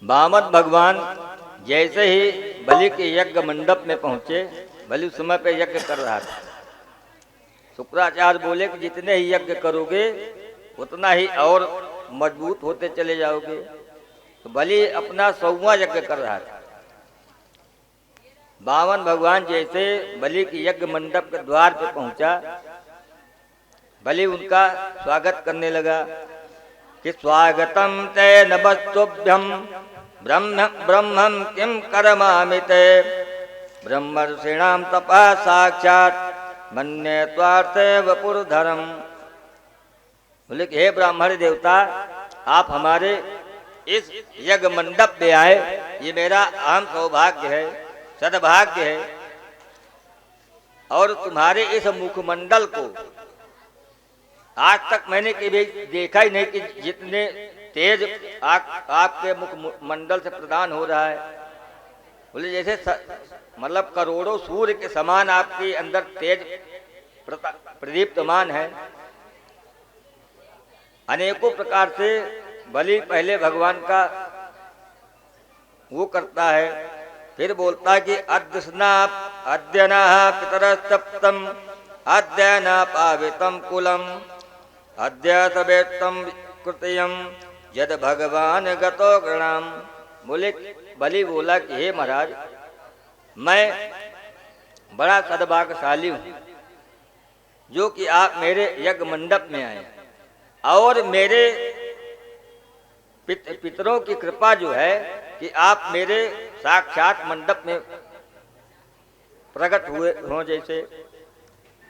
वामन भगवान जैसे ही बलि के यज्ञ मंडप में पहुंचे, बलि उस समय पे यज्ञ कर रहा था। शुक्राचार्य बोले कि जितने ही यज्ञ करोगे उतना ही और मजबूत होते चले जाओगे। तो बलि अपना 100वां यज्ञ कर रहा था। वामन भगवान जैसे बलि के यज्ञ मंडप के द्वार पे पहुंचा, बलि उनका स्वागत करने लगा कि स्वागतम ते नमस्तुभ्यं ब्रह्म ब्रह्मं किं करमामि ते ब्रह्मर्षिणां तपः साक्षात् मन्ये त्वार्थे वपुर्धरम। बोले कि हे ब्राह्मण देवता, आप हमारे इस यज्ञ मंडप में आए, ये मेरा अहम सौभाग्य है, सद्भाग्य है। और तुम्हारे इस मुखमंडल को आज तक मैंने कभी देखा ही नहीं कि जितने तेज आपके मुखमंडल से प्रदान हो रहा है। बोले जैसे मतलब करोड़ों सूर्य के समान आपके अंदर तेज प्रदीप्तमान है। अनेकों प्रकार से बलि पहले भगवान का वो करता है, फिर बोलता है कि अद्यना पितरस्तप्तम अद्य न पावितम कुलम अद्य सवेत्तम कृतयम यद भगवान गतो गृणाम। बोले बलि बोला कि हे महाराज, मैं बड़ा सद्भाग्यशाली हूँ जो कि आप मेरे यज्ञ मंडप में आए और मेरे पितरों की कृपा जो है कि आप मेरे साक्षात मंडप में प्रकट हुए हों। जैसे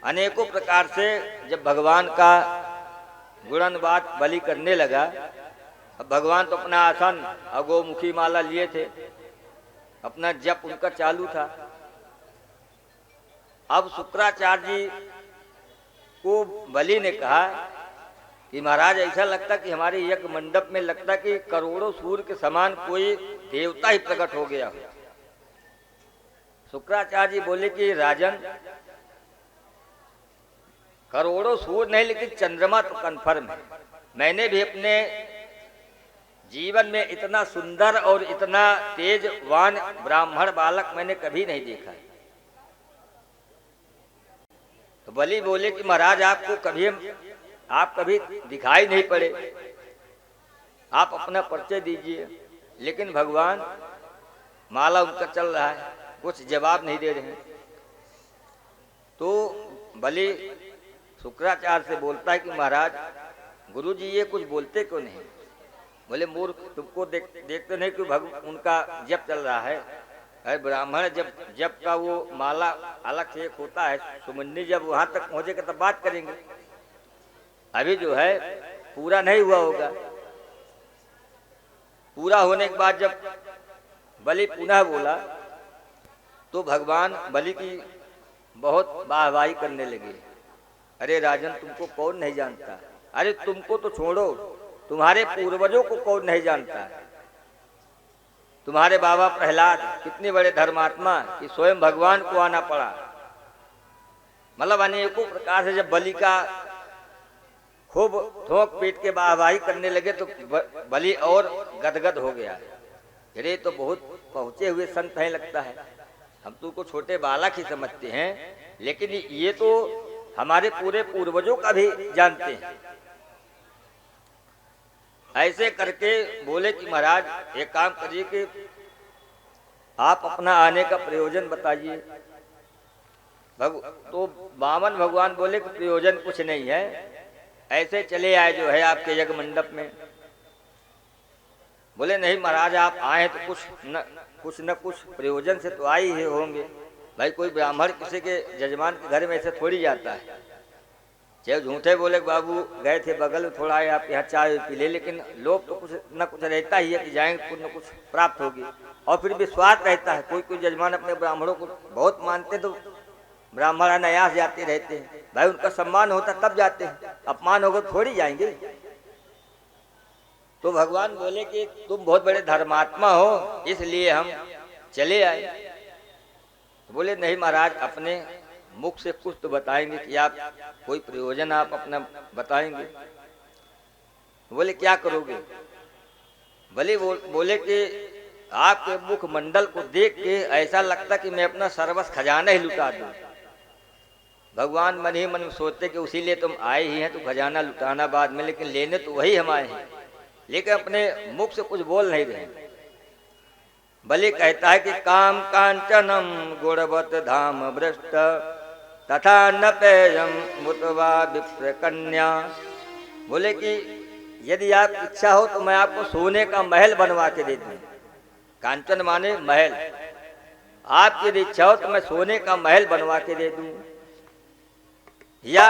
अनेकों प्रकार से जब भगवान का गुणनवाद बलि करने लगा, अब भगवान तो अपना आसन अगोमुखी माला लिए थे, अपना जप उनका चालू था। अब शुक्राचार्य जी को बलि ने कहा कि महाराज ऐसा लगता कि हमारे यज्ञ मंडप में लगता कि करोड़ों सूर्य के समान कोई देवता ही प्रकट हो गया। शुक्राचार्य जी बोले कि राजन, करोड़ों सूर्य नहीं लेकिन चंद्रमा तो कन्फर्म है। मैंने भी अपने जीवन में इतना सुंदर और इतना तेजवान ब्राह्मण बालक मैंने कभी नहीं देखा। तो बलि बोले कि महाराज आप कभी दिखाई नहीं पड़े, आप अपना परिचय दीजिए। लेकिन भगवान माला उनका चल रहा है, कुछ जवाब नहीं दे रहे हैं। तो बलि शुक्राचार्य से बोलता है कि महाराज गुरु जी ये कुछ बोलते क्यों नहीं? बोले मूर्ख, तुमको देखते नहीं कि उनका जप चल रहा है। अरे ब्राह्मण जब का वो माला अलग से एक होता है, सुमन्नी जब वहां तक पहुंचेगा तब बात करेंगे। अभी जो है पूरा नहीं हुआ होगा। पूरा होने के बाद जब बलि पुनः बोला तो भगवान बलि की बहुत वाहवाही करने लगे। अरे राजन, तुमको कौन नहीं जानता? अरे तुमको तो छोड़ो, तुम्हारे पूर्वजों को कौन नहीं जानता? तुम्हारे बाबा प्रहलाद कितने बड़े धर्मात्मा कि स्वयं भगवान को आना पड़ा। मतलब अनेकों प्रकार से जब बलि का खूब ठोक पीट के वाहवाही करने लगे तो बलि और गदगद हो गया। अरे तो बहुत पहुंचे हुए संत हैं लगता है, हम तुमको छोटे बालक ही समझते हैं, लेकिन ये तो हमारे पूरे पूर्वजों का भी जानते हैं। ऐसे करके बोले कि महाराज एक काम करिए कि आप अपना आने का प्रयोजन बताइए। तो वामन भगवान बोले कि प्रयोजन कुछ नहीं है, ऐसे चले आए जो है आपके यज्ञ मंडप में। बोले नहीं महाराज, आप आए तो कुछ न कुछ प्रयोजन से तो आए ही होंगे। भाई कोई ब्राह्मण किसी के जजमान के घर में ऐसे थोड़ी जाता है। चाहे झूठे बोले बाबू गए थे बगल में, थोड़ा आए आपके यहाँ चाय पी ले, लेकिन लोग तो कुछ न कुछ रहता ही है कि जाएंगे कुछ न कुछ प्राप्त होगी। और फिर विश्वास रहता है, कोई जजमान अपने ब्राह्मणों को बहुत मानते तो ब्राह्मण अनायास जाते रहते हैं। भाई उनका सम्मान होता तब जाते हैं, अपमान होगा थोड़ी जाएंगे। तो भगवान बोले कि तुम बहुत बड़े धर्मात्मा हो, इसलिए हम चले आए। बोले नहीं महाराज, अपने मुख से कुछ तो बताएंगे कि आप कोई प्रयोजन आप अपना बताएंगे। बोले क्या करोगे? बलि बोले कि आपके मुखमंडल को देख के ऐसा लगता कि मैं अपना सर्वस्व खजाना ही लुटा दूं। भगवान मन ही मन में सोचते कि उसी लिए तुम आए ही हैं, तो खजाना लुटाना बाद में, लेकिन लेने तो वही हम आए हैं, लेकिन अपने मुख से कुछ बोल नहीं रहे। बलि कहता है कि काम कांचनम गुणवत धाम भ्रष्ट तथा न पेयम मुतवा विप्र कन्या। बोले कि यदि आप इच्छा हो तो मैं आपको सोने का महल बनवा के दे दूं। कांचन माने महल। आपकी यदि इच्छा हो तो मैं सोने का महल बनवा के दे दूं, या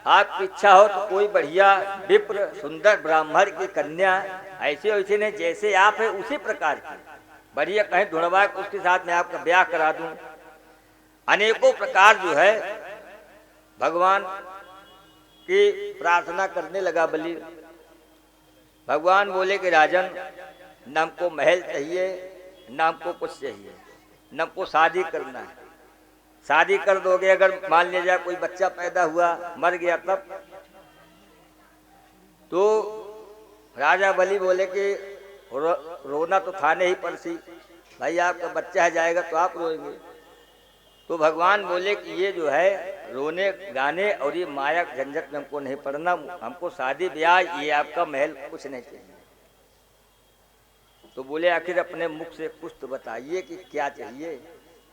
आपकी इच्छा हो तो कोई बढ़िया विप्र सुंदर ब्राह्मण की कन्या ऐसे वैसे नहीं, जैसे आप है उसी प्रकार की बढ़िया कहीं ढूंढवा के उसके साथ मैं आपका ब्याह करा दूं। अनेकों प्रकार जो है भगवान की प्रार्थना करने लगा बलि। भगवान बोले कि राजन, न हमको महल चाहिए, न हमको कुछ चाहिए, न हमको शादी करना है। शादी कर दोगे, अगर मान लिया जाए कोई बच्चा पैदा हुआ मर गया तब, तो राजा बलि बोले कि रोना तो थाने ही पड़सी, भाई आपका बच्चा जाएगा तो आप रोएंगे। तो भगवान बोले कि ये जो है रोने गाने और ये माया झंझट में हमको नहीं पड़ना, हमको शादी ब्याह ये आपका महल कुछ नहीं चाहिए। तो बोले आखिर अपने मुख से कुछ तो बताइए कि क्या चाहिए।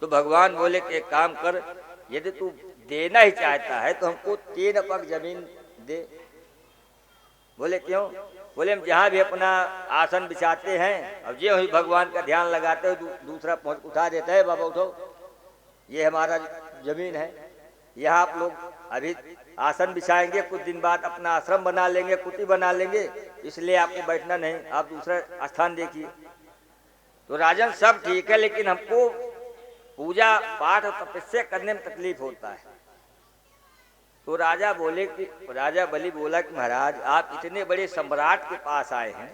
तो भगवान बोले कि एक काम कर, यदि तू देना ही चाहता है तो हमको 3 पग जमीन दे। बोले क्यों? बोले हम जहाँ भी अपना आसन बिछाते हैं, अब ये वही भगवान का ध्यान लगाते हो, दूसरा पहुँच उठा देता है, बाबा उठो, ये हमारा जमीन है, यहाँ आप लोग अभी आसन बिछाएंगे, कुछ दिन बाद अपना आश्रम बना लेंगे, कुटी बना लेंगे, इसलिए आपको बैठना नहीं, आप दूसरा स्थान देखिए। तो राजन सब ठीक है, लेकिन हमको पूजा पाठ और तपस्या करने में तकलीफ होता है। तो राजा बलि बोला कि महाराज आप इतने बड़े सम्राट के पास आए हैं,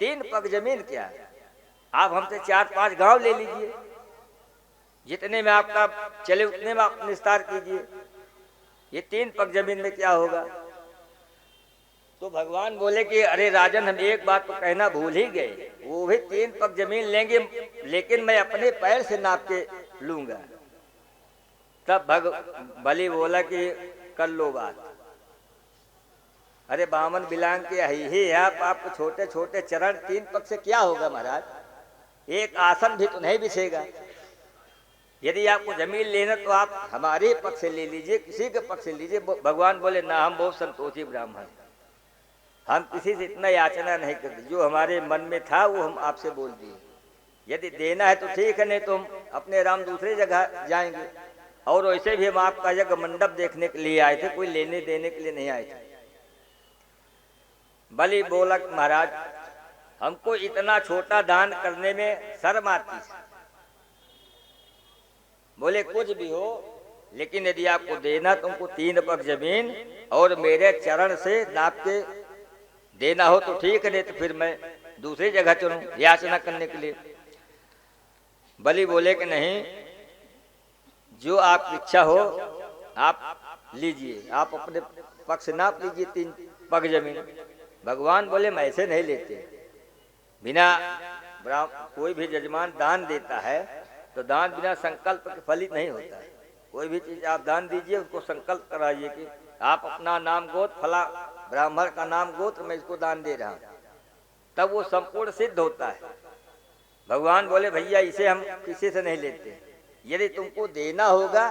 3 पग जमीन क्या है, आप हमसे 4-5 गांव ले लीजिए, जितने में आपका चले उतने में आप निस्तार कीजिए, ये 3 पग जमीन में क्या होगा। तो भगवान बोले कि अरे राजन, हम एक बात तो कहना भूल ही गए, वो भी 3 पग जमीन लेंगे, लेकिन मैं अपने पैर से नाप के लूंगा। तब बलि बोला कि कर लो बात। अरे बामन बिलांग के ही आपको छोटे छोटे चरण 3 पग से क्या होगा महाराज, एक आसन भी तो नहीं बिछेगा। यदि आपको जमीन लेना तो आप हमारे पक्ष से ले लीजिए, किसी के पक्ष से लीजिए। भगवान बोले ना, हम बहुत संतोषी ब्राह्मण, हम किसी से इतना याचना नहीं करते, जो हमारे मन में था वो हम आपसे बोल दिए। यदि देना है तो ठीक है, नहीं तो हम अपने राम दूसरी जगह जाएंगे। और वैसे भी हम आपका यज्ञ मंडप देखने के लिए आए थे, कोई लेने देने के लिए नहीं आए थे। बलि बोला महाराज, हमको इतना छोटा दान करने में शर्म आती है। बोले कुछ भी हो, लेकिन यदि आपको देना तुमको 3 पग जमीन और मेरे चरण से नाप के देना हो तो ठीक है, नहीं तो फिर मैं दूसरी जगह चलूं याचना करने के लिए। बलि बोले कि नहीं, जो आपकी इच्छा हो आप लीजिए, आप अपने पक्ष नाप लीजिए 3 पग जमीन। भगवान बोले मैं ऐसे नहीं लेते, बिना कोई भी यजमान दान देता है तो दान बिना संकल्प के फलित नहीं होता है। कोई भी चीज आप दान दीजिए, उसको संकल्प कराइए कि आप अपना नाम गोत्र, फला ब्राह्मण का नाम गोत्र मैं इसको दान दे रहा हूं, तब वो संपूर्ण सिद्ध होता है। भगवान बोले भैया इसे हम किसी से नहीं लेते, यदि तुमको देना होगा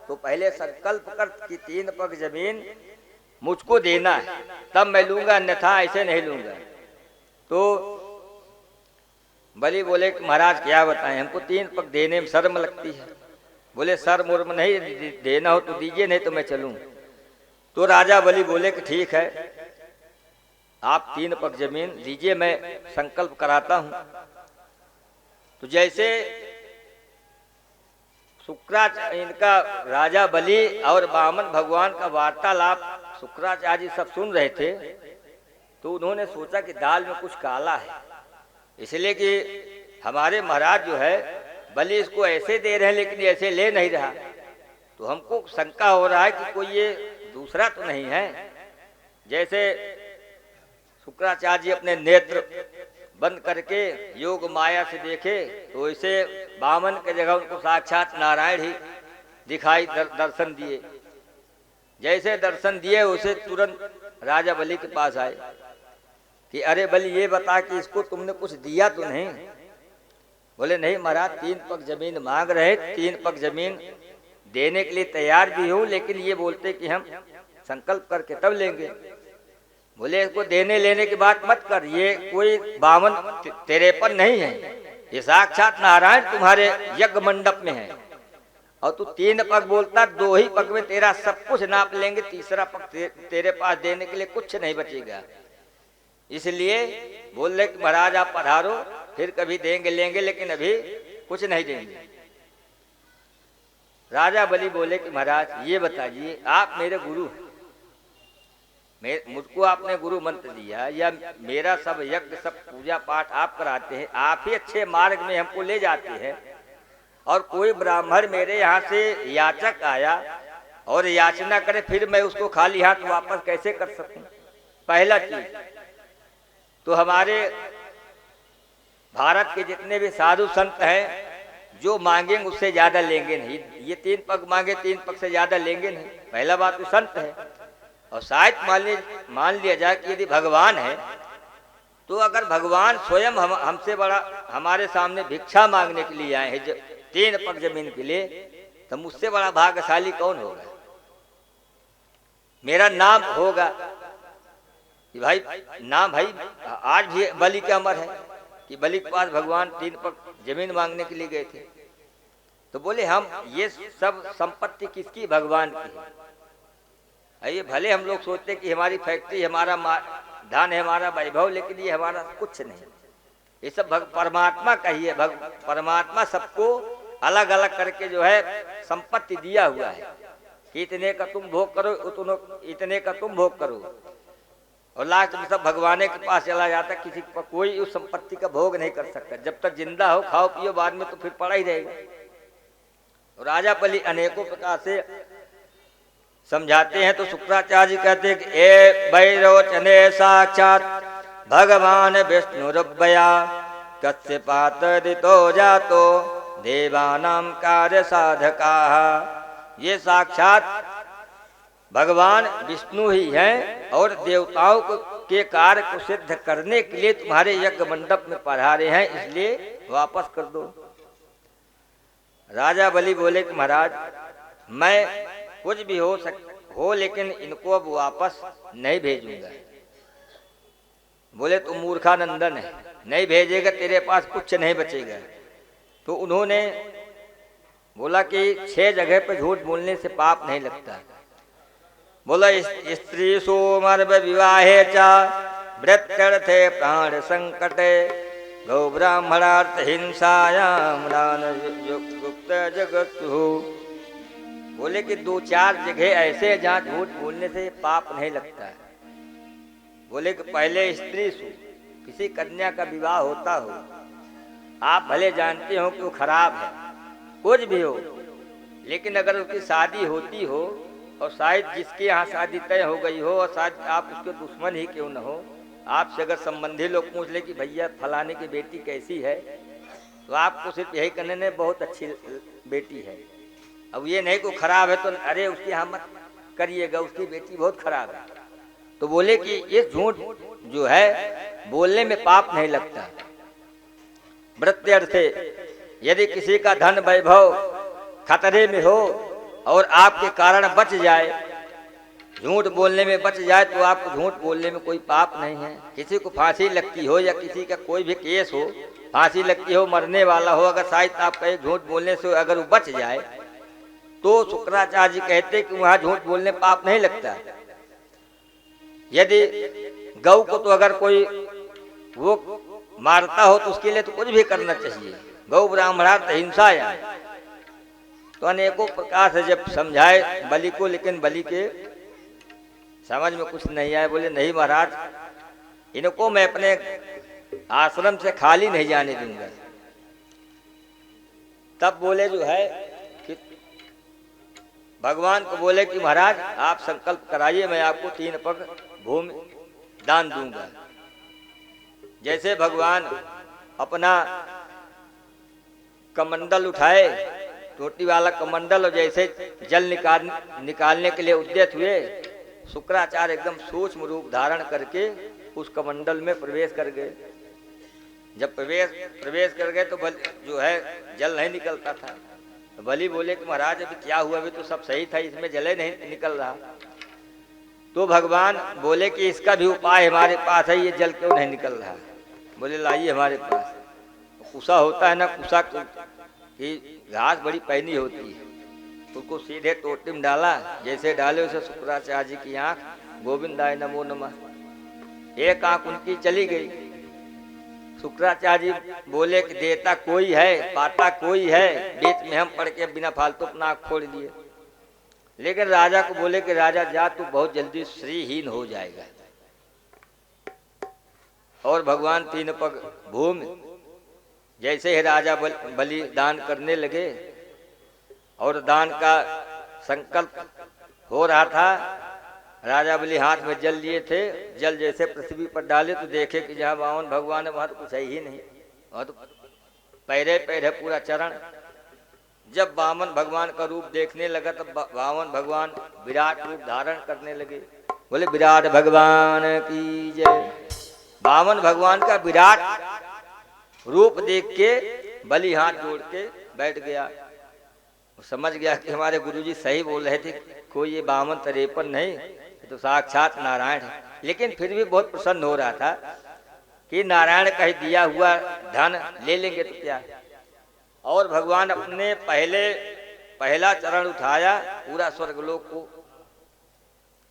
तो पहले संकल्प कर कि 3 पग जमीन मुझको देना है, तब मैं लूंगा, अन्यथा ऐसे नहीं लूंगा। तो बलि बोले कि महाराज क्या बताएं, हमको 3 पग देने में शर्म लगती है। बोले शर्म उर्म नहीं, देना हो तो दीजिए, नहीं तो मैं चलूं। तो राजा बलि बोले कि ठीक है, आप 3 पग जमीन दीजिए, मैं संकल्प कराता हूं। तो जैसे शुक्राचार्य, इनका राजा बलि और वामन भगवान का वार्तालाप शुक्राचार्य जी सब सुन रहे थे, तो उन्होंने सोचा कि दाल में कुछ काला है, इसलिए कि हमारे महाराज जो है बलि इसको ऐसे दे रहे हैं लेकिन ऐसे ले नहीं रहा, तो हमको शंका हो रहा है कि कोई ये दूसरा तो नहीं है। जैसे शुक्राचार्य जी अपने नेत्र बंद करके योग माया से देखे तो इसे वामन के जगह उनको साक्षात नारायण ही दिखाई दर्शन दिए। जैसे दर्शन दिए उसे तुरंत राजा बलि के पास आए कि अरे बलि ये बता कि इसको तुमने कुछ दिया तो नहीं? बोले नहीं महाराज, 3 पग जमीन मांग रहे, 3 पग जमीन देने के लिए तैयार भी हूं, लेकिन ये बोलते कि हम संकल्प करके तब लेंगे। बोले इसको देने लेने की बात मत कर, ये कोई बामन तेरे पर नहीं है, ये साक्षात नारायण तुम्हारे यज्ञ मंडप में है। और तू 3 पग बोलता, 2 ही पग में तेरा सब कुछ नाप लेंगे, तीसरा पग तेरे पास देने के लिए कुछ नहीं बचेगा। इसलिए बोल रहे कि महाराज आप पधारो, फिर कभी देंगे लेंगे, लेकिन अभी कुछ नहीं देंगे। राजा बलि बोले कि महाराज ये बताइए, आप मेरे गुरु, मुझको आपने गुरु मंत्र दिया, या मेरा सब यज्ञ सब पूजा पाठ आप कराते हैं, आप ही अच्छे मार्ग में हमको ले जाते हैं, और कोई ब्राह्मण मेरे यहाँ से याचक आया और याचना करे, फिर मैं उसको खाली हाथ वापस कैसे कर सकूं? पहला चीज तो हमारे भारत के जितने भी साधु संत हैं, जो मांगेंगे उससे ज्यादा लेंगे नहीं। ये 3 पग मांगे, 3 पग से ज्यादा लेंगे नहीं। पहला बात तो संत है। और शायद मान लिया जाए कि यदि भगवान है, तो अगर भगवान स्वयं हमसे बड़ा हमारे सामने भिक्षा मांगने के लिए आए हैं 3 पग जमीन के लिए, तो मुझसे बड़ा भाग्यशाली कौन होगा? मेरा नाम होगा कि भाई नाम भाई आज भी बलि के अमर है कि बलि के पास भगवान 3 पग जमीन मांगने के लिए गए थे। तो बोले हम ये सब संपत्ति किसकी? भगवान की है। ये भले हम लोग सोचते कि हमारी फैक्ट्री, हमारा धन है, हमारा वैभव, लेकिन ये हमारा कुछ नहीं, ये सब परमात्मा का ही है। परमात्मा सबको अलग अलग करके जो है संपत्ति दिया हुआ है कि इतने का तुम भोग करो, इतने का तुम भोग करो, और लास्ट में सब भगवान के पास चला जाता। किसी पर कोई उस संपत्ति का भोग नहीं कर सकता। जब तक जिंदा हो खाओ पियो, बाद में तो फिर पड़ा ही रहेगा। राजा बलि अनेकों प्रकार से समझाते हैं, तो शुक्राचार्य जी कहते हैं कि ए वैरोचने साक्षात भगवान विष्णुरुभया कश्यपात दितो जातो देवानाम कार्य साधका। ये साक्षात भगवान विष्णु ही हैं और देवताओं के कार्य को सिद्ध करने के लिए तुम्हारे यज्ञ मंडप में पधारे हैं, इसलिए वापस कर दो। राजा बलि बोले कि महाराज मैं कुछ भी हो लेकिन इनको अब वापस नहीं भेजूंगा। बोले तुम मूर्खानंदन है, नहीं भेजेगा तेरे पास कुछ नहीं बचेगा। तो उन्होंने बोला कि 6 जगह पर झूठ बोलने से पाप नहीं लगता। बोला स्त्री सोमर्व विवाहे चा वृत्यर्थे प्राण संकटे गौ ब्राह्मणार्थ हिंसायाम दान गुप्त जगतु। बोले कि 2-4 जगह ऐसे जहाँ झूठ बोलने से पाप नहीं लगता है। बोले कि पहले स्त्री सु, किसी कन्या का विवाह होता हो, आप भले जानते हो कि वो खराब है, कुछ भी हो, लेकिन अगर उसकी शादी होती हो और शायद जिसके यहाँ शादी तय हो गई हो, और शायद आप उसके दुश्मन ही क्यों न हो, आपसे अगर संबंधी लोग पूछ ले कि भैया फलाने की बेटी कैसी है, तो आपको सिर्फ यही कहने ने बहुत अच्छी बेटी है। अब ये नहीं को खराब है तो अरे उसकी यहाँ मत करिएगा, उसकी बेटी बहुत खराब है। तो बोले कि ये झूठ जो है बोलने में पाप नहीं लगता। वृत्यर्थे, यदि किसी का धन वैभव खतरे में हो और आपके कारण बच जाए, झूठ बोलने में बच जाए, तो आपको झूठ बोलने में कोई पाप नहीं है। किसी को फांसी लगती हो या किसी का कोई भी केस हो, फांसी लगती हो, मरने वाला हो, अगर शायद आप कहीं झूठ बोलने से अगर वो बच जाए, तो शुक्राचार्य जी कहते कि वहां झूठ बोलने पाप नहीं लगता। यदि गौ को तो अगर कोई वो मारता हो तो उसके लिए तो कुछ भी करना चाहिए। गौ ब्राह्मणार्थ हिंसा या, तो अनेकों प्रकार से जब समझाए बलि को, लेकिन बलि के समझ में कुछ नहीं आया। बोले नहीं महाराज, इनको मैं अपने आश्रम से खाली नहीं जाने दूंगा। तब बोले जो है कि भगवान को बोले कि महाराज आप संकल्प कराइए, मैं आपको 3 पग भूमि दान दूंगा। जैसे भगवान अपना कमंडल उठाए, टोटी वाला कमंडल, और जैसे जल निकालने के लिए उद्यत हुए, शुक्राचार्य एकदम सूक्ष्म रूप धारण करके उस कमंडल में प्रवेश कर गए। जब प्रवेश कर गए तो जो है जल नहीं निकलता था। तो बलि बोले कि महाराज अभी क्या हुआ, अभी तो सब सही था, इसमें जल नहीं निकल रहा। तो भगवान बोले कि इसका भी उपाय हमारे पास है, ये जल क्यों नहीं निकल रहा। बोले लाइए हमारे पास। कुसा होता है ना, कुसा की घास बड़ी पैनी होती है, उसको सीधे टोटी में डाला, जैसे डाले उसे शुक्राचार्य जी की आंख गोविंदाय नमो नमः, एक आंख उनकी चली गई। शुक्राचार्य जी बोले कि देता कोई है, पाता कोई है, बीच में हम पड़ के बिना फालतू अपना आंख फोड़ दिए। लेकिन राजा को बोले कि राजा जा, तू बहुत जल्दी श्रीहीन हो जाएगा। और भगवान 3 पग भूमि, जैसे ही राजा बलि दान करने लगे और दान का संकल्प हो रहा था, राजा बलि हाथ में जल लिए थे, जल जैसे पृथ्वी पर डाले तो देखे कि जहाँ वामन भगवान है वहां तो कुछ है ही नहीं, वहां तो पैरे पैरे पूरा चरण। जब वामन भगवान का रूप देखने लगा तब वामन भगवान विराट रूप धारण करने लगे। बोले विराट भगवान की जय। वामन भगवान का विराट रूप देख के बलि हाथ जोड़ के बैठ गया। समझ गया कि हमारे गुरुजी सही बोल रहे थे, कोई ये वामन 53 नहीं, तो साक्षात नारायण है। लेकिन फिर भी बहुत प्रसन्न हो रहा था कि नारायण का ही दिया हुआ धन ले लेंगे तो क्या। और भगवान अपने पहला चरण उठाया, पूरा स्वर्गलोक को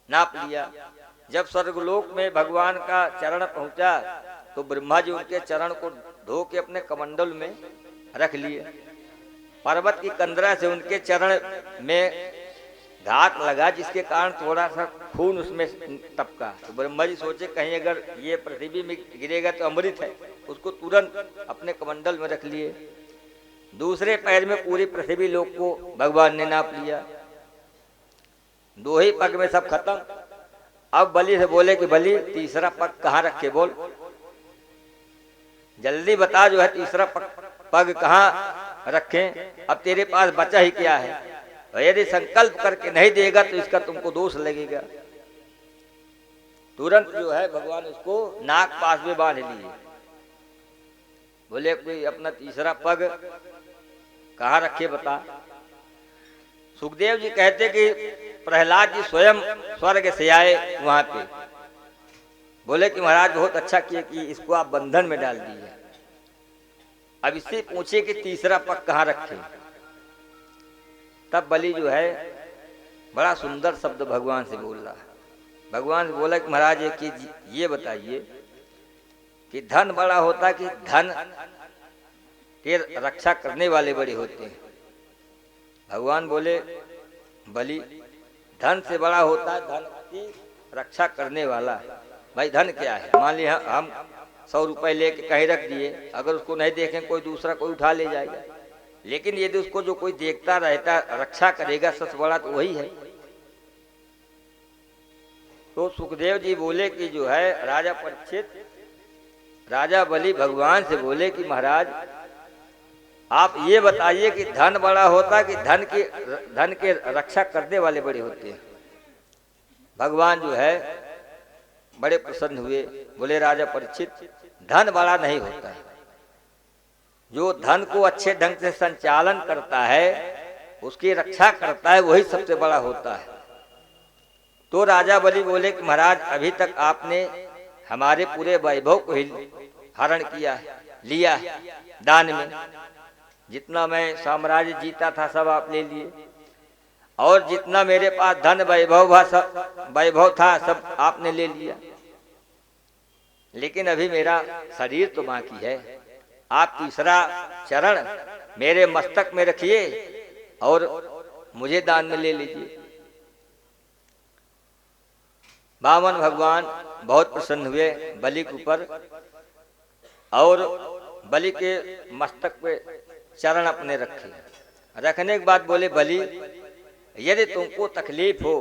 नाप लिया। जब स्वर्गलोक में भगवान का चरण पहुंचा तो ब्रह्मा जी उनके चरण को धो के अपने कमंडल में रख लिए। पर्वत की कंदरा से उनके चरण में घात लगा, जिसके कारण थोड़ा सा खून उसमें टपका। तो ब्रह्मा जी सोचे कहीं अगर ये पृथ्वी में गिरेगा तो अमृत है, उसको तुरंत अपने कमंडल में रख लिए। दूसरे पैर में पूरी पृथ्वी लोक को भगवान ने नाप लिया। 2 ही पग में सब खत्म। अब बलि से बोले कि बलि तीसरा पग कहाँ रखे, बोल जल्दी बता, जो है तीसरा पग कहाँ रखें, अब तेरे पास बचा ही क्या है। तो यदि संकल्प करके नहीं देगा तो इसका तुमको दोष लगेगा। तुरंत जो है भगवान उसको नाक पास में बांध लिए। बोले कोई अपना तीसरा पग कहाँ रखे बता। सुखदेव जी कहते कि प्रहलाद जी स्वयं स्वर्ग से आए वहां पे। बोले कि महाराज बहुत अच्छा किए कि इसको आप बंधन में डाल दिए। अब इससे पूछे कि तीसरा पग कहाँ रखे। तब बलि जो है बड़ा सुंदर शब्द भगवान से बोल रहा है। भगवान से बोला कि महाराज ये बताइए कि धन बड़ा होता है कि धन के रक्षा करने वाले बड़े होते हैं। भगवान बोले बलि धन से बड़ा होता है धन की रक्षा करने वाला। भाई धन क्या है, मान लिया हम 100 रुपए लेके कहीं रख दिए, अगर उसको नहीं देखें कोई दूसरा कोई उठा ले जाएगा। लेकिन यदि उसको जो कोई देखता रहता रक्षा करेगा सबसे बड़ा तो वही है। तो सुखदेव जी बोले कि जो है राजा परीक्षित, राजा बलि भगवान से बोले कि महाराज आप ये बताइए कि धन बड़ा होता कि धन के रक्षा करने वाले बड़े होते हैं। भगवान जो है बड़े प्रसन्न हुए। बोले राजा परीक्षित धन बड़ा नहीं होता है, जो धन को अच्छे ढंग से संचालन करता है उसकी रक्षा करता है वही सबसे बड़ा होता है। तो राजा बलि बोले कि महाराज अभी तक आपने हमारे पूरे वैभव को ही हरण किया है, लिया है दान में। जितना मैं साम्राज्य जीता था सब आप ले लिए, और जितना मेरे पास धन वैभव था सब आपने ले लिया। लेकिन अभी मेरा शरीर तो बाकी है। आप तीसरा चरण मेरे मस्तक में रखिए और मुझे दान में ले लीजिए। वामन भगवान बहुत प्रसन्न हुए बलि के ऊपर, और बलि के मस्तक पे चरण अपने रखे। रखने के बाद बोले बलि यदि तुमको तकलीफ हो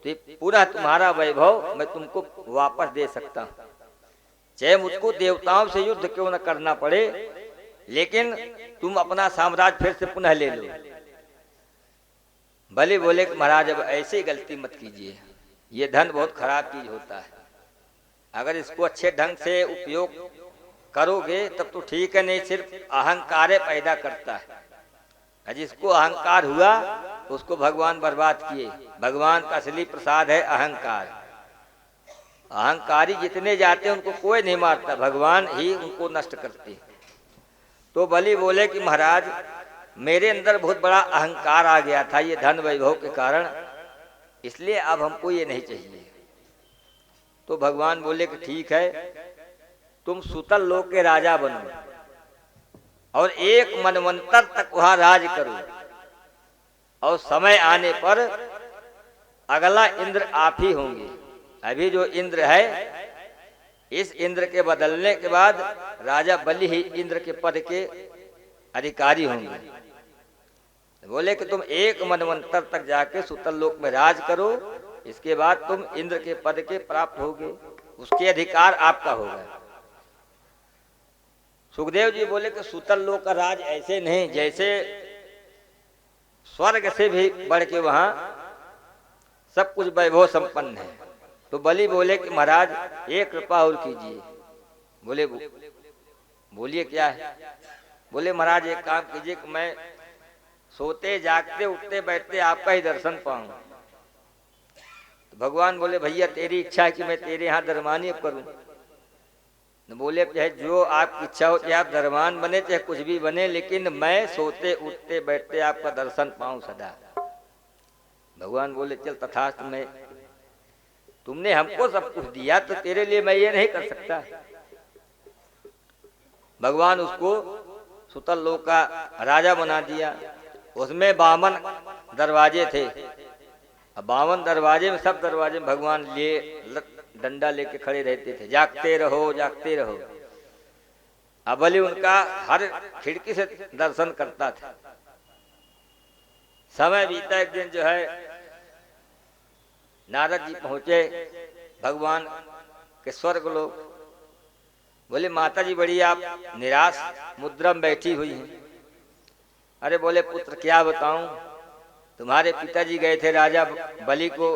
तो पूरा तुम्हारा वैभव मैं तुमको वापस दे सकता हूं। चाहे मुझको देवताओं से युद्ध क्यों न करना पड़े, लेकिन तुम अपना साम्राज्य फिर से पुनः ले लो। बलि बोले कि महाराज अब ऐसी गलती मत कीजिए, ये धन बहुत खराब चीज होता है, अगर इसको अच्छे ढंग से उपयोग करोगे तब तो ठीक है, नहीं सिर्फ अहंकार पैदा करता है। जिसको अहंकार हुआ उसको भगवान बर्बाद किए। भगवान का असली प्रसाद है अहंकार। अहंकारी जितने जाते हैं उनको कोई नहीं मारता, भगवान ही उनको नष्ट करते। तो बलि बोले कि महाराज मेरे अंदर बहुत बड़ा अहंकार आ गया था ये धन वैभव के कारण, इसलिए अब हमको ये नहीं चाहिए। तो भगवान बोले कि ठीक है, तुम सुतल लोक के राजा बनो और एक मनवंतर तक वहां राज करो, और समय आने पर अगला इंद्र आप ही होंगे। अभी जो इंद्र है, इस इंद्र के बदलने के बाद राजा बलि ही इंद्र के पद के अधिकारी होंगे। बोले कि तुम एक मनवंतर तक जाके सुतल लोक में राज करो, इसके बाद तुम इंद्र के पद के प्राप्त होगे, उसके अधिकार आपका होगा। सुखदेव जी बोले कि सुतल लोक का राज ऐसे नहीं, जैसे स्वर्ग से भी बढ़ के वहां सब कुछ वैभव संपन्न है। तो बलि बोले कि महाराज एक कृपा और कीजिए। बोले बोलिए क्या है? बोले महाराज एक काम कीजिए कि मैं सोते जागते उठते बैठते आपका ही दर्शन पाऊं। तो भगवान बोले भैया तेरी इच्छा है कि मैं तेरे यहाँ दरमानी करूं। बोले चाहे जो आपकी इच्छा हो, चाहे आप दरमान बने चाहे कुछ भी बने, लेकिन मैं सोते उठते बैठते आपका दर्शन पाऊं सदा। भगवान बोले चल तथास्तु, मैं तुमने हमको सब कुछ दिया तो तेरे लिए मैं ये नहीं कर सकता। भगवान उसको सुतल लोक का राजा बना दिया। उसमें 52 दरवाजे थे। अब 52 दरवाजे में सब दरवाजे में भगवान लिए डंडा लेके खड़े रहते थे, जागते रहो जागते रहो। अब बलि उनका हर खिड़की से दर्शन करता था। समय बीता, एक दिन जो है नारद जी पहुंचे भगवान के स्वर्ग लोक। बोले माता जी बड़ी आप निराश मुद्रा में बैठी हुई हैं। अरे बोले पुत्र क्या बताऊं, तुम्हारे पिताजी गए थे राजा बलि को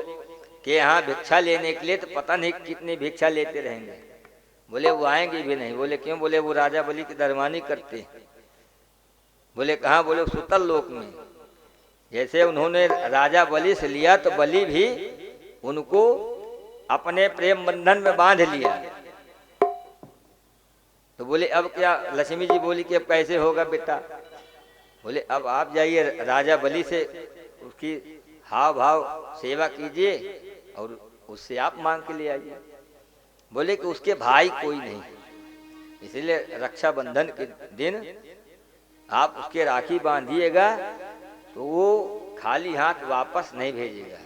के यहाँ भिक्षा लेने के लिए, तो पता नहीं कितनी भिक्षा लेते रहेंगे। बोले वो आएंगे भी नहीं। बोले क्यों? बोले वो राजा बलि की दरमानी करते। बोले कहाँ? बोले सुतल लोक में। जैसे उन्होंने राजा बलि से लिया तो बलि भी उनको अपने प्रेम बंधन में बांध लिया। तो बोले अब क्या? लक्ष्मी जी बोली कि अब कैसे होगा बेटा? बोले अब आप जाइए राजा बलि से उसकी हाव भाव सेवा कीजिए और उससे आप मांग के ले आइए। बोले कि उसके भाई कोई नहीं, इसलिए रक्षाबंधन के दिन आप उसके राखी बांधिएगा तो वो खाली हाथ वापस नहीं भेजेगा।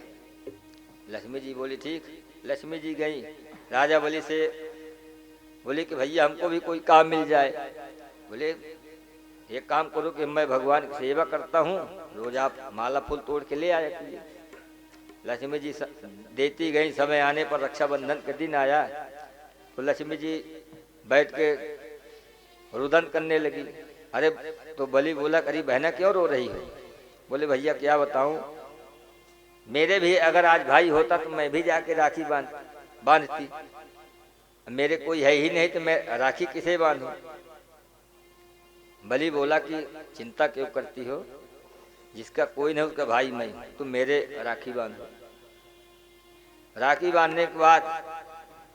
लक्ष्मी जी बोली ठीक। लक्ष्मी जी गई राजा बलि से, बोले कि भैया हमको भी कोई काम मिल जाए। बोले एक काम करो कि मैं भगवान की सेवा करता हूँ, रोज आप माला फूल तोड़ के ले आया कीजिए। लक्ष्मी जी देती गई। समय आने पर रक्षाबंधन के दिन आया तो लक्ष्मी जी बैठ के रुदन करने लगी। अरे तो बलि बोला अरे बहना क्यों रो रही हो? बोले भैया क्या बताऊं, मेरे भी अगर आज भाई होता तो मैं भी जाके राखी बांधती। मेरे कोई है ही नहीं तो मैं राखी किसे बांधूं? बलि बोला कि चिंता क्यों करती हो, जिसका कोई नहीं उसका भाई मैं, तुम मेरे राखी बांधो। राखी बांधने के बाद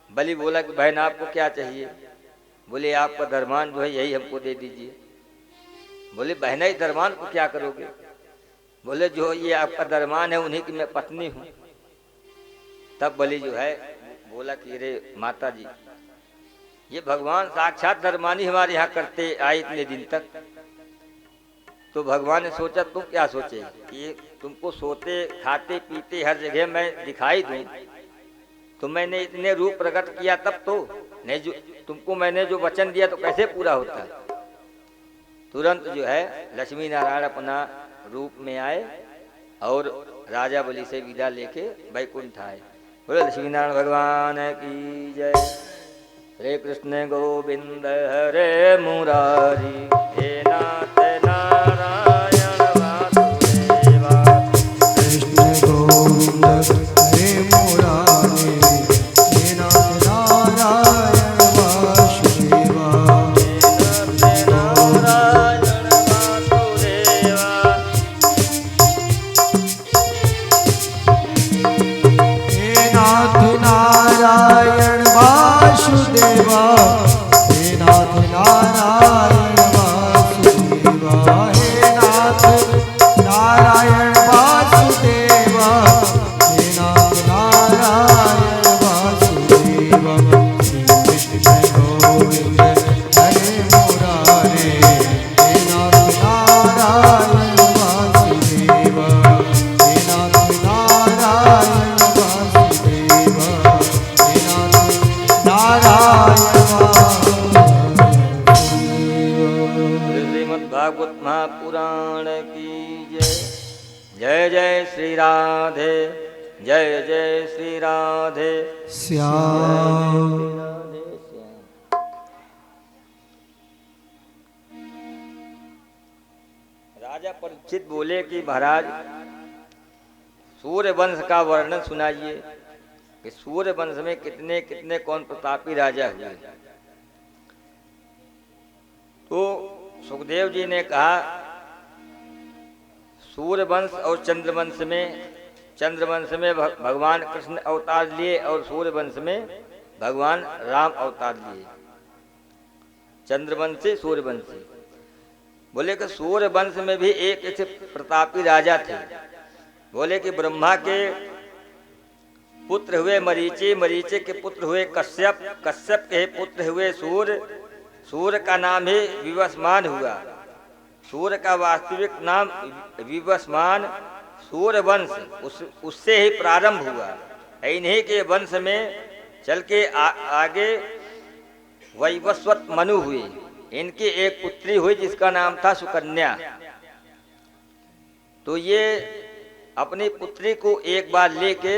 बलि बोला कि बहन आपको क्या चाहिए? बोले आपका दरमान जो है यही हमको दे दीजिए। बोले बहना इस दरमान को क्या करोगे? बोले जो ये आपका दरमान है उन्हीं की मैं पत्नी हूँ। तब बलि जो है बोला कि रे माता जी, ये भगवान साक्षात दरमानी हमारे यहाँ करते आए इतने दिन तक। तो भगवान ने सोचा तुम क्या सोचे कि तुमको सोते खाते पीते हर जगह मैं दिखाई दूं, तो मैंने इतने रूप प्रकट किया तब तो नहीं, जो तुमको मैंने जो वचन दिया तो कैसे पूरा होता? तुरंत जो है लक्ष्मी नारायण अपना रूप में आए और राजा बलि से विदा लेके वैकुंठ आए। बोले लक्ष्मी नारायण भगवान की जय। श्री कृष्ण गोविंद हरे मुरारी, हे नाथ नारायण वासुदेवा। कृष्ण गोविंद हरे मुरारी, हे नाथ नारायण वासुदेवा। हे नाथ नारायण वासुदेवा। हे नाथ नारायण वासुदेवा, हे नाथ नारायण वासुदेवा। हे नाथ नारायण वासुदेवा, हे नाथ नारायण वासुदेवा। श्री कृष्ण गोविंद हरे मुरारे, हे नाथ नारायण वासुदेवा, हे नाथ नारायण वासुदेवा, हे नाथ नारायण वासुदेवा। श्रीमद्भागवत महापुराण की जय। जय जय श्री राधे, जय जय श्री राधे श्याम। राधे श्याम। राजा परीक्षित बोले कि महाराज सूर्य वंश का वर्णन सुनाइए कि सूर्य वंश में कितने कितने कौन प्रतापी राजा हुए। तो सुखदेव जी ने कहा सूर्य वंश और चंद्रवंश में भगवान कृष्ण अवतार लिए और सूर्य वंश में भगवान राम अवतार लिए। चंद्रवंशी सूर्यवंशी। बोले कि सूर्य वंश में भी एक ऐसे प्रतापी राजा थे। बोले कि ब्रह्मा के पुत्र हुए मरीचि, मरीचि के पुत्र हुए कश्यप, कश्यप के पुत्र हुए सूर्य, सूर्य का नाम ही विवस्मान हुआ। सूर्य का वास्तविक नाम विवस्मान सूर्य वंश उससे ही प्रारंभ हुआ। इन्हीं के वंश में चल के आगे वैवस्वत मनु हुए। इनकी एक पुत्री हुई जिसका नाम था सुकन्या। तो ये अपनी पुत्री को एक बार लेके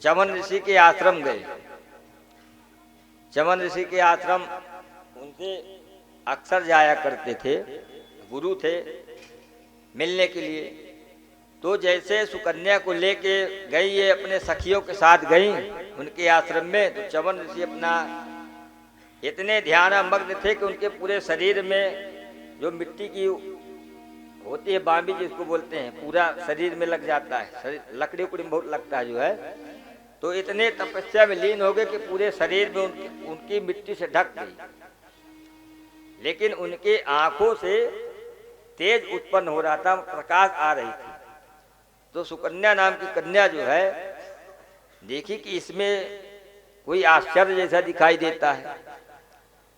चमन ऋषि के आश्रम गए। चमन ऋषि के आश्रम उनसे अक्सर जाया करते थे, गुरु थे, मिलने के लिए। तो जैसे सुकन्या को लेके गई, ये अपने सखियों के साथ गई उनके आश्रम में। तो चमन ऋषि अपना इतने ध्यानमग्न थे कि उनके पूरे शरीर में जो मिट्टी की होती है, बांबी जिसको बोलते हैं, पूरा शरीर में लग जाता है। लकड़ी उकड़ी में बहुत लगता है जो है। तो इतने तपस्या में लीन हो गए कि पूरे शरीर में उनकी मिट्टी से ढक गई। लेकिन उनके आंखों से तेज उत्पन्न हो रहा था, प्रकाश आ रही थी। तो सुकन्या नाम की कन्या जो है देखी कि इसमें कोई आश्चर्य जैसा दिखाई देता है।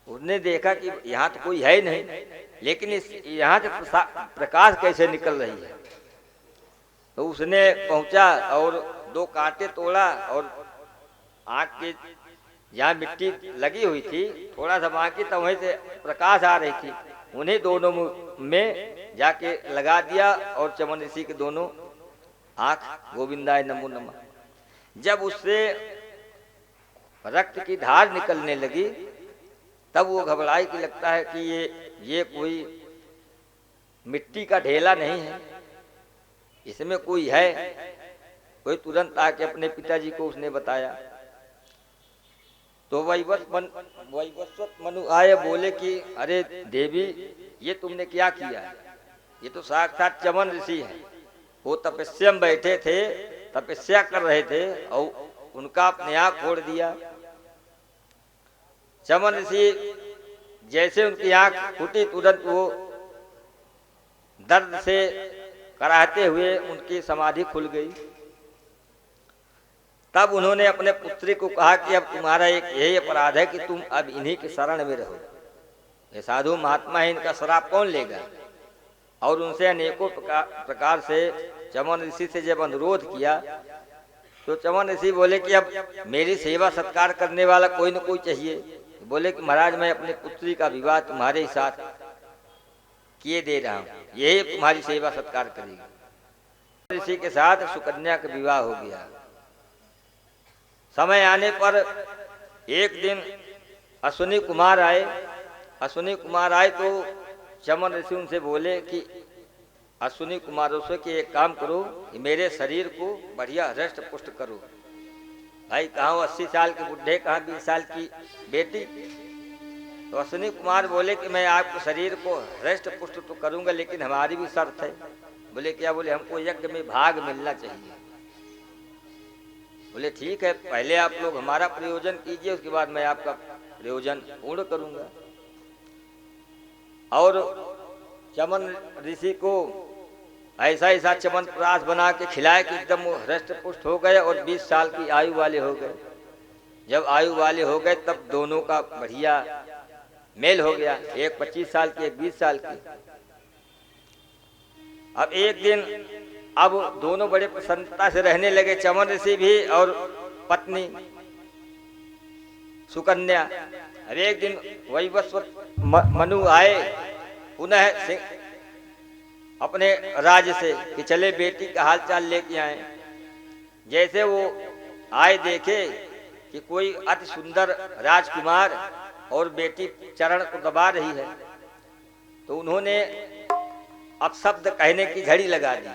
उसने देखा कि यहाँ तो कोई है नहीं, लेकिन यहाँ से प्रकाश कैसे निकल रही है। तो उसने पहुंचा और 2 कांटे तोड़ा और आँख के जहाँ मिट्टी लगी हुई थी थोड़ा सा बाकी, तो वहीं से प्रकाश आ रही थी। उन्हीं दोनों में जाके लगा दिया और चमन ऋषि के दोनों आँख गोविंदाय नमो नमः। जब उससे रक्त की धार निकलने लगी तब वो घबराई कि लगता है कि ये कोई मिट्टी का ढेला नहीं है, इसमें कोई है। कोई तुरंत आके अपने पिताजी को उसने बताया। तो वैवस्वत मनु आए, बोले कि अरे देवी, ये तुमने क्या किया? ये तो साक्षात चमन ऋषि है। वो तपस्या में बैठे थे, तपस्या कर रहे थे और उनका अपने आँख फोड़ दिया। चमन ऋषि जैसे उनकी आँख फूटी, तुरंत वो दर्द से कराहते हुए उनकी समाधि खुल गई। तब उन्होंने अपने पुत्री को कहा कि अब तुम्हारा एक यही अपराध है कि तुम अब इन्हीं के शरण में रहो। ये साधु महात्मा है, इनका श्राप कौन लेगा? और उनसे अनेकों प्रकार से चमन ऋषि से जब अनुरोध किया तो चमन ऋषि बोले कि अब मेरी सेवा सत्कार करने वाला कोई न कोई चाहिए। बोले कि महाराज, मैं अपनी पुत्री का विवाह तुम्हारे ही साथ किए दे रहा हूँ, यही तुम्हारी सेवा सत्कार करेगी। ऋषि के साथ सुकन्या का विवाह हो गया। समय आने पर एक दिन अश्विनी कुमार आए। अश्विनी कुमार आए तो चमन ऋषि उनसे बोले कि अश्विनी कुमारों से कि एक काम करो कि मेरे शरीर को बढ़िया हृष्ट पुष्ट करो। भाई कहाँ 80 साल के बुढ़े, कहाँ 20 साल की बेटी। तो अश्विनी कुमार बोले कि मैं आपके शरीर को हृष्ट पुष्ट तो करूंगा, लेकिन हमारी भी शर्त है। बोले क्या? बोले हमको यज्ञ में भाग मिलना चाहिए। बोले ठीक है, पहले आप लोग हमारा प्रयोजन कीजिए, उसके बाद मैं आपका प्रयोजन पूर्ण करूंगा। और चमन ऋषि को ऐसा ऐसा चमन प्राश बना के खिलाए कि एकदम वो हृष्ट पुष्ट हो गए और 20 साल की आयु वाले हो गए। जब आयु वाले हो गए तब दोनों का बढ़िया मेल हो गया, एक 25 साल की, एक 20 साल की। अब एक दिन अब दोनों बड़े प्रसन्नता से रहने लगे, चमन ऋषि भी और पत्नी सुकन्या। अब एक दिन वैवस्वत मनु आए पुनः अपने राज्य से कि चले बेटी का हालचाल लेके आए। जैसे वो आए देखे कि कोई अति सुंदर राजकुमार और बेटी चरण को दबा रही है, तो उन्होंने अपशब्द कहने की झड़ी लगा दी।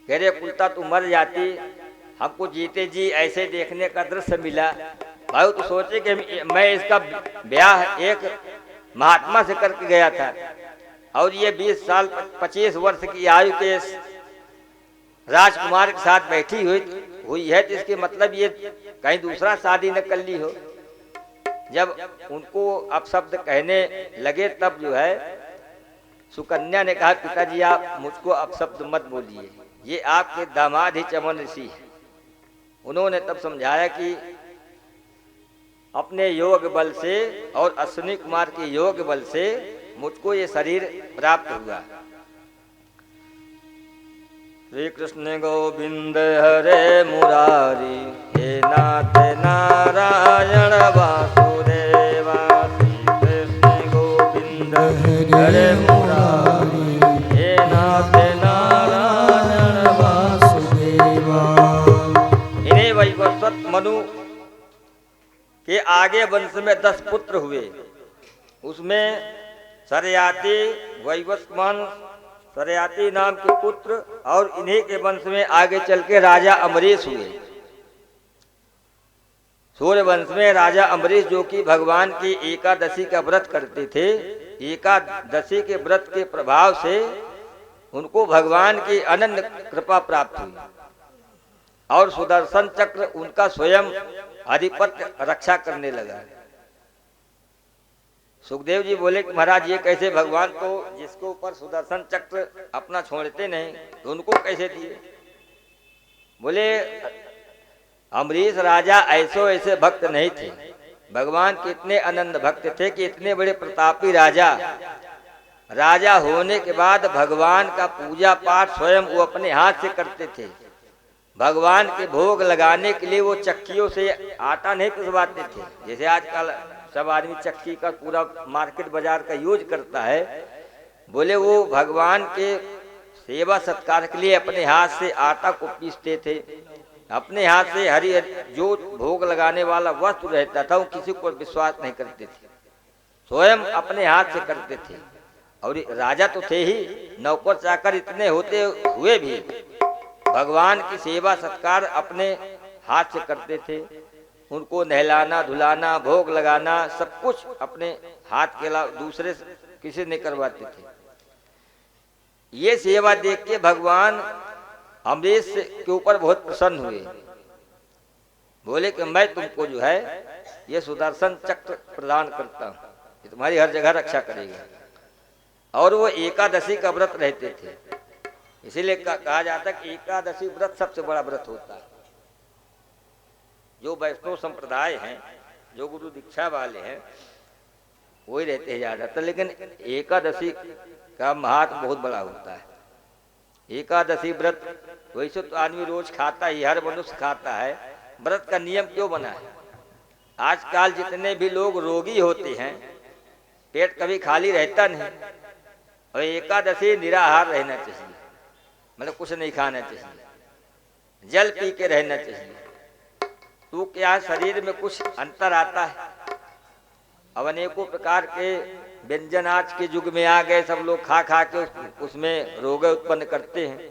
कह रहे कुलता तू मर जाती, हमको जीते जी ऐसे देखने का दृश्य मिला। भाई तो सोचे कि मैं इसका ब्याह एक महात्मा से करके गया था और ये 20 साल 25 वर्ष की आयु के राजकुमार के साथ बैठी हुई है, तो इसके मतलब ये कहीं दूसरा शादी न कर ली हो। जब उनको अपशब्द कहने लगे तब जो है सुकन्या ने कहा पिताजी आप मुझको अपशब्द मत बोलिए, ये आपके दामाद ही चमन ऋषि है। उन्होंने तब समझाया कि अपने योग बल से और अश्विनी कुमार के योग बल से मुझको ये शरीर प्राप्त हुआ। श्री कृष्ण गोविंद हरे मुरारी, हे नाथ नारायण वासुदेवा। श्री कृष्ण गोविंद हरे मुरारी, हे नाथ नारायण वासुदेवा। इन्हें वैवस्वत मनु के आगे वंश में 10 पुत्र हुए। उसमें सरयाति, वैवस्वत, सरयाति नाम के पुत्र और इन्हीं के वंश में आगे चल के राजा अम्बरीश हुए। सूर्य वंश में राजा अम्बरीश जो कि भगवान की एकादशी का व्रत करते थे, एकादशी के व्रत के प्रभाव से उनको भगवान की अनन्य कृपा प्राप्त हुई और सुदर्शन चक्र उनका स्वयं आधिपत्य रक्षा करने लगा। सुखदेव जी बोले कि महाराज ये कैसे? भगवान तो जिसके ऊपर सुदर्शन चक्र अपना छोड़ते नहीं तो उनको कैसे दिए? बोले अम्बरीश राजा ऐसे भक्त नहीं थे, भगवान के इतने अनंत भक्त थे कि इतने बड़े प्रतापी राजा होने के बाद भगवान का पूजा पाठ स्वयं वो अपने हाथ से करते थे। भगवान के भोग लगाने के लिए वो चक्कियों से आटा नहीं पिसवाते थे, जैसे आजकल सब आदमी चक्की का पूरा मार्केट बाजार का यूज करता है। बोले वो भगवान के सेवा सत्कार के लिए अपने हाथ से आटा को पीसते थे, अपने हाथ से हरी जो भोग लगाने वाला वस्तु रहता था वो किसी को विश्वास नहीं करते थे, स्वयं अपने हाथ से करते थे। और राजा तो थे ही, नौकर चाकर इतने होते हुए भी भगवान की सेवा सत्कार अपने हाथ से करते थे। उनको नहलाना धुलाना भोग लगाना सब कुछ अपने हाथ के अलावा दूसरे किसी नहीं करवाते थे। ये सेवा देख के भगवान अम्बरीश के ऊपर बहुत प्रसन्न हुए। बोले कि मैं तुमको जो है ये सुदर्शन चक्र प्रदान करता हूँ, ये तुम्हारी हर जगह रक्षा करेगा। और वो एकादशी का व्रत रहते थे, इसीलिए कहा जाता है कि एकादशी व्रत सबसे बड़ा व्रत होता है। जो वैष्णव संप्रदाय हैं, जो गुरु दीक्षा वाले हैं, वही रहते हैं ज्यादातर, लेकिन एकादशी का महत्व बहुत बड़ा होता है। एकादशी व्रत वैसे तो आदमी रोज खाता ही, हर मनुष्य खाता है, व्रत का नियम क्यों बना है? आजकल जितने भी लोग रोगी होते हैं, पेट कभी खाली रहता नहीं, और एकादशी निराहार रहना चाहिए, मतलब कुछ नहीं खाना चाहिए, जल पी के रहना चाहिए। तो क्या शरीर में कुछ अंतर आता है? अब अनेकों प्रकार के व्यंजन आज के युग में आ गए, सब लोग खा खा के उसमें रोग उत्पन्न करते हैं।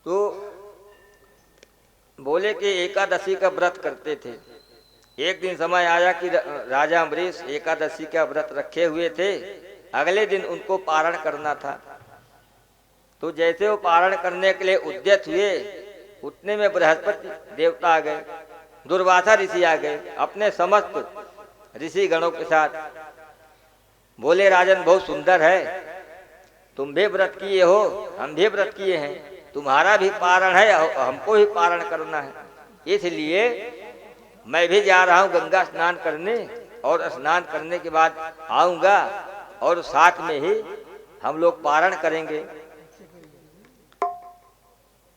तो बोले कि एकादशी का व्रत करते थे। एक दिन समय आया कि राजा अम्बरीश एकादशी का व्रत रखे हुए थे, अगले दिन उनको पारण करना था। तो जैसे वो पारण करने के लिए उद्यत हुए, उतने में बृहस्पति देवता आ गए, दुर्वासा ऋषि आ गए अपने समस्त ऋषि गणों के साथ। बोले राजन बहुत सुंदर है, तुम भी व्रत किए हो, हम भी व्रत किए हैं, तुम्हारा भी पारण है और हमको भी पारण करना है, इसलिए मैं भी जा रहा हूं गंगा स्नान करने, और स्नान करने के बाद आऊंगा और साथ में ही हम लोग पारण करेंगे।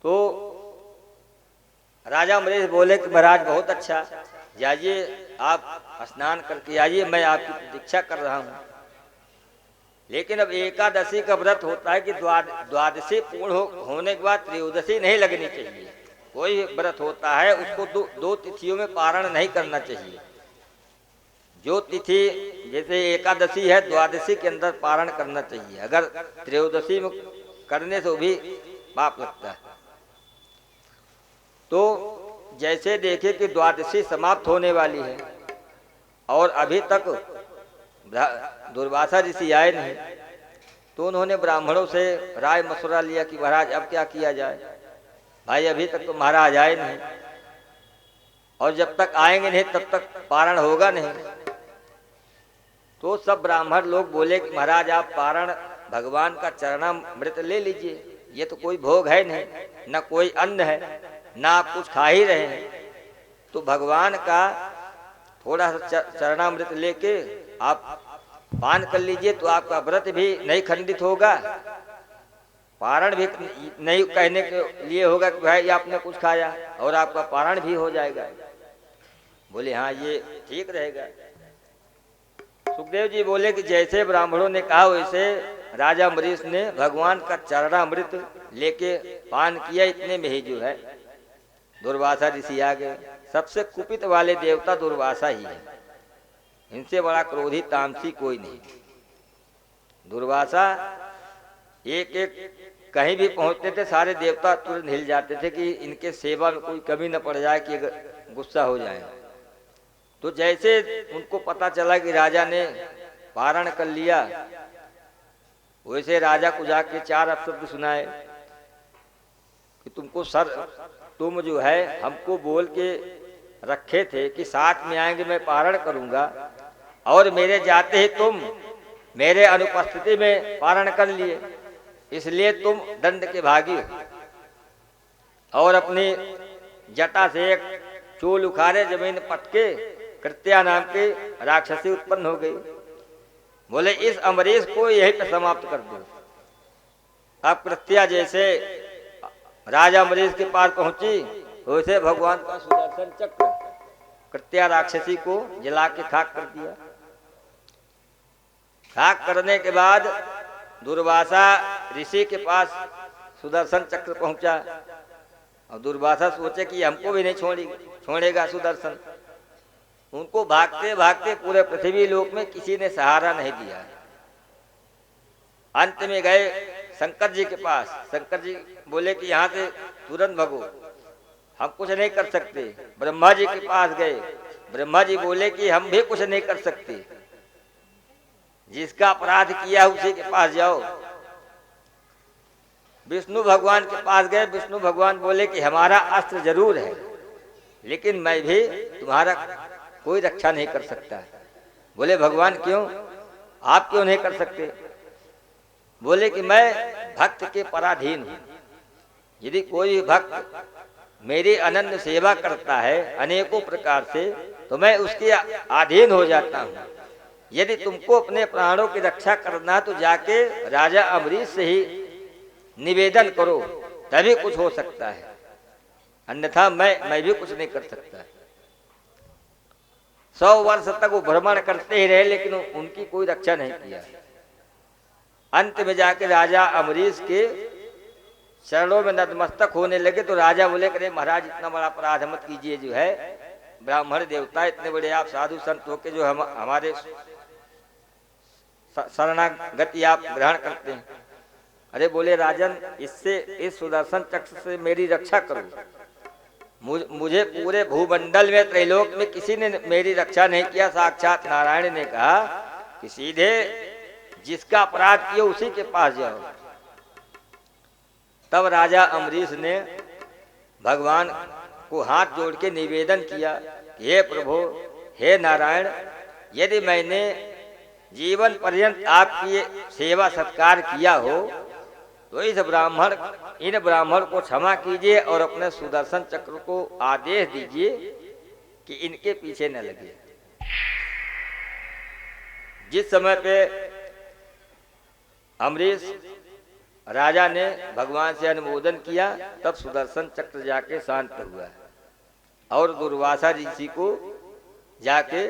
तो राजा अम्बरीश बोले कि महाराज बहुत अच्छा, जाइए आप स्नान करके आइए, मैं आपकी प्रतीक्षा कर रहा हूं। लेकिन अब एकादशी का व्रत होता है कि द्वादशी पूर्ण होने के बाद त्रयोदशी नहीं लगनी चाहिए। कोई व्रत होता है उसको दो तिथियों में पारण नहीं करना चाहिए। जो तिथि जैसे एकादशी है, द्वादशी के अंदर पारण करना चाहिए, अगर त्रयोदशी में करने से भी पाप लगता है। तो जैसे देखे कि द्वादशी समाप्त होने वाली है और अभी तक दुर्वासा ऋषि आए नहीं, तो उन्होंने ब्राह्मणों से राय मशवरा लिया कि महाराज अब क्या किया जाए, भाई अभी तक तो महाराज आए नहीं, और जब तक आएंगे नहीं तब तक पारण होगा नहीं। तो सब ब्राह्मण लोग बोले कि महाराज आप पारण भगवान का चरणामृत ले लीजिए, ये तो कोई भोग है नहीं, न कोई अन्न है, ना आप कुछ खा ही रहे हैं, तो भगवान का थोड़ा सा चरणामृत लेके आप पान कर लीजिए, तो आपका व्रत भी नहीं खंडित होगा, पारण भी नहीं कहने के लिए होगा कि भाई आपने कुछ खाया, और आपका पारण भी हो जाएगा। बोले हाँ ये ठीक रहेगा। सुखदेव जी बोले कि जैसे ब्राह्मणों ने कहा वैसे राजा अम्बरीश ने भगवान का चरणामृत लेके पान किया। इतने में ही जो है दुर्वासा ऋषि आ गए। सबसे कुपित वाले देवता दुर्वासा ही है, इनसे बड़ा क्रोधी तामसी कोई नहीं। दुर्वासा एक एक कहीं भी पहुंचते थे, सारे देवता तुरंत हिल जाते थे कि इनके सेवा में कोई कमी न पड़ जाए कि गुस्सा हो जाए। तो जैसे उनको पता चला कि राजा ने पारण कर लिया, वैसे राजा को जाके 4 अपशब्द सुनाए कि तुम जो है हमको बोल के रखे थे कि साथ में आएंगे, मैं पारण करूंगा, और मेरे जाते ही तुम मेरे अनुपस्थिति में पारण कर लिए, इसलिए तुम दंड के भागी हो। और अपनी जटा से एक चूल उखाड़े जमीन पटके कृत्या नाम की राक्षसी उत्पन्न हो गई। बोले इस अम्बरीश को यहीं पे समाप्त कर दो। अब कृत्या जैसे राजा अम्बरीश के पास पहुंची, वैसे भगवान का सुदर्शन चक्र कृत्या राक्षसी को जला के खाक कर दिया। खाक करने के बाद दुर्वासा ऋषि के पास सुदर्शन चक्र पहुंचा, और दुर्वासा सोचे कि हमको भी नहीं छोड़ेगा सुदर्शन। उनको भागते भागते पूरे पृथ्वी लोक में किसी ने सहारा नहीं दिया। अंत में गए शंकर जी के पास। शंकर जी बोले कि यहाँ से तुरंत भगो, हम कुछ नहीं कर सकते। ब्रह्मा जी के पास गए। ब्रह्मा जी बोले कि हम भी कुछ नहीं कर सकते, जिसका अपराध किया उसी के पास जाओ। विष्णु भगवान के पास गए। विष्णु भगवान बोले कि हमारा अस्त्र जरूर है, लेकिन मैं भी तुम्हारा कोई रक्षा नहीं कर सकता। बोले भगवान क्यों, आप क्यों नहीं कर सकते? बोले कि मैं भक्त के पराधीन हूं। यदि कोई भक्त मेरी अनन्य सेवा करता है अनेकों प्रकार से, तो मैं उसके अधीन हो जाता हूं। यदि तुमको अपने प्राणों की रक्षा करना तो जाके राजा अम्बरीश से ही निवेदन करो, तभी कुछ हो सकता है, अन्यथा मैं भी कुछ नहीं कर सकता। 100 वर्ष तक वो भ्रमण करते ही रहे, लेकिन उनकी कोई रक्षा नहीं किया। अंत में जाके राजा अम्बरीश के चरणों में नतमस्तक होने लगे। तो राजा बोले कि महाराज इतना बड़ा अपराध मत कीजिए, जो है ब्राह्मण देवता, इतने बड़े आप साधु संत हो के जो हमारे शरणागति आप ग्रहण करते हैं। अरे बोले राजन, इससे, इस सुदर्शन चक्र से मेरी रक्षा करो। मुझे पूरे भूमंडल में, त्रैलोक में किसी ने मेरी रक्षा नहीं किया। साक्षात नारायण ने कहा कि सीधे जिसका अपराध किया उसी के पास जाओ। तब राजा अम्बरीश ने भगवान को हाथ जोड़ के निवेदन किया, हे प्रभु, हे नारायण, यदि मैंने जीवन पर्यंत आपकी सेवा सत्कार किया हो तो इन ब्राह्मण को क्षमा कीजिए और अपने सुदर्शन चक्र को आदेश दीजिए कि इनके पीछे न लगे। जिस समय पे अम्बरीश राजा ने भगवान से अनुमोदन किया, तब सुदर्शन चक्र जाके शांत हुआ और दुर्वासा ऋषि को जाके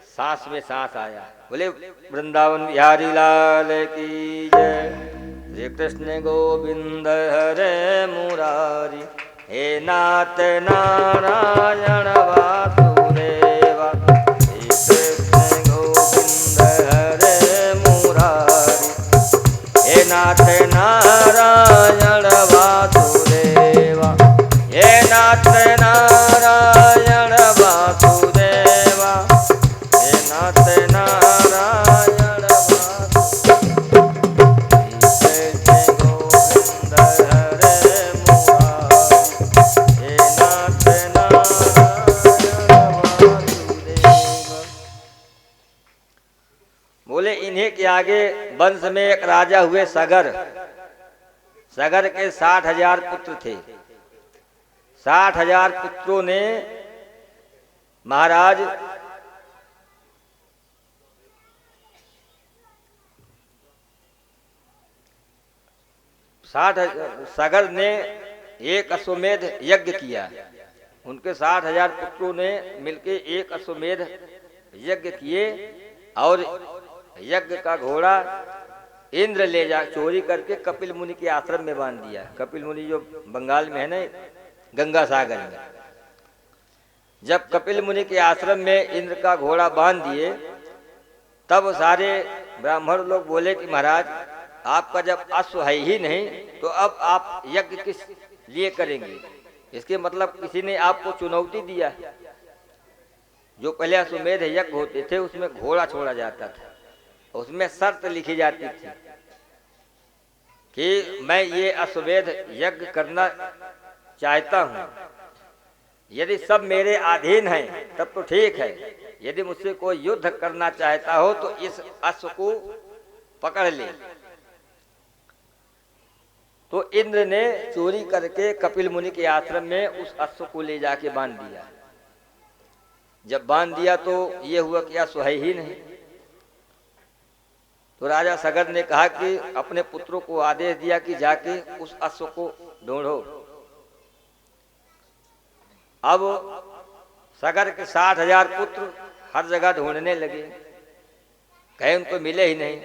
सांस में सांस आया। बोले वृंदावन बिहारी लाल की जय। श्री कृष्ण गोविंद हरे मुरारी, हे नाथ नारायण वासुदेवा। श्री कृष्ण गोविंद हरे मुरारी, हे नाथ नारायण वासुदेवा। हे नाथ नारायण वासुदेवा, हे नाथ नारायण वासुदेवा। श्री कृष्ण गोविंद हरे मुरारी, हे नाथ नारायण वासुदेवा। बोले इन्हीं के आगे वंश में एक राजा हुए सगर। सगर के 60,000 पुत्र थे। 60,000 पुत्रों ने महाराज सगर ने एक अश्वमेध यज्ञ किया। उनके 60,000 पुत्रों ने मिलके एक अश्वमेध यज्ञ किए और यज्ञ का घोड़ा इंद्र ले जा चोरी करके कपिल मुनि के आश्रम में बांध दिया। कपिल मुनि जो बंगाल में है ना, गंगा सागर में। जब कपिल मुनि के आश्रम में इंद्र का घोड़ा बांध दिए, तब सारे ब्राह्मण लोग बोले कि महाराज, आपका जब अश्व है ही नहीं तो अब आप यज्ञ किस लिए करेंगे? इसके मतलब किसी ने आपको चुनौती दिया। जो पहले अश्वमेध यज्ञ होते थे उसमें घोड़ा छोड़ा जाता था, उसमें शर्त लिखी जाती थी कि मैं ये अश्वमेध यज्ञ करना चाहता हूं। यदि सब मेरे अधीन हैं तब तो ठीक है, यदि मुझसे कोई युद्ध करना चाहता हो तो इस अश्व को पकड़ ले। तो इंद्र ने चोरी करके कपिल मुनि के आश्रम में उस अश्व को ले जाके बांध दिया। जब बांध दिया तो ये हुआ कि अश्व है ही नहीं। तो राजा सगर ने कहा कि अपने पुत्रों को आदेश दिया कि जाके उस अश्व को ढूंढो। अब सगर के 60,000 पुत्र हर जगह ढूंढने लगे, कहीं उनको मिले ही नहीं।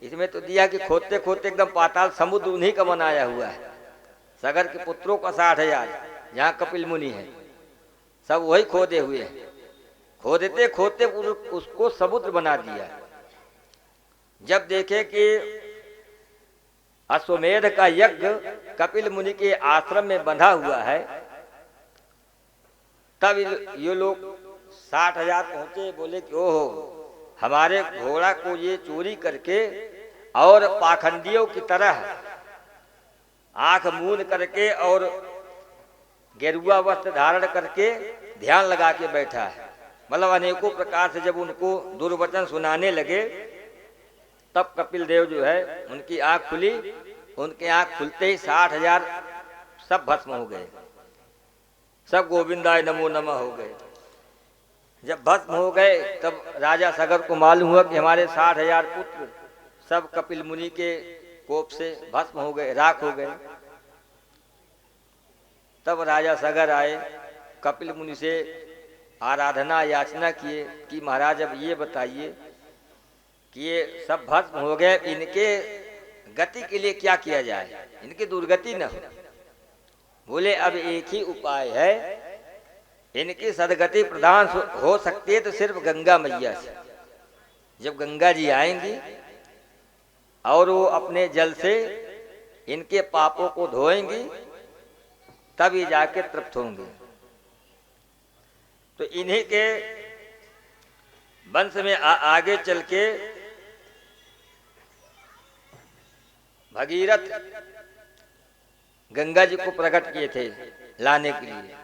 इसमें तो दिया कि खोदते खोदते एकदम पाताल समुद्र उन्हीं का बनाया हुआ है। सगर के पुत्रों का 60,000, जहाँ कपिल मुनि है, सब वही खोदे हुए हैं। खोदते खोदते उसको समुद्र बना दिया। जब देखे कि अश्वमेध का यज्ञ कपिल मुनि के आश्रम में बंधा हुआ है, तब ये लोग 60,000 पहुंचे। बोले कि ओहो, हमारे घोड़ा को ये चोरी करके और पाखंडियों की तरह आंख मूंद करके और गेरुआ वस्त्र धारण करके ध्यान लगा के बैठा है। मतलब अनेकों प्रकार से जब उनको दुर्वचन सुनाने लगे, तब कपिल देव जो है उनकी आंख खुली। उनके आंख खुलते ही 60,000 सब भस्म हो गए, सब गोविंदाय नमो नमः हो गए। जब भस्म हो गए तब राजा सगर को मालूम हुआ कि हमारे 60,000 पुत्र सब कपिल मुनि के कोप से भस्म हो गए, राख हो गए। तब राजा सगर आए, कपिल मुनि से आराधना याचना किए कि महाराज अब ये बताइए कि ये सब भस्म हो गए, इनके गति के लिए क्या किया जाए, इनकी दुर्गति न हो। बोले अब एक ही उपाय है इनकी सदगति प्रदान हो सकती है तो सिर्फ गंगा मैया से। जब गंगा जी आएंगी और वो अपने जल से इनके पापों को धोएंगी तब ये जाके तृप्त होंगे। तो इन्हीं के वंश में आगे चल के भगीरथ गंगा जी को प्रकट किए थे लाने के लिए।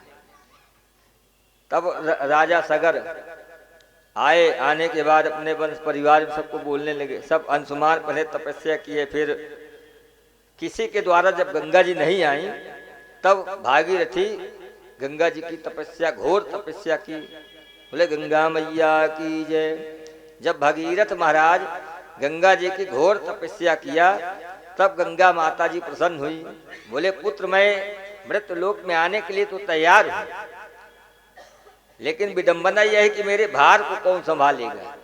तब राजा सगर आए, आने के बाद अपने वंश परिवार में सबको बोलने लगे। सब अंशुमान पहले तपस्या किए, फिर किसी के द्वारा जब गंगा जी नहीं आई तब भागीरथी गंगा जी की तपस्या, घोर तपस्या की। बोले गंगा मैया की जय। जब भगीरथ महाराज गंगा जी की घोर तपस्या किया तब गंगा माता जी प्रसन्न हुई। बोले पुत्र मैं मृत लोक में आने के लिए तो तैयार हूं, लेकिन विडंबना यह है कि मेरे भार को कौन संभालेगा।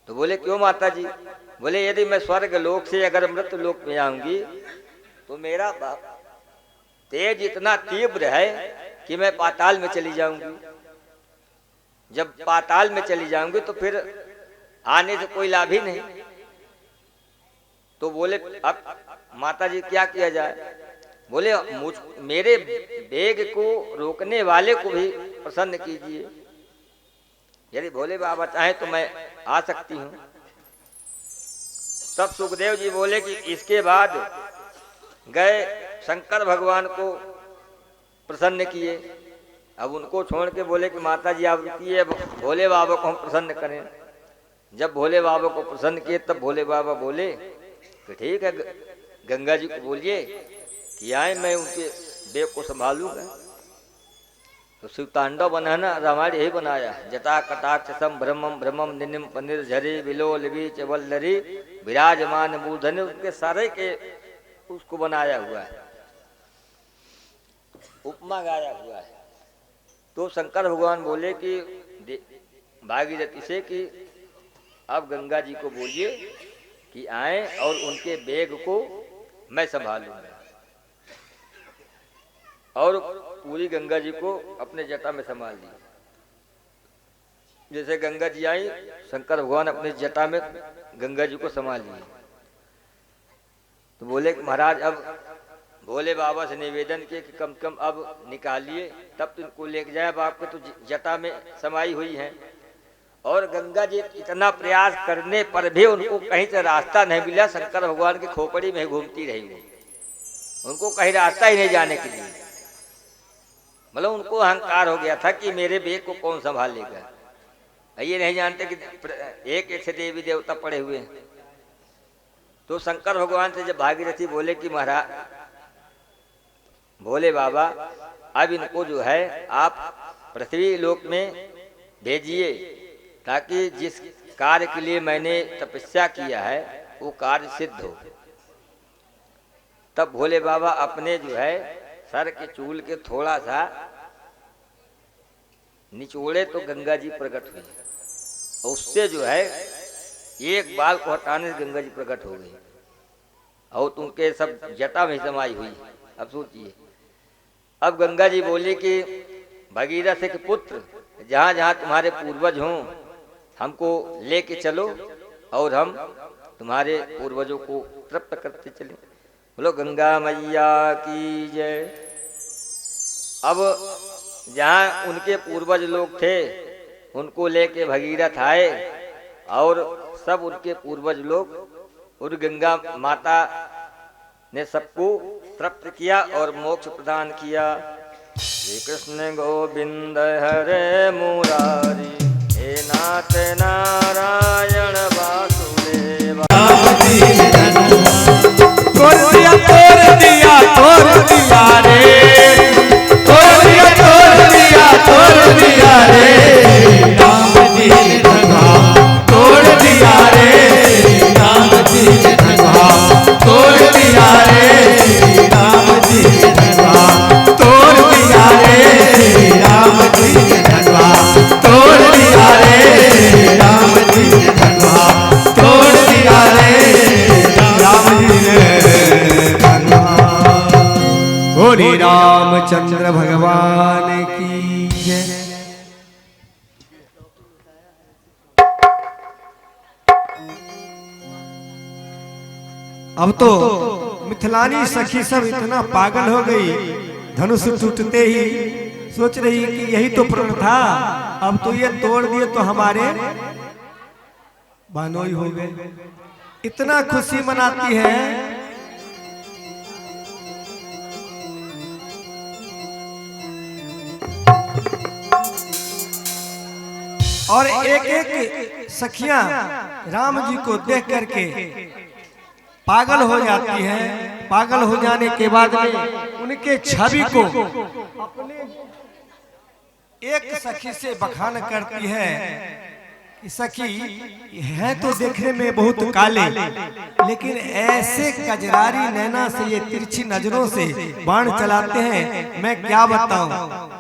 तो बोले क्यों माता जी? बोले यदि मैं स्वर्ग लोक से अगर मृत लोक में आऊंगी तो मेरा तेज इतना तीव्र है कि मैं पाताल में चली जाऊंगी। जब पाताल में चली जाऊंगी तो फिर आने से कोई लाभ ही नहीं। तो बोले अब माता जी क्या किया जाए? बोले मेरे वेग को रोकने वाले को भी प्रसन्न कीजिए। यदि भोले बाबा चाहे तो मैं आ सकती हूँ। तब सुखदेव जी बोले कि इसके बाद गए शंकर भगवान को प्रसन्न किए। अब उनको छोड़ के बोले कि माता जी आप रुकिए, भोले बाबा को हम प्रसन्न करें। जब भोले बाबा को प्रसन्न किए तब भोले बाबा बोले कि ठीक है, गंगा जी को बोलिए कि आए, मैं उनके बेग को संभालूंगा। तो शिव तांडव बनाना रामायण यही बनाया। जटा कटाक्ष सम भ्रमम भ्रमम निनिम पनिर झरी विलोल बीच वल्लरी विराजमान मूर्धनि, उनके सारे के उसको बनाया हुआ है, उपमा गाया हुआ है। तो शंकर भगवान बोले कि भागीरथी से कि अब गंगा जी को बोलिए कि आए और उनके बेग को मैं संभालूंगा। और पूरी गंगा जी को अपने जटा में संभाल ली। जैसे गंगा जी आई, शंकर भगवान अपने जटा में गंगा जी को संभाल लिए। तो बोले कि महाराज अब भोले बाबा से निवेदन किए कि कम से कम अब निकालिए, तब तो इनको लेके जाए। अब आपके तो जटा में समाई हुई हैं। और गंगा जी इतना प्रयास करने पर भी उनको कहीं से रास्ता नहीं मिला। शंकर भगवान की खोपड़ी में घूमती रही वो, उनको कहीं रास्ता ही नहीं जाने के लिए। मतलब उनको अहंकार हो गया था कि मेरे बेग को कौन संभालेगा। ये नहीं जानते कि एक से देवी देवता पड़े हुए हैं। तो शंकर भगवान से जब भागीरथी बोले कि महाराज भोले बाबा अब इनको जो है आप पृथ्वी लोक में भेजिए, ताकि जिस कार्य के लिए मैंने तपस्या किया है वो कार्य सिद्ध हो। तब भोले बाबा अपने जो है सर के चूल के थोड़ा सा निचोड़े तो गंगा जी प्रकट हुई। और उससे जो है एक बाल को हटाने से गंगा जी प्रकट हो गई और तुमके सब जटा में समाई हुई। अब सोचिए, अब गंगा जी बोली कि भगीरथ के पुत्र, जहाँ जहाँ तुम्हारे पूर्वज हों हमको लेके चलो और हम तुम्हारे पूर्वजों को तृप्त करते चले। बोलो गंगा मैया की जय। अब जहाँ उनके पूर्वज लोग थे उनको लेके भगीरथ आए और सब उनके पूर्वज लोग और गंगा माता ने सबको तृप्त किया और मोक्ष प्रदान किया। श्री कृष्ण गोविंद हरे मुरारी, हे नाथ नारायण वासुदेव। तोड़ दिया रे, तोड़ दिया रे, राम जी ने धगा तोड़ दिया रे, राम जी ने धगा तोड़ दिया रे, राम जी ने धगा तोड़ दिया रे, राम जी ने धगा तोड़ दिया रे, राम जी ने धगा तोड़ दिया रे, राम जी ने धगा। रामचंद्र भगवान की जय। अब तो मिथिलानी सखी सब इतना पागल हो गई, धनुष टूटते ही सोच रही कि यही तो प्रण था, अब तो ये तोड़ दिए तो हमारे बानोई हो गए। इतना खुशी मनाती है। और एक एक सखियां राम जी को देख करके पागल हो जाती है। पागल हो जाने के बाद में उनके छवि को अपने एक सखी से बखान करती है कि सखी है तो देखने में बहुत काले, लेकिन ऐसे कजरारी नैना से, ये तिरछी नजरों से बाण चलाते हैं, मैं क्या बताऊं।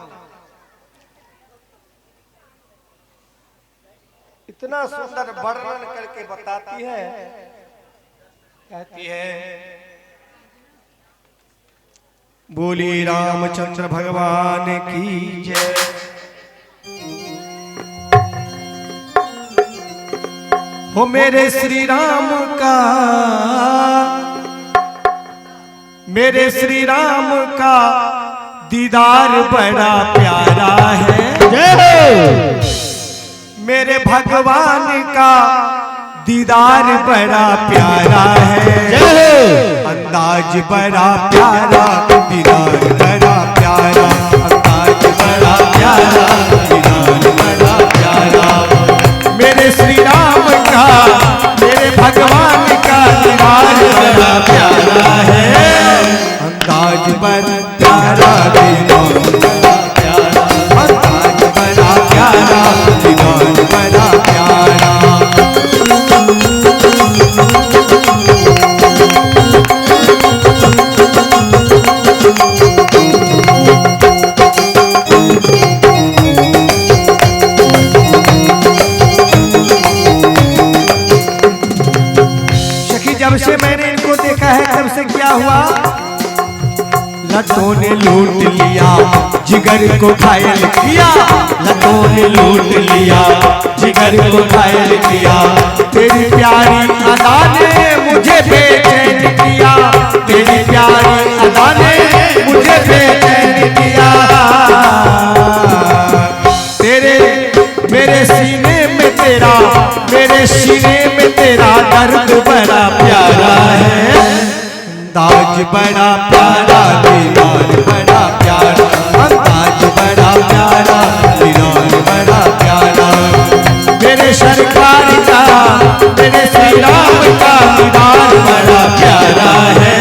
इतना सुंदर वर्णन करके बताती है, कहती है बोली रामचंद्र भगवान की जय। हो मेरे श्री राम का, मेरे श्री राम का दीदार बड़ा प्यारा है। जय। मेरे भगवान का दीदार बड़ा प्यारा है। अंदाज बड़ा प्यारा, दीदार बड़ा प्यारा, अंदाज बड़ा प्यारा, दीदार बड़ा प्यारा। मेरे श्री राम का, मेरे भगवान का दीदार बड़ा प्यारा है। अंदाज बड़ा प्यारा, दीदार बड़ा प्यारा, अंदाज बड़ा प्यारा, दीदार बड़ा प्यारा। जब से मैंने इनको देखा है तब से क्या हुआ, लतों ने लूट लिया, जिगर को घायल किया। लतों ने लूट लिया, जिगर को घायल किया। तेरी प्यारी अदा ने मुझे बेचैन किया, तेरी प्यारी अदा ने मुझे बेचैन किया। तेरे मेरे सीने में तेरा, मेरे सीने में तेरा दर्द बड़ा प्यारा है। अंदाज बड़ा प्यारा, दीदार बड़ा प्यारा, अंदाज बड़ा प्यारा, दीदार बड़ा प्यारा। मेरे सरकार का, मेरे श्री राम का दीदार बड़ा प्यारा है।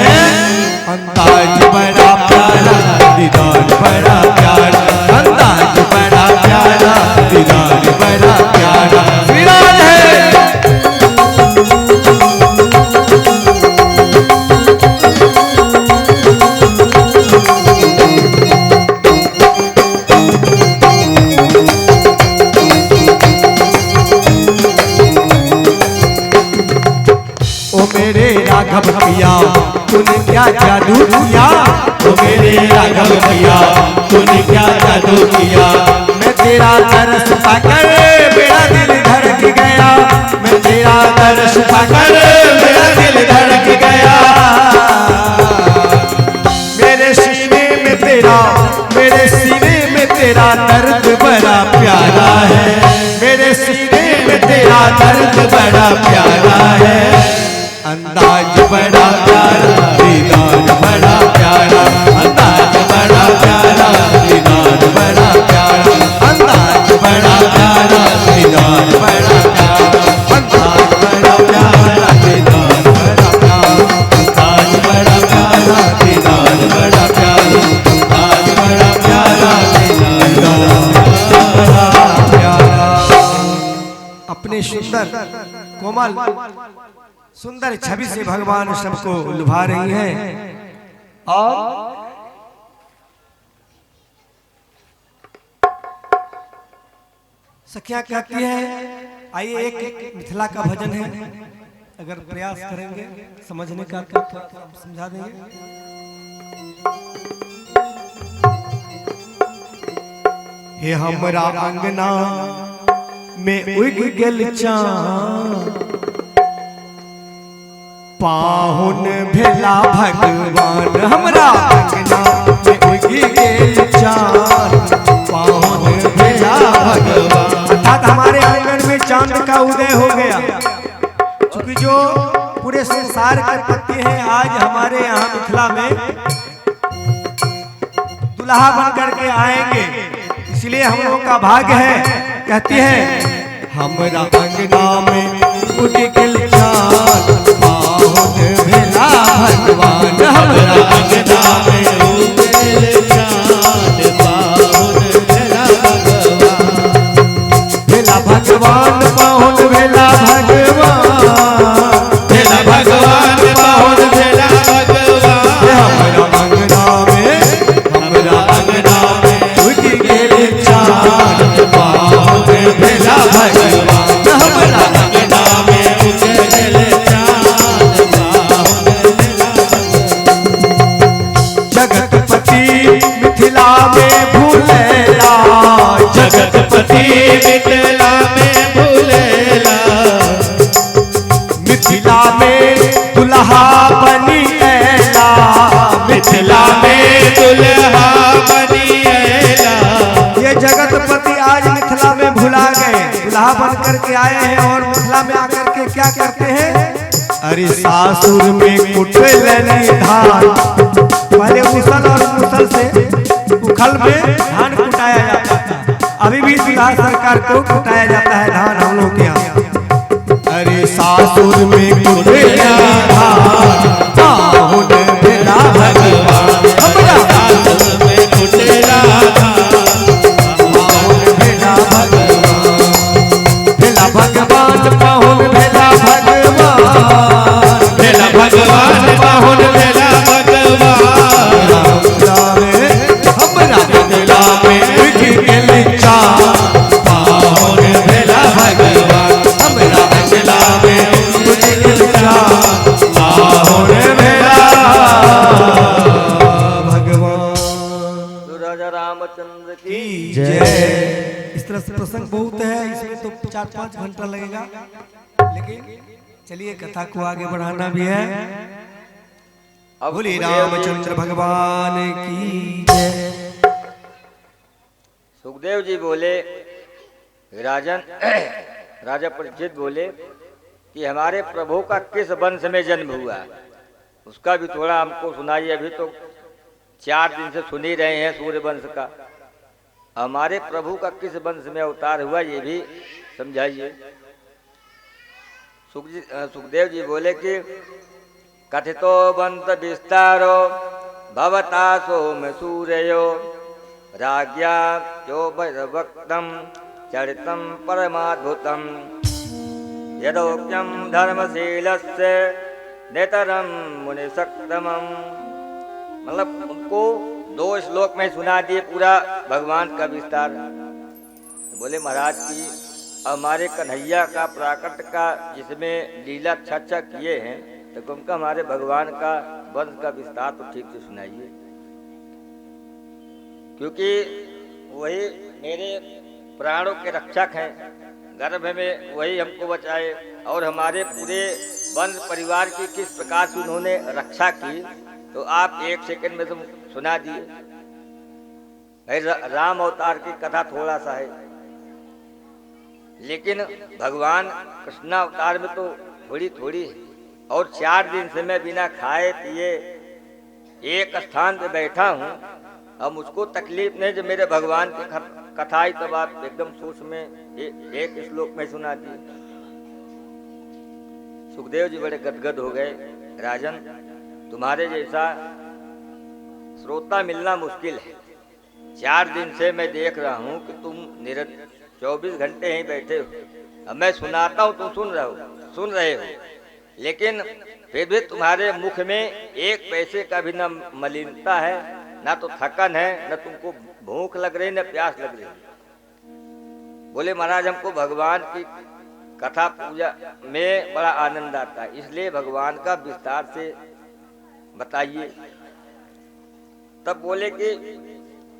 अंदाज बड़ा प्यारा, दीदार बड़ा प्यारा, अंदाज बड़ा प्यारा, दीदार बड़ा प्यारा। श्री राम है। मेरे राघव भैया तूने क्या जादू किया, ओ मेरे राघव भैया तूने क्या जादू किया। मैं तेरा दर्श पाकर मेरा दिल धड़क गया, मैं तेरा दर्श पाकर मेरा दिल धड़क गया। मेरे सीने में तेरा, मेरे सीने में तेरा दर्द बड़ा प्यारा है। मेरे सीने में तेरा दर्द बड़ा प्यारा है। अंदाज बड़ा प्यारा, दीदार बड़ा प्यारा, अंदाज बड़ा प्यारा, दीदार बड़ा प्यारा, अंदाज बड़ा प्यारा, दीदार बड़ा प्यारा, अंदाज बड़ा प्यारा, दीदार बड़ा प्यारा, अंदाज बड़ा प्यारा, दीदार बड़ा प्यारा, अंदाज बड़ा प्यारा, दीदार बड़ा प्यारा। अपने सुंदर कोमल सुंदर छवि से भगवान सबको लुभा रही हैं। और सखियां कहती है, आइए एक मिथिला का भजन है, अगर प्रयास करेंगे समझने का तो समझा देंगे। हे हमरा अंगना में उग गेल चाँद, पाहुन भेला भगवान हमरा अंगना में उग गेल चाँद, पाहुन भेला भगवान। अर्थात हमारे आंगन में चांद का उदय हो गया। क्योंकि जो पूरे संसार के पति हैं आज हमारे यहाँ मिथिला में दुल्हा बन करके आएंगे, इसलिए हम लोगों का भाग्य है। कहती है हमरा अंगना में उग गेल चाँद, पाहुन भेला भगवान हमरा अंगना में उग गेल चाँद, पाहुन भेला भगवान। भेला भगवान पाहुन भेला भगवान, भेला भगवान पाहुन भेला भगवान। हमरा अंगना में उग गेल चाँद, पाहुन भेला भगवान हमरा अंगना में उग गेल चाँद, पाहुन भेला भगवान। जगतपति मिथिला में भूलेला, जगतपति मिथिला में भूलेला, मिथिला में दुल्हा बनी ऐला, मिथिला में दुल्हा बनी ऐला। ये जगतपति आज मिथिला में भुला गए, दुल्हा बन करके आए हैं और मिथिला में आकर के क्या करते हैं? अरे सासुर में कुटलनी धान, पहले मुसल और मुसल से उखल में धान कुटाया जाता था, अभी भी दुल्हा सरकार को कुटाया जाता है धान हम लोग के यहाँ। अरे सासुर में कुटलनी धान, पाहुन भेला भगवान हमरा सासुर में कुटेला धान, पाहुन भेला भगवान। भेला भगवान पाहुन भेला भगवान, भेला भगवान पाहुन भेला भगवान। हमरा अंगना में उग गेल चाँद, पाहुन भेला भगवान हमरा अंगना में उग गेल चाँद, पाहुन भेला भगवान। तो राजा रामचंद्र की जय। इस तरह से प्रसंग बहुत है, इसमें तो 4-5 घंटा लगेगा, लेकिन चलिए कथा को आगे बढ़ाना भी है। अब बोलिए रामचंद्र भगवान की जय। सुखदेव जी बोले, राजन राजा परीक्षित बोले कि हमारे प्रभु का किस वंश में जन्म हुआ, उसका भी थोड़ा हमको सुनाइए। अभी तो 4 दिन से सुन ही रहे हैं सूर्य वंश का, हमारे प्रभु का किस वंश में अवतार हुआ ये भी समझाइए। सुखदेव जी बोले कि कथितो वंश विस्तारो भवता सोम सूर्यो, राज्ञा चोपवक्तम चरितम परमाद्भुतम, यदोक्तम धर्मशीलस्य नेतरम मुनिसक्तमम। मतलब उनको 2 श्लोक में सुना दिए पूरा भगवान का विस्तार। बोले महाराज की हमारे कन्हैया का प्राकट का जिसमें लीला अच्छा किए हैं, तो उनका हमारे भगवान का वंश का विस्तार तो ठीक से सुनाइए, क्योंकि वही मेरे प्राणों के रक्षक हैं, गर्भ में वही हमको बचाए और हमारे पूरे वंश परिवार की किस प्रकार से उन्होंने रक्षा की, तो आप 1 सेकंड में तुम सुना दिए। भाई राम अवतार की कथा थोड़ा सा है, लेकिन भगवान कृष्ण अवतार में तो थोड़ी थोड़ी है। और 4 दिन से मैं बिना खाए पिए एक स्थान पे बैठा हूँ, अब मुझको तकलीफ नहीं जो मेरे भगवान की कथा आई, तब आप एकदम सोच में एक श्लोक में सुना दिए। सुखदेव जी बड़े गदगद हो गए, राजन तुम्हारे जैसा श्रोता मिलना मुश्किल है। 4 दिन से मैं देख रहा हूँ कि तुम निरंतर 24 घंटे यहीं बैठे हो, अब मैं सुनाता हूँ तुम सुन रहे हो, लेकिन फिर भी तुम्हारे मुख में 1 पैसे का भी न मलिनता है, ना तो थकन है, न तुमको भूख लग रही, न प्यास लग रही। बोले महाराज हमको भगवान की कथा पूजा में बड़ा आनंद आता है, इसलिए भगवान का विस्तार से बताइए। तब बोले कि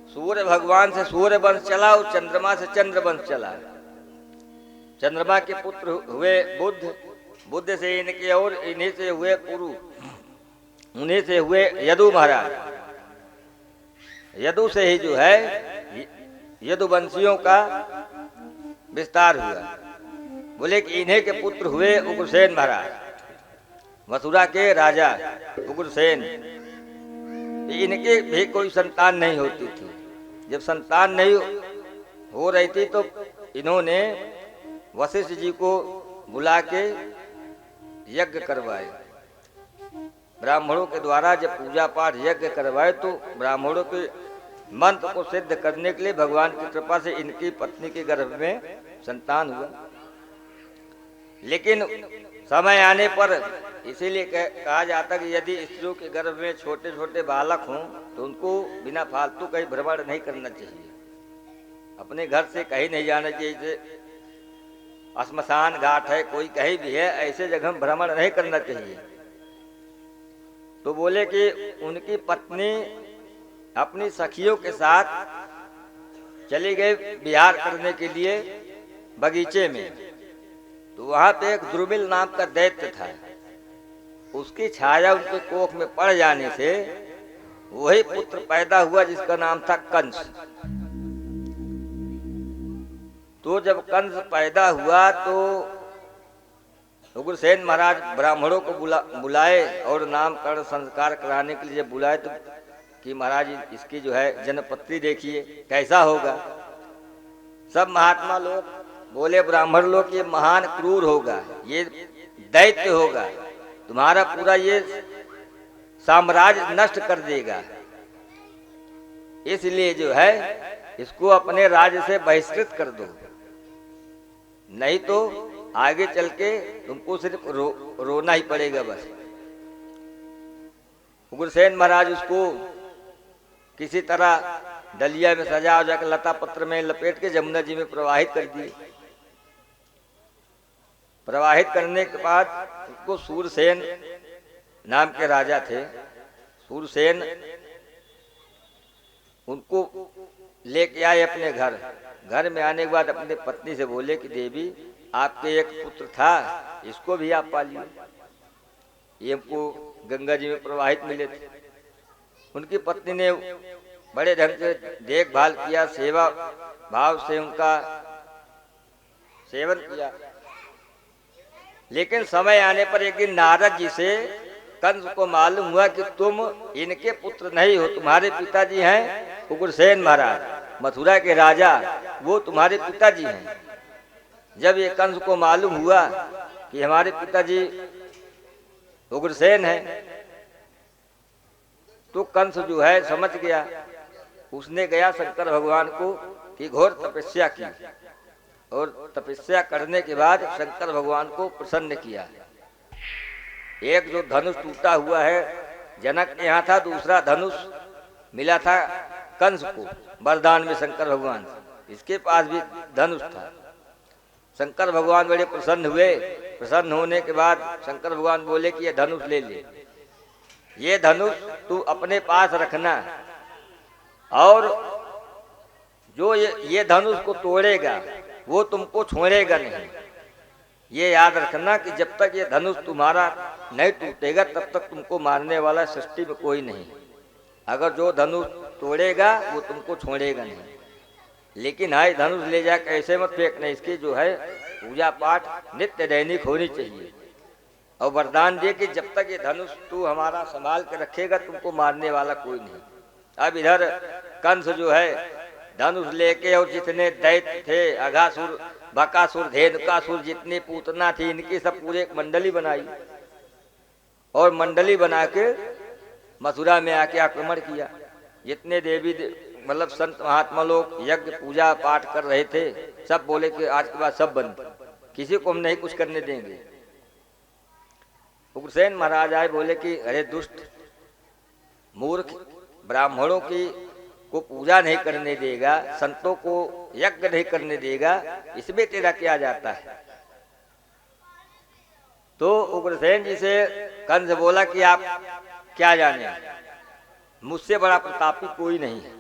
सूर्य भगवान से सूर्य वंश चला और चंद्रमा से चंद्र वंश चला। चंद्रमा के पुत्र हुए बुद्ध, बुद्ध से इनके और इन्हीं से हुए पुरु, उन्हीं से हुए यदु महाराज। यदु से ही जो है यदुवंशियों का विस्तार हुआ। बोले कि इन्हीं के पुत्र हुए उग्रसेन महाराज, मथुरा के राजा उग्रसेन। इनके भी कोई संतान नहीं होती थी। जब संतान नहीं हो रही थी तो इन्होंने वशिष्ठ जी को बुला के यज्ञ करवाए। ब्राह्मणों के द्वारा जब पूजा पाठ यज्ञ करवाए तो ब्राह्मणों के मंत्र को सिद्ध करने के लिए भगवान की कृपा से इनकी पत्नी के गर्भ में संतान हुआ। लेकिन समय आने पर इसीलिए कहा जाता कि यदि स्त्रियों के गर्भ में छोटे छोटे बालक हों तो उनको बिना फालतू कहीं भ्रमण नहीं करना चाहिए। अपने घर से कहीं नहीं जाना चाहिए। जैसे श्मशान घाट है, कोई कहीं भी है, ऐसे जगह भ्रमण नहीं करना चाहिए। तो बोले कि उनकी पत्नी अपनी सखियों के साथ चली गई विहार करने के लिए बगीचे में। तो वहां पे एक द्रुमिल नाम का दैत्य था। उसकी छाया उनके कोख में पड़ जाने से वही पुत्र पैदा हुआ जिसका नाम था कंस। तो जब कंस पैदा हुआ तो उग्रसेन महाराज ब्राह्मणों को बुलाए और नामकरण संस्कार कराने के लिए बुलाए। तो कि महाराज इसकी जो है जन्मपत्री देखिए कैसा होगा। सब महात्मा लोग बोले, ब्राह्मण लोग, ये महान क्रूर होगा, ये दैत्य होगा, तुम्हारा पूरा ये साम्राज्य नष्ट कर देगा। इसलिए जो है इसको अपने राज्य से बहिष्कृत कर दो, नहीं तो आगे चल के तुमको सिर्फ रोना ही पड़ेगा बस। उग्रसेन महाराज उसको किसी तरह डलिया में सजा उजा के लता पत्र में लपेट के जमुना जी में प्रवाहित कर दिए। प्रवाहित करने के बाद उसको सूरसेन नाम के राजा थे, सूरसेन उनको लेके आए अपने घर। घर में आने के बाद अपने पत्नी से बोले कि देवी आपके एक पुत्र था, इसको भी आप पालिए। ये हमको गंगा जी में प्रवाहित मिले थे। उनकी पत्नी ने बड़े ढंग से देखभाल किया, सेवा भाव से उनका सेवन किया। लेकिन समय आने पर एक दिन नारद जी से कंस को मालूम हुआ कि तुम इनके पुत्र नहीं हो, तुम्हारे पिताजी हैं उग्रसेन महाराज, मथुरा के राजा, वो तुम्हारे पिताजी हैं। जब ये कंस को मालूम हुआ कि हमारे पिताजी उग्रसेन हैं तो कंस जो है समझ गया। उसने गया शंकर भगवान को कि घोर तपस्या की और तपस्या करने के बाद शंकर भगवान को प्रसन्न किया। एक जो धनुष टूटा हुआ है जनक के यहाँ था, दूसरा धनुष मिला था कंस को वरदान में शंकर भगवान से, इसके पास भी धनुष था। शंकर भगवान बड़े प्रसन्न हुए। प्रसन्न होने के बाद शंकर भगवान बोले कि ये धनुष ले ले, ये धनुष तू अपने पास रखना, और जो ये धनुष को तोड़ेगा वो तुमको छोड़ेगा नहीं। ये याद रखना कि जब तक ये धनुष तुम्हारा नहीं टूटेगा तब तक तुमको मारने वाला सृष्टि में कोई नहीं। अगर जो धनुष तोड़ेगा वो तुमको छोड़ेगा नहीं। लेकिन हाय धनुष ले जाकर ऐसे मत फेंकना, इसकी जो है पूजा पाठ नित्य दैनिक होनी चाहिए। और वरदान दिए कि जब तक ये धनुष तू हमारा संभाल के रखेगा तुमको मारने वाला कोई नहीं। अब इधर कंस जो है धनुष लेके और जितने दैत्य थे, अघासुर, बकासुर, धेनुकासुर, जितनी पूतना थी, इनकी सब पूरे एक मंडली बनाई और मंडली बना के मथुरा में आके आक्रमण किया। जितने देवी मतलब संत महात्मा लोग यज्ञ पूजा पाठ कर रहे थे सब बोले कि आज के बाद सब बंद, किसी को हम नहीं कुछ करने देंगे। उग्रसेन महाराज आए, बोले कि अरे दुष्ट मूर्ख, ब्राह्मणों की को पूजा नहीं करने देगा, संतों को यज्ञ नहीं करने देगा, इसमें तेरा क्या जाता है। तो उग्रसेन जी से कंस बोला कि आप क्या जाने, मुझसे बड़ा प्रतापी कोई नहीं है।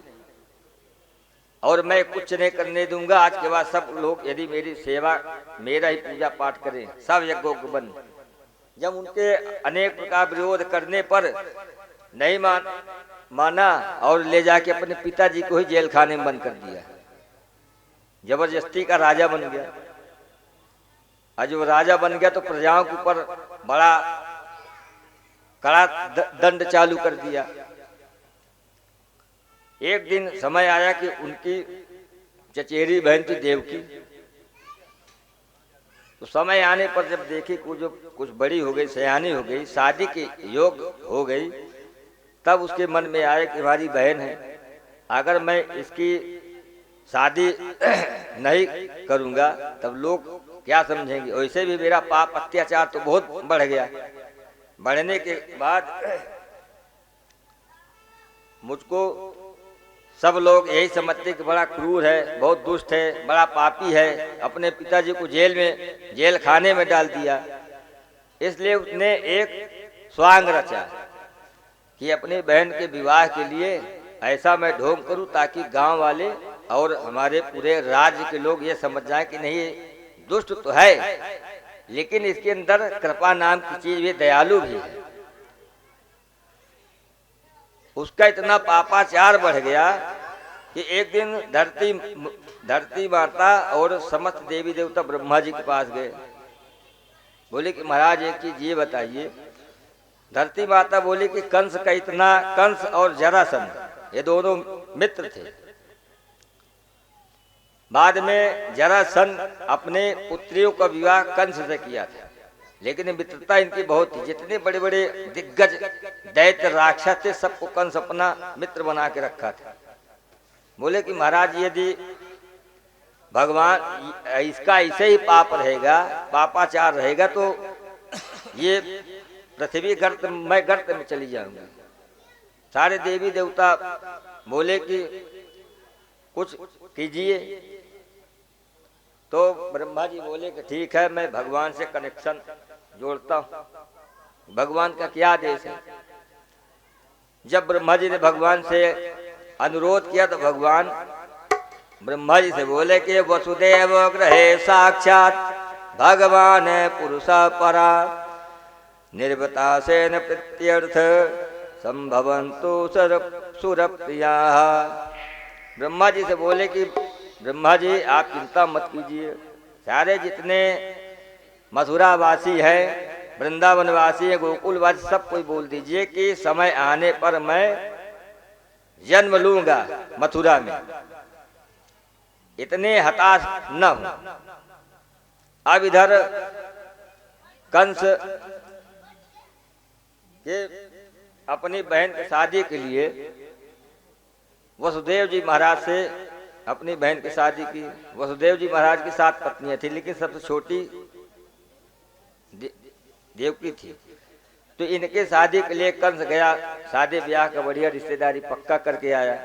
और मैं कुछ नहीं करने दूंगा। आज के बाद सब लोग यदि मेरी सेवा, मेरा ही पूजा पाठ करें, सब यज्ञोग्य बन। जब उनके अनेक प्रकार विरोध करने पर नहीं माना और ले जाके अपने पिताजी को ही जेल खाने में बंद कर दिया। जबरदस्ती का राजा बन गया। और जब राजा बन गया तो प्रजाओं के ऊपर बड़ा कड़ा दंड चालू कर दिया। एक दिन समय आया कि उनकी चचेरी बहन थी देवकी, तो समय आने पर जब देखी कुछ बड़ी हो गई, सयानी हो गई, शादी के योग हो गई, तब उसके मन में आया कि हमारी बहन है, अगर मैं इसकी शादी नहीं करूंगा तब लोग क्या समझेंगे। वैसे भी मेरा पाप अत्याचार तो बहुत बढ़ गया। बढ़ने के बाद मुझको सब लोग यही समझते कि बड़ा क्रूर है, बहुत दुष्ट है, बड़ा पापी है। अपने पिताजी को जेल खाने में डाल दिया। इसलिए उसने एक स्वांग रचा कि अपनी बहन के विवाह के लिए ऐसा मैं ढोंग करूं ताकि गांव वाले और हमारे पूरे राज्य के लोग ये समझ जाएं कि नहीं, दुष्ट तो है लेकिन इसके अंदर कृपा नाम की चीज भी, दयालु भी है। उसका इतना पापाचार बढ़ गया कि एक दिन धरती माता और समस्त देवी देवता ब्रह्मा जी के पास गए। बोले कि महाराज एक चीज ये बताइए। धरती माता बोली कि कंस और जरासंध ये दोनों मित्र थे। बाद में जरासंध अपने पुत्रियों का विवाह कंस से किया था, लेकिन मित्रता इनकी बहुत थी। जितने बड़े बड़े दिग्गज दैत्य राक्षस थे सबको कंस अपना मित्र बना के रखा था। बोले कि महाराज यदि भगवान इसका ऐसे ही पाप रहेगा, पापाचार रहेगा, तो ये पृथ्वी मैं गर्त में चली जाऊंगी। सारे देवी देवता बोले कि कुछ कीजिए। तो ब्रह्मा जी बोले कि ठीक है, मैं भगवान से कनेक्शन जोड़ता हूं। भगवान का क्या आदेश है। जब ब्रह्मा जी ने भगवान से अनुरोध किया तो भगवान ब्रह्मा जी से बोले कि वसुदेव ग्रहे साक्षात भगवान पुरुष परा निर्वतासेन प्रत्यर्थ संभवन्तु सुरप्रिया। ब्रह्मा जी से बोले कि ब्रह्मा जी आप चिंता मत कीजिए, सारे जितने मथुरावासी हैं, वृंदावनवासी है, गोकुलवासी, सब कोई बोल दीजिए कि समय आने पर मैं जन्म लूंगा मथुरा में, इतने हताश न हो। अब इधर कंस के अपनी बहन की शादी के लिए वसुदेव जी महाराज से अपनी बहन की शादी की। वसुदेव जी महाराज की 7 पत्नियां थी, लेकिन सबसे छोटी देवकी थी। तो इनके शादी के लिए कंस गया, शादी ब्याह का बढ़िया रिश्तेदारी पक्का करके आया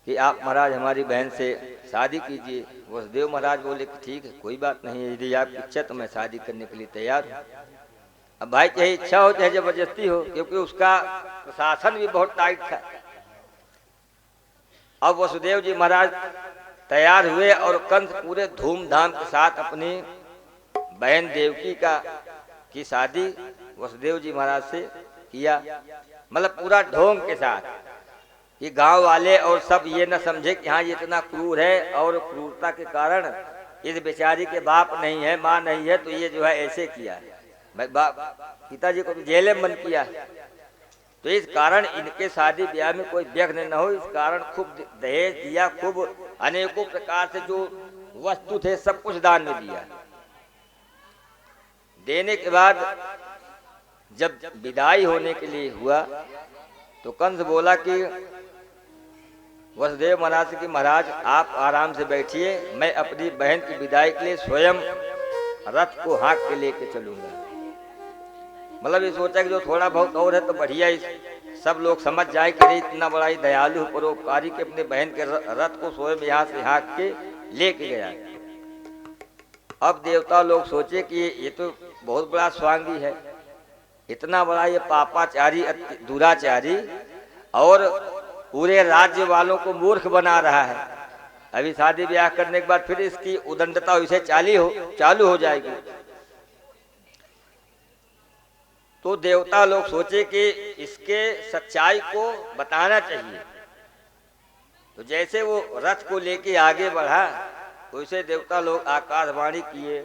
कि आप महाराज हमारी बहन से शादी कीजिए। वसुदेव महाराज बोले कि ठीक है, कोई बात नहीं है, यदि आपकी इच्छा तो मैं शादी करने के लिए तैयार हूँ। अब भाई चाहे इच्छा हो चाहे जबरदस्ती हो, क्योंकि उसका प्रशासन भी बहुत टाइट था। अब वसुदेव जी महाराज तैयार हुए और कंस पूरे धूमधाम के साथ अपनी बहन देवकी की शादी वसुदेव जी महाराज से किया। मतलब पूरा ढोंग के साथ कि गांव वाले और सब ये न समझे कि हाँ ये इतना क्रूर है, और क्रूरता के कारण इस बेचारी के बाप नहीं है, माँ नहीं है, तो ये जो है ऐसे किया। पिताजी को जेल में बंद किया। तो इस कारण इनके शादी ब्याह में कोई विघ्न न हो, इस कारण खूब दहेज दिया, खूब अनेकों प्रकार से जो वस्तु थे सब कुछ दान में दिया। देने के बाद जब विदाई होने के लिए हुआ तो कंस बोला कि वसुदेव महाराज की महाराज आप आराम से बैठिए, मैं अपनी बहन की विदाई के लिए स्वयं रथ को हाँक के लेके चलूंगा। मतलब ये सोचा कि जो थोड़ा बहुत और है तो बढ़िया, सब लोग समझ जाए कि इतना बड़ा ही दयालु परोपकारी के अपने बहन के रथ को स्वयं यहाँ से हाँक के लेके गया। अब देवता लोग सोचे कि ये तो बहुत बड़ा स्वांगी है, इतना बड़ा ये पापाचारी दुराचारी, और पूरे राज्य वालों को मूर्ख बना रहा है। अभी शादी ब्याह करने के बाद फिर इसकी उदंडता इसे चालू हो जाएगी। तो देवता लोग सोचे कि इसके सच्चाई को बताना चाहिए। तो जैसे वो रथ को लेके आगे बढ़ा, वैसे देवता लोग आकाशवाणी किए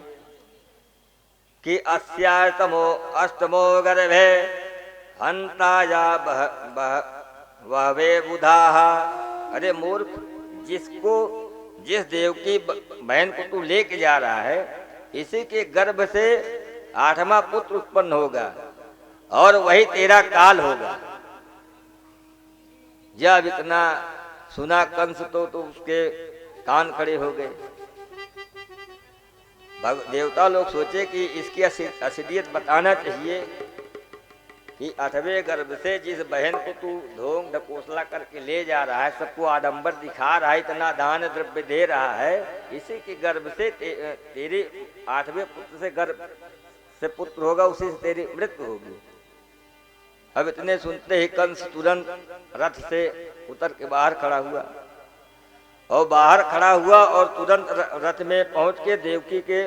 कि अस्यास्तमो अष्टमो गर्भे हंताया वहवे बुधाः। अरे मूर्ख, जिस देव की बहन को तू लेके जा रहा है, इसी के गर्भ से 8वां पुत्र उत्पन्न होगा और वही तेरा काल होगा। जब इतना सुना कंस तो उसके कान खड़े हो गए। देवता लोग सोचे कि इसकी असलियत बताना चाहिए कि 8वें गर्भ से जिस बहन को तू ढोंग ढकोसला करके ले जा रहा है, सबको आडंबर दिखा रहा है, इतना दान द्रव्य दे रहा है, इसी के गर्भ से तेरे 8वें पुत्र से गर्भ से पुत्र होगा, उसी से तेरी मृत्यु होगी। अब इतने सुनते ही कंस तुरंत रथ से उतर के बाहर खड़ा हुआ और तुरंत रथ में पहुंच के देवकी के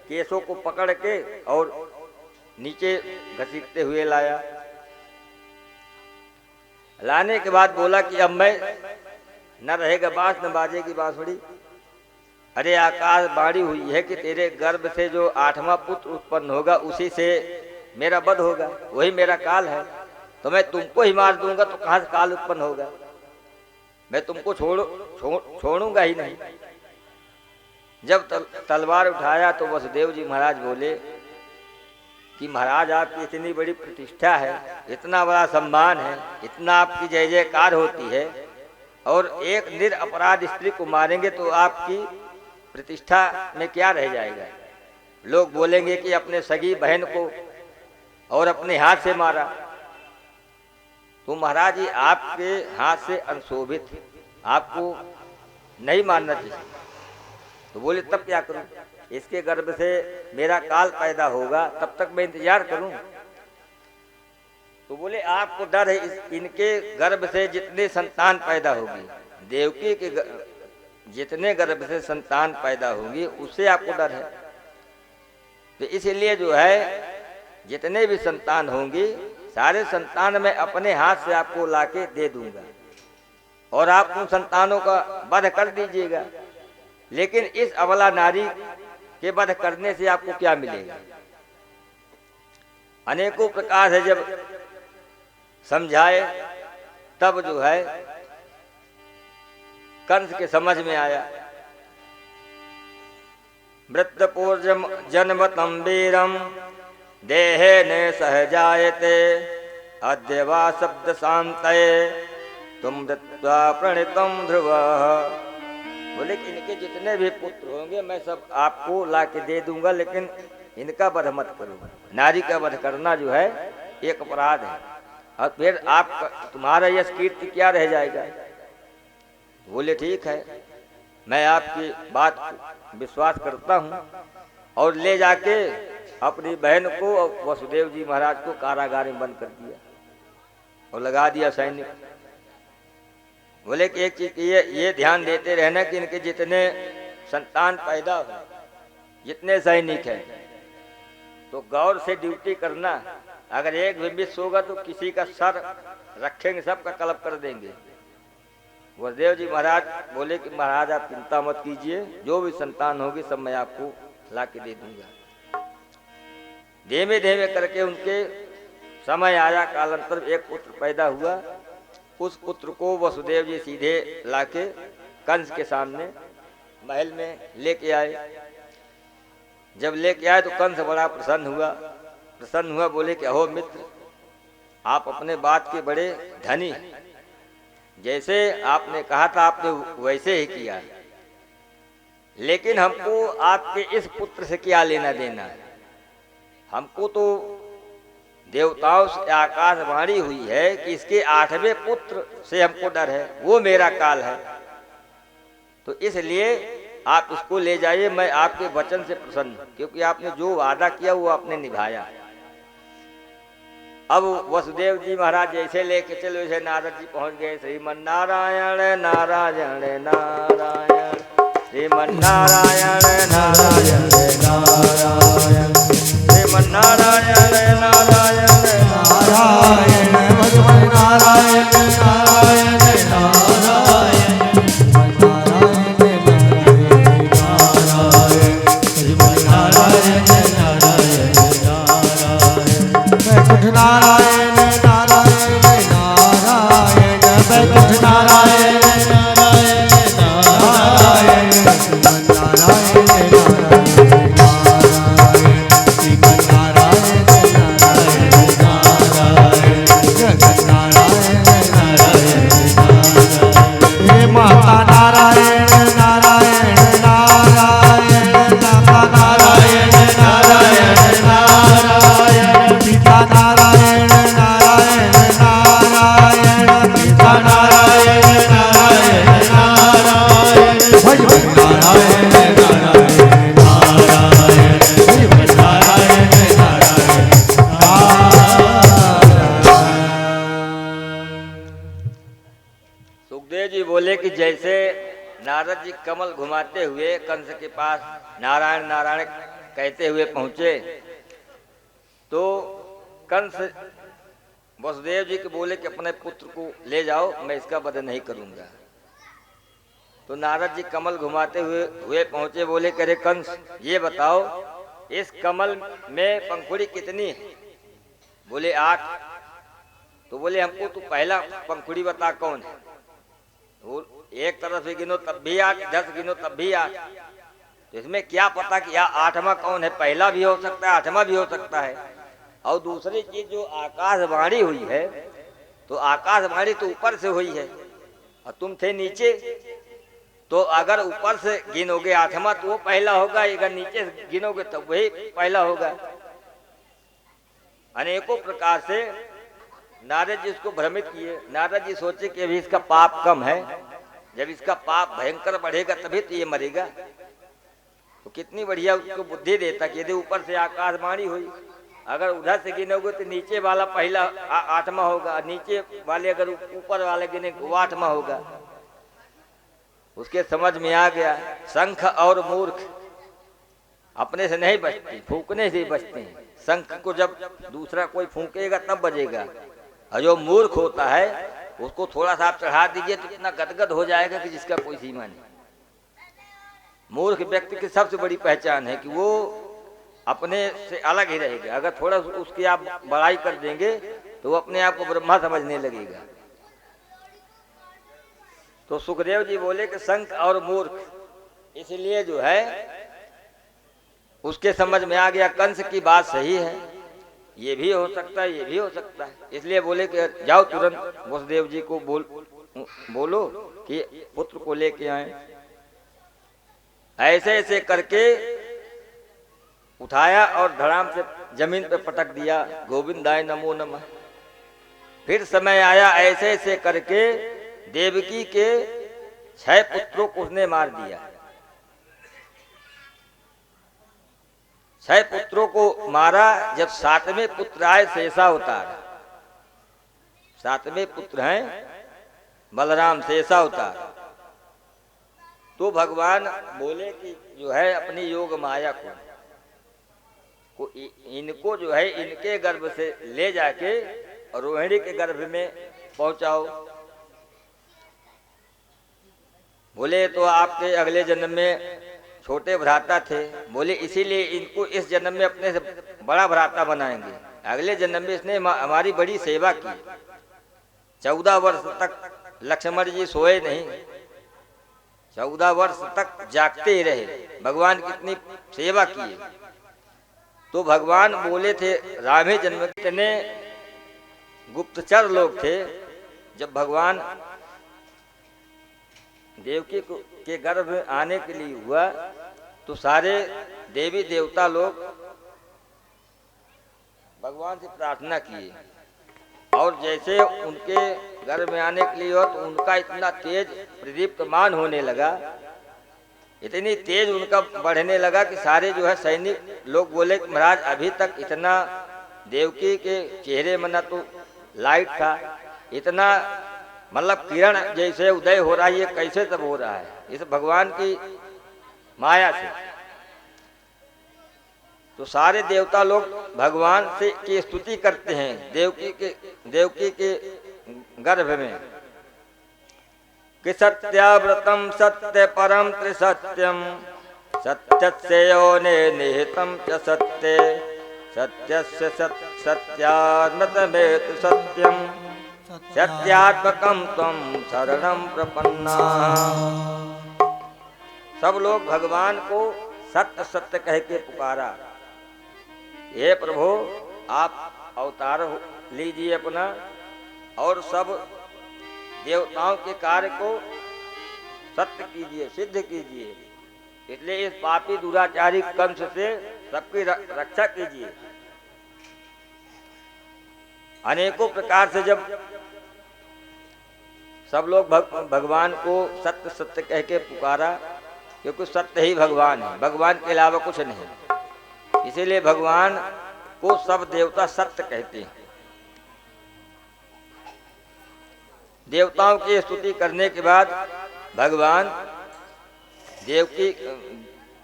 केसों को पकड़ के और नीचे घसीटते हुए लाया। लाने के बाद बोला कि अब मैं न रहेगा बांस न बाजेगी बांसुरी। अरे आकाश बाणी हुई है कि तेरे गर्भ से जो 8वां पुत्र उत्पन्न होगा, उसी से मेरा वध होगा, वही मेरा काल है। तो मैं तुमको ही मार दूंगा तो कहां से काल उत्पन्न होगा? मैं तुमको छोड़ूंगा ही नहीं। जब तलवार उठाया तो वसुदेव जी महाराज बोले कि महाराज आपकी इतनी बड़ी प्रतिष्ठा है, इतना बड़ा सम्मान है, इतना आपकी जय जयकार होती है, और एक निरपराध स्त्री को मारेंगे तो आपकी प्रतिष्ठा में क्या रह जाएगा? लोग बोलेंगे कि अपने सगी बहन को और अपने हाथ से मारा। तो महाराज जी आपके हाथ से अनशोभित, आपको नहीं मानना चाहिए। तो बोले तब क्या करूं? इसके गर्भ से मेरा काल पैदा होगा, तब तक मैं इंतजार करूं? तो बोले आपको डर है इनके गर्भ से जितने संतान पैदा होगी, देवकी के जितने गर्भ से संतान पैदा होगी, उससे आपको डर है। तो इसलिए जो है जितने भी संतान होंगी, सारे संतान मैं अपने हाथ से आपको लाके दे दूंगा और आप उन संतानों का वध कर दीजिएगा। लेकिन इस अबला नारी के वध करने से आपको क्या मिलेगा? अनेकों प्रकार से जब समझाए, तब जो है कंस के समझ में आया। मृतपूर्जम जन्मतम वीरम देहे ने सहजायते अद्य वा शब्द शांतये तुम मृत्वा प्रणितम ध्रुव। बोले कि इनके जितने भी पुत्र होंगे मैं सब आपको ला के दे दूंगा, लेकिन इनका वध मत करो। नारी का वध करना जो है एक अपराध है, और फिर आप तुम्हारा यश कीर्ति क्या रह जाएगा? बोले ठीक है, मैं आपकी बात को विश्वास करता हूँ, और ले जाके अपनी बहन को और वसुदेव जी महाराज को कारागार में बंद कर दिया और लगा दिया सैनिक। बोले कि एक चीज ये ध्यान देते रहना कि इनके जितने संतान पैदा हो, जितने सैनिक हैं, तो गौर से ड्यूटी करना। अगर एक भी मिस होगा तो किसी का सर रखेंगे, सबका कलप कर देंगे। वसुदेव जी महाराज बोले कि महाराज आप चिंता मत कीजिए, जो भी संतान होगी सब मैं आपको ला के दे दूंगा। धीमे धीमे करके उनके समय आया, कालांतर एक पुत्र पैदा हुआ। उस पुत्र को वसुदेव जी सीधे लाके कंस के सामने महल में लेके आए। जब लेके आए तो कंस बड़ा प्रसन्न हुआ। बोले कि अहो मित्र, आप अपने बात के बड़े धनी, जैसे आपने कहा था आपने वैसे ही किया, लेकिन हमको आपके इस पुत्र से क्या लेना देना है? हमको तो देवताओं से आकाशवाणी हुई है कि इसके 8वें पुत्र से हमको डर है, वो मेरा काल है। तो इसलिए आप इसको ले जाइए, मैं आपके वचन से प्रसन्न हूं, क्योंकि आपने जो वादा किया वो आपने निभाया। अब वसुदेव जी महाराज जैसे लेके चले वैसे नारद जी पहुंच गए। श्रीमन नारायण नारायण नारायण, श्रीमन नारायण नारायण नारायण, श्रीमन नारायण नारायण नारायण भगवान नारायण नारायण नारायण नारायण नारायण नारायण बैकुंठ नारायण नारायण नारायण श्रीमन नारायण नारायण नारायण श्रीमन नारायण नारायण नारायण जगत नारायण नारायण नारायण हे माता नारायण नारायण नारायण माता नारायण नारायण नारायण पिता नारायण नारायण नारायण पिता नारायण नारायण नारायण भगवान नारायण नारायण नारायण भगवान नारायण नारायण नारायण। सुखदेव जी बोले कि जैसे नारद जी कमल घुमाते हुए कंस के पास नारायण नारायण कहते हुए पहुंचे, तो कंस वसुदेव जी के बोले कि अपने पुत्र को ले जाओ, मैं इसका वध नहीं करूंगा। तो नारद जी कमल घुमाते हुए पहुंचे, बोले करे कंस ये बताओ इस कमल में पंखुड़ी कितनी है? बोले 8। तो बोले हमको तू पहला पंखुड़ी बता कौन है? वो एक तरफ से गिनो तब भी 8, 10 गिनो तब भी 8। तो इसमें क्या पता कि यह 8वां कौन है? पहला भी हो सकता है, 8वां भी हो सकता है। और दूसरी चीज जो आकाशवाणी हुई है, तो आकाशवाणी तो ऊपर से हुई है और तुम थे नीचे, तो अगर ऊपर से गिनोगे 8वां तो वो पहला होगा, अगर नीचे से गिनोगे तो वही पहला होगा। अनेकों प्रकार से नारद जी उसको भ्रमित किए। नारद जी सोचे कि अभी इसका पाप कम है, जब इसका पाप भयंकर बढ़ेगा तभी तो ये मरेगा। तो कितनी बढ़िया उसको बुद्धि देता कि यदि ऊपर से आकाशवाणी हुई, अगर उधर से गिनोगे तो नीचे वाला पहला 8वां होगा, नीचे वाले अगर ऊपर वाले गिने वो 8वां होगा। उसके समझ में आ गया शंख और मूर्ख अपने से नहीं बचते, फूंकने से ही बचते हैं। शंख को जब दूसरा कोई फूंकेगा तब बजेगा, और जो मूर्ख होता है उसको थोड़ा सा आप चढ़ा दीजिए तो इतना गदगद हो जाएगा कि जिसका कोई सीमा नहीं। मूर्ख व्यक्ति की सबसे बड़ी पहचान है कि वो अपने से अलग ही रहेगा। अगर थोड़ा उसकी आप बड़ाई कर देंगे तो वो अपने आप को ब्रह्मा समझने लगेगा। तो सुखदेव जी बोले कि शंख और मूर्ख, इसलिए जो है उसके समझ में आ गया कंस की बात सही है, ये भी हो सकता है, ये भी हो सकता है। इसलिए बोले कि जाओ तुरंत वसुदेव जी को बोलो कि पुत्र को लेके आए। ऐसे ऐसे करके उठाया और धड़ाम से जमीन पे पटक दिया, गोविंदाय नमो नमः। फिर समय आया, ऐसे ऐसे करके देवकी के 6 पुत्रों को उसने मार दिया। 6 पुत्रों को मारा। जब 7वें पुत्र आए शेषावतार, 7वें पुत्र हैं बलराम शेषावतार, तो भगवान बोले कि जो है अपनी योग माया को इनको जो है इनके गर्भ से ले जाके रोहिणी के गर्भ में पहुंचाओ। बोले तो आपके अगले जन्म में छोटे भ्राता थे, बोले इसीलिए इनको इस जन्म में अपने से बड़ा भ्राता बनाएंगे। अगले जन्म में इसने हमारी बड़ी सेवा की। 14 वर्ष तक लक्ष्मण जी सोए नहीं, 14 वर्ष तक जागते ही रहे, भगवान की इतनी सेवा की। तो भगवान बोले थे रामे जन्म इतने गुप्तचर लोग थे। जब भगवान देवकी के गर्भ में आने के लिए हुआ तो सारे देवी देवता लोग भगवान से प्रार्थना किए, और जैसे उनके गर्भ में आने के लिए हुआ तो उनका इतना तेज प्रदीप्तमान होने लगा, इतनी तेज उनका बढ़ने लगा कि सारे जो है सैनिक लोग बोले कि महाराज अभी तक इतना देवकी के चेहरे में न तो लाइट था, इतना मतलब किरण जैसे उदय हो रहा है, ये कैसे तब हो रहा है? इस भगवान की माया से। तो सारे देवता लोग भगवान से की स्तुति करते हैं देवकी के गर्भ में कि सत्याव्रतम सत्य परम त्रिसत्यम सत्यस्य योने निहितम च सत्ये सत्यस्य सत्यात्मतमेतु सत्यम सत्यात्मकम त्वं शरणं प्रपन्ना। सब लोग भगवान को सत्य सत्य कह के पुकारा, हे प्रभु आप अवतार लीजिए अपना और सब देवताओं के कार्य को सत्य कीजिए, सिद्ध कीजिए। इसलिए इस पापी दुराचारी कंस से सबकी रक्षा कीजिए। अनेकों प्रकार से जब सब लोग भगवान को सत्य सत्य कह के पुकारा, क्योंकि सत्य ही भगवान है, भगवान के अलावा कुछ नहीं। इसीलिए भगवान को सब देवता सत्य कहते हैं। देवताओं की स्तुति करने के बाद भगवान देवकी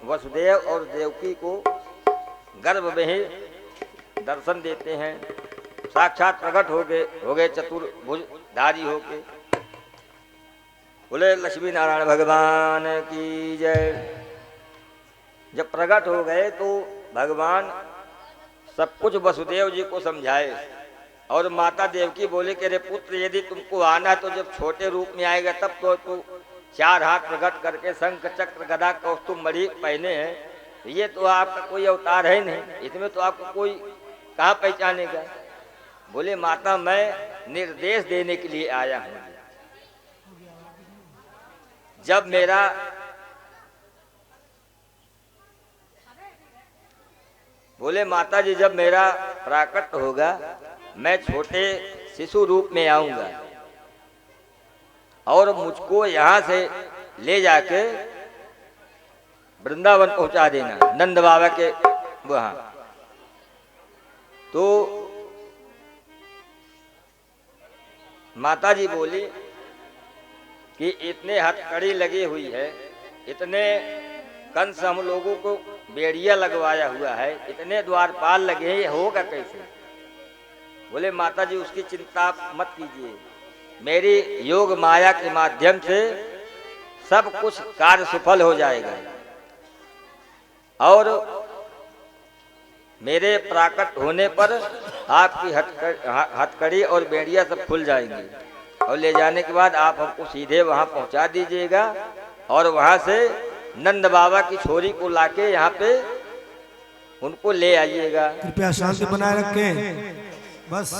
वसुदेव और देवकी को गर्भ में ही दर्शन देते हैं। साक्षात प्रकट हो गए चतुर्भुजधारी होके। बोले लक्ष्मी नारायण भगवान की जय। जब प्रकट हो गए तो भगवान सब कुछ वसुदेव जी को समझाए और माता देवकी बोले कि रे पुत्र, यदि तुमको आना तो जब छोटे रूप में आएगा तब तो तू 4 हाथ प्रकट करके शंख चक्र गदा कौस्तुभ मणि पहने हैं। ये तो आपका कोई अवतार है नहीं, इसमें तो आपको कोई कहाँ पहचानेगा। बोले माता मैं निर्देश देने के लिए आया हूँ। जब मेरा बोले माता जी जब मेरा प्राकट होगा मैं छोटे शिशु रूप में आऊंगा और मुझको यहाँ से ले जाके वृंदावन पहुंचा देना, नंद बाबा के वहां। तो माता जी बोली कि इतने हथकड़ी लगी हुई है, इतने कंस हम लोगों को बेड़िया लगवाया हुआ है, इतने द्वारपाल लगे हैं, होगा कैसे? बोले माता जी उसकी चिंता मत कीजिए, मेरी योग माया के माध्यम से सब कुछ कार्य सफल हो जाएगा और मेरे प्राकट होने पर आपकी हथकड़ी और बेड़िया सब खुल जाएंगी और ले जाने के बाद आप हमको सीधे वहां पहुंचा दीजिएगा और वहां से नंद बाबा की छोरी को लाके यहाँ पे उनको ले आइएगा। कृपया शांति बनाए रखें। बस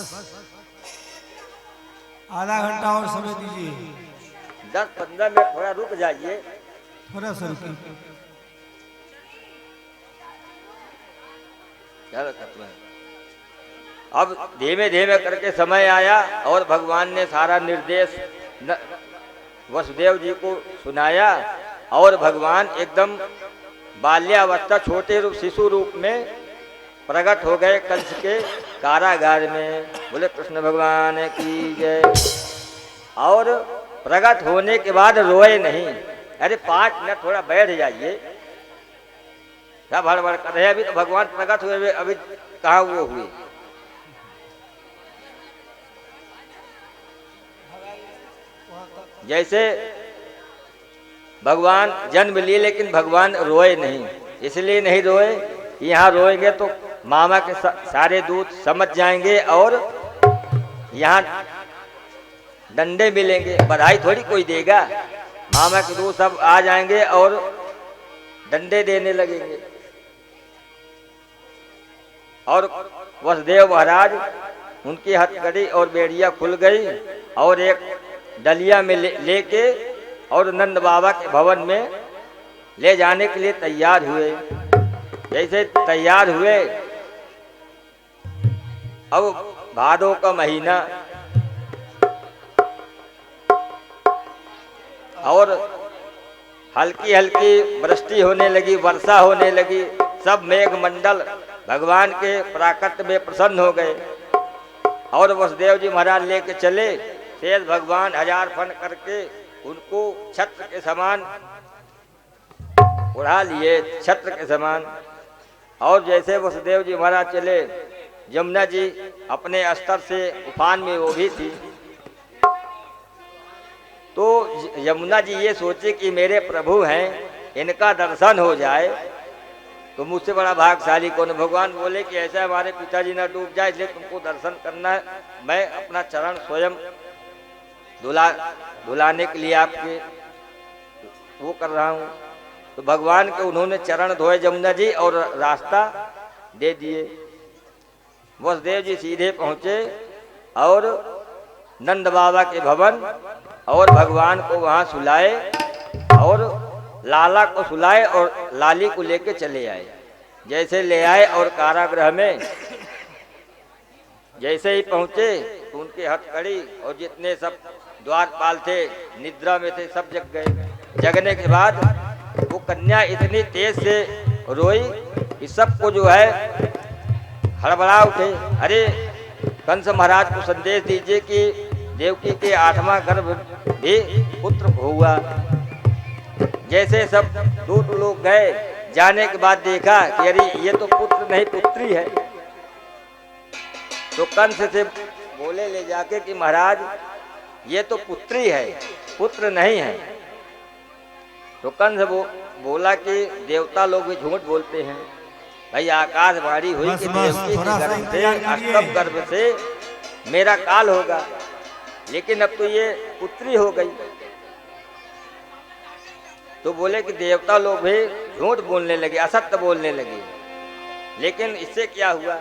आधा घंटा और समय दीजिए। 10-15 मिनट थोड़ा रुक जाइए, थोड़ा सा रुकिए। अब धीमे धीमे करके समय आया और भगवान ने सारा निर्देश वसुदेव जी को सुनाया और भगवान एकदम बाल्यावस्था छोटे रूप शिशु रूप में प्रकट हो गए कंस के कारागार में। बोले कृष्ण भगवान की जय। और प्रकट होने के बाद रोए नहीं। अरे 5 मिनट थोड़ा बैठ जाइए, सब हड़बड़ कर रहे हैं। अभी तो भगवान प्रकट हुए, अभी कहाँ वो हुए। जैसे भगवान जन्म लिए लेकिन भगवान रोए नहीं। इसलिए नहीं रोए, यहाँ रोएंगे तो मामा के सारे दूत समझ जाएंगे और यहाँ डंडे मिलेंगे, बधाई थोड़ी कोई देगा। मामा के दूत सब आ जाएंगे और डंडे देने लगेंगे। और वसुदेव महाराज उनकी हथकड़ी और बेड़िया खुल गई और एक डलिया में लेके और नंद बाबा के भवन में ले जाने के लिए तैयार हुए। जैसे तैयार हुए, अब भादों का महीना और हल्की हल्की वृष्टि होने लगी, वर्षा होने लगी। सब मेघ मंडल भगवान के प्राकट्य में प्रसन्न हो गए और वसुदेव जी महाराज लेके चले। शेष भगवान 1000 फन करके उनको छत्र के समान उड़ा लिए, छत्र के समान। और जैसे वसुदेव जी महाराज चले, यमुना जी अपने स्तर से उफान में वो भी थी। तो यमुना जी ये सोचे कि मेरे प्रभु हैं, इनका दर्शन हो जाए तो मुझसे बड़ा भाग्यशाली कौन। भगवान बोले कि ऐसा हमारे पिताजी ना डूब जाए, इसलिए तुमको दर्शन करना है। मैं अपना चरण स्वयं धुलाने के लिए आपके वो कर रहा हूँ। तो भगवान के उन्होंने चरण धोए यमुना जी और रास्ता दे दिए। वसुदेव जी सीधे पहुँचे और नंद बाबा के भवन और भगवान को वहाँ सुलाए और लाला को सुलाए और लाली को लेके चले आए। जैसे ले आए और कारागृह में जैसे ही पहुँचे तो उनके हथकड़ी और जितने सब द्वारपाल थे निद्रा में थे, सब जग गए। जगने के बाद वो कन्या इतनी तेज से रोई कि सबको जो है हड़बड़ा उठे। अरे कंस महाराज को संदेश दीजिए कि देवकी के 8वां गर्भ भी पुत्र हुआ। जैसे सब दूत लोग गए, जाने के बाद देखा कि अरे ये तो पुत्र नहीं पुत्री है। तो कंस से बोले ले जाके कि महाराज ये तो पुत्री है, पुत्र नहीं है। तो कंस बोला कि देवता लोग भी झूठ बोलते हैं। भाई आकाशवाणी हुई कि देवकी के गर्भ से, अष्टम गर्भ से मेरा काल होगा, लेकिन अब तो ये पुत्री हो गई। तो बोले कि देवता लोग भी झूठ बोलने लगे, असत्य बोलने लगे। लेकिन इससे क्या हुआ,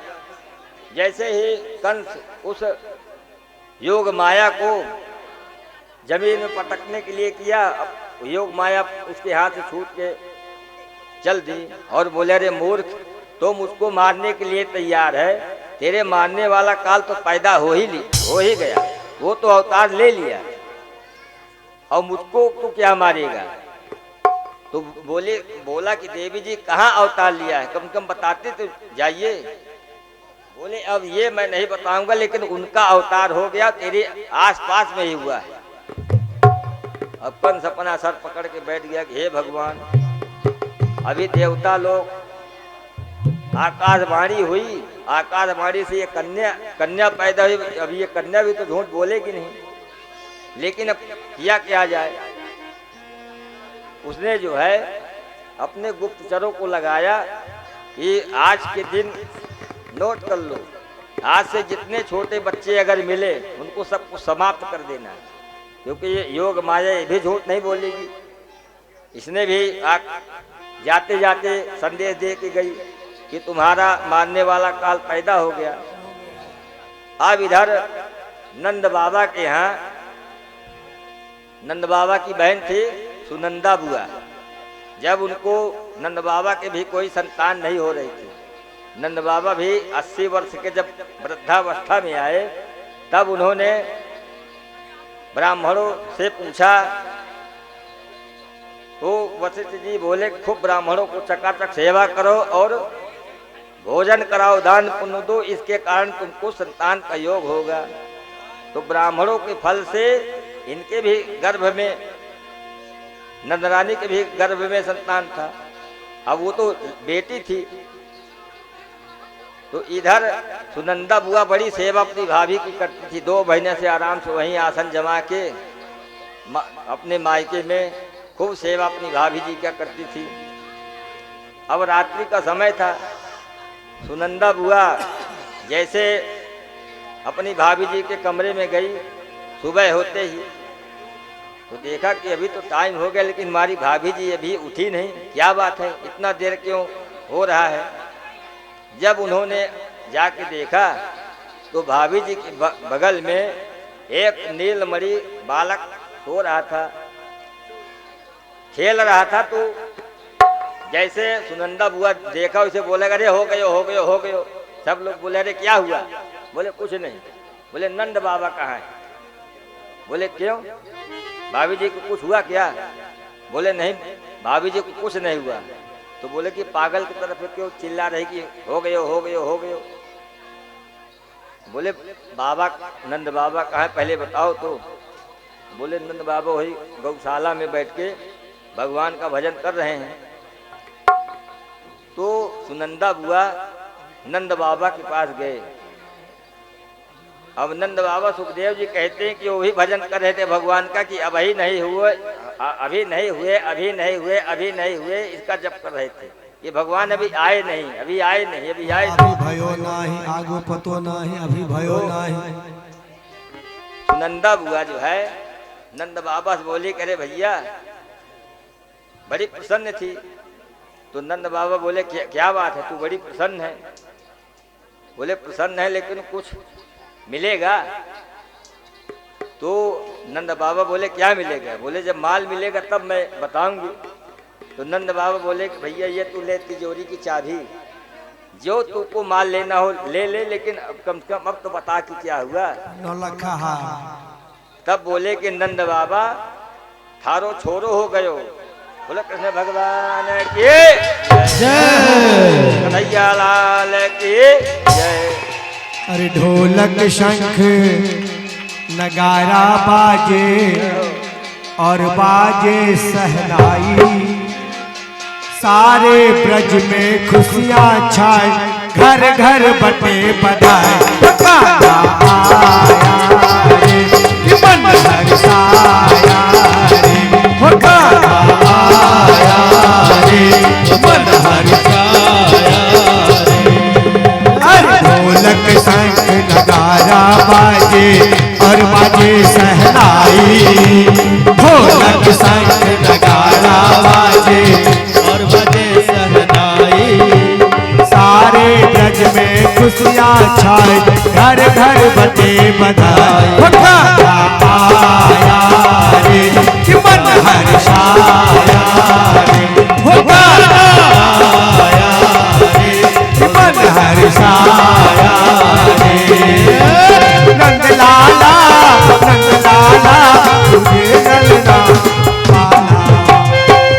जैसे ही कंस उस योग माया को जमीन में पटकने के लिए किया, योग माया उसके हाथ से छूट के चल दी और बोले अरे मूर्ख, तुम उसको मारने के लिए तैयार है, तेरे मारने वाला काल तो पैदा हो ही गया, वो तो अवतार ले लिया और मुझको तो क्या मारेगा। तो बोला कि देवी जी कहाँ अवतार लिया है, कम से कम बताते तो जाइए। बोले अब ये मैं नहीं बताऊंगा, लेकिन उनका अवतार हो गया, तेरे आसपास में ही हुआ है। अब कंस अपना सर पकड़ के बैठ गया कि हे भगवान, अभी देवता लोग आकाशवाणी हुई, आकाशवाणी से ये कन्या पैदा हुई, अभी ये कन्या भी तो झूठ बोलेगी नहीं, लेकिन अब किया क्या जाए। उसने जो है अपने गुप्तचरों को लगाया कि आज के दिन नोट कर लो, आज से जितने छोटे बच्चे अगर मिले उनको सबको समाप्त कर देना, क्योंकि ये योग माया ये भी झूठ नहीं बोलेगी। इसने भी जाते जाते संदेश दे के गई कि तुम्हारा मानने वाला काल पैदा हो गया। अब इधर नंद बाबा के यहाँ, नंद बाबा की बहन थी सुनंदा बुआ। जब उनको नंद बाबा के भी कोई संतान नहीं हो रही थी, नंद बाबा भी 80 वर्ष के जब वृद्धावस्था में आए, तब उन्होंने ब्राह्मणों से पूछा। तो वशिष्ठ जी बोले खूब ब्राह्मणों को चकाचक सेवा करो और भोजन कराओ, दान पुण्य दो, इसके कारण तुमको संतान का योग होगा। तो ब्राह्मणों के फल से इनके भी गर्भ में, नंदरानी के भी गर्भ में संतान था। अब वो तो बेटी थी। तो इधर सुनंदा बुआ बड़ी सेवा अपनी भाभी की करती थी। 2 महीने से आराम से वहीं आसन जमा के अपने मायके में खूब सेवा अपनी भाभी जी क्या करती थी। अब रात्रि का समय था। सुनंदा बुआ जैसे अपनी भाभी जी के कमरे में गई, सुबह होते ही तो देखा कि अभी तो टाइम हो गया, लेकिन हमारी भाभी जी अभी उठी नहीं, क्या बात है, इतना देर क्यों हो रहा है। जब उन्होंने जाके देखा तो भाभी जी के बगल में एक नीलमणि बालक सो रहा था, खेल रहा था। तो जैसे सुनंदा बुआ देखा, उसे बोले अरे हो गयो हो गयो हो गयो। सब लोग बोले अरे क्या हुआ। बोले कुछ नहीं। बोले नंद बाबा कहाँ है। बोले क्यों, भाभी जी को कुछ हुआ क्या। बोले नहीं भाभी जी को कुछ नहीं हुआ। तो बोले कि पागल की तरफ क्यों चिल्ला रही कि हो गयो हो गयो हो गयो। बोले बाबा नंद बाबा कहाँ है पहले बताओ तो। बोले नंद बाबा वही गौशाला में बैठ के भगवान का भजन कर रहे हैं। तो सुनंदा बुआ नंद बाबा के पास गए। अब नंद बाबा सुखदेव जी कहते हैं कि वो भी भजन कर रहे थे भगवान का कि अभी नहीं हुए अभी नहीं हुए अभी नहीं हुए अभी नहीं हुए, इसका जप कर रहे थे कि भगवान अभी आए नहीं अभी आए नहीं अभी आए अभी भयो नाही आगो पतो नाही अभी भयो नाही। सुनंदा बुआ जो है नंद बाबा से बोली करे भैया बड़ी प्रसन्न थी। तो नंद बाबा बोले क्या बात है तू बड़ी प्रसन्न है। बोले प्रसन्न है लेकिन कुछ मिलेगा। तो नंद बाबा बोले क्या मिलेगा। बोले जब माल मिलेगा तब मैं बताऊंगी। तो नंद बाबा बोले कि भैया ये तू ले तिजोरी की चाबी, जो तुमको माल लेना हो ले ले, लेकिन अब कम से कम अब तो बता कि क्या हुआ। 9 लाख हा। तब बोले कि नंद बाबा थारो छोरो हो गयो। बोले कृष्ण भगवान की जय, कन्हैया लाल की जय। अरे ढोलक शंख नगारा बाजे और बाजे सहनाई, सारे ब्रज में खुशियां छाए घर घर बटे बधाई। गाना आया रे कि मन हर्षाया रे, हो गाना आया रे मन हर्षाया रे। अरे ढोलक शंख नगारा बाजे और बाजे सहनाई, ढोलक शंख नगारा बाजे और बाजे सहनाई, सारे ब्रज में खुशियां छाए घर घर बटे बधाई। गाना आया रे कि मन हर्षाया रे, हो गाना आया रे कि मन हर्षाया रे। नंद लाला तुझे नलना पाला,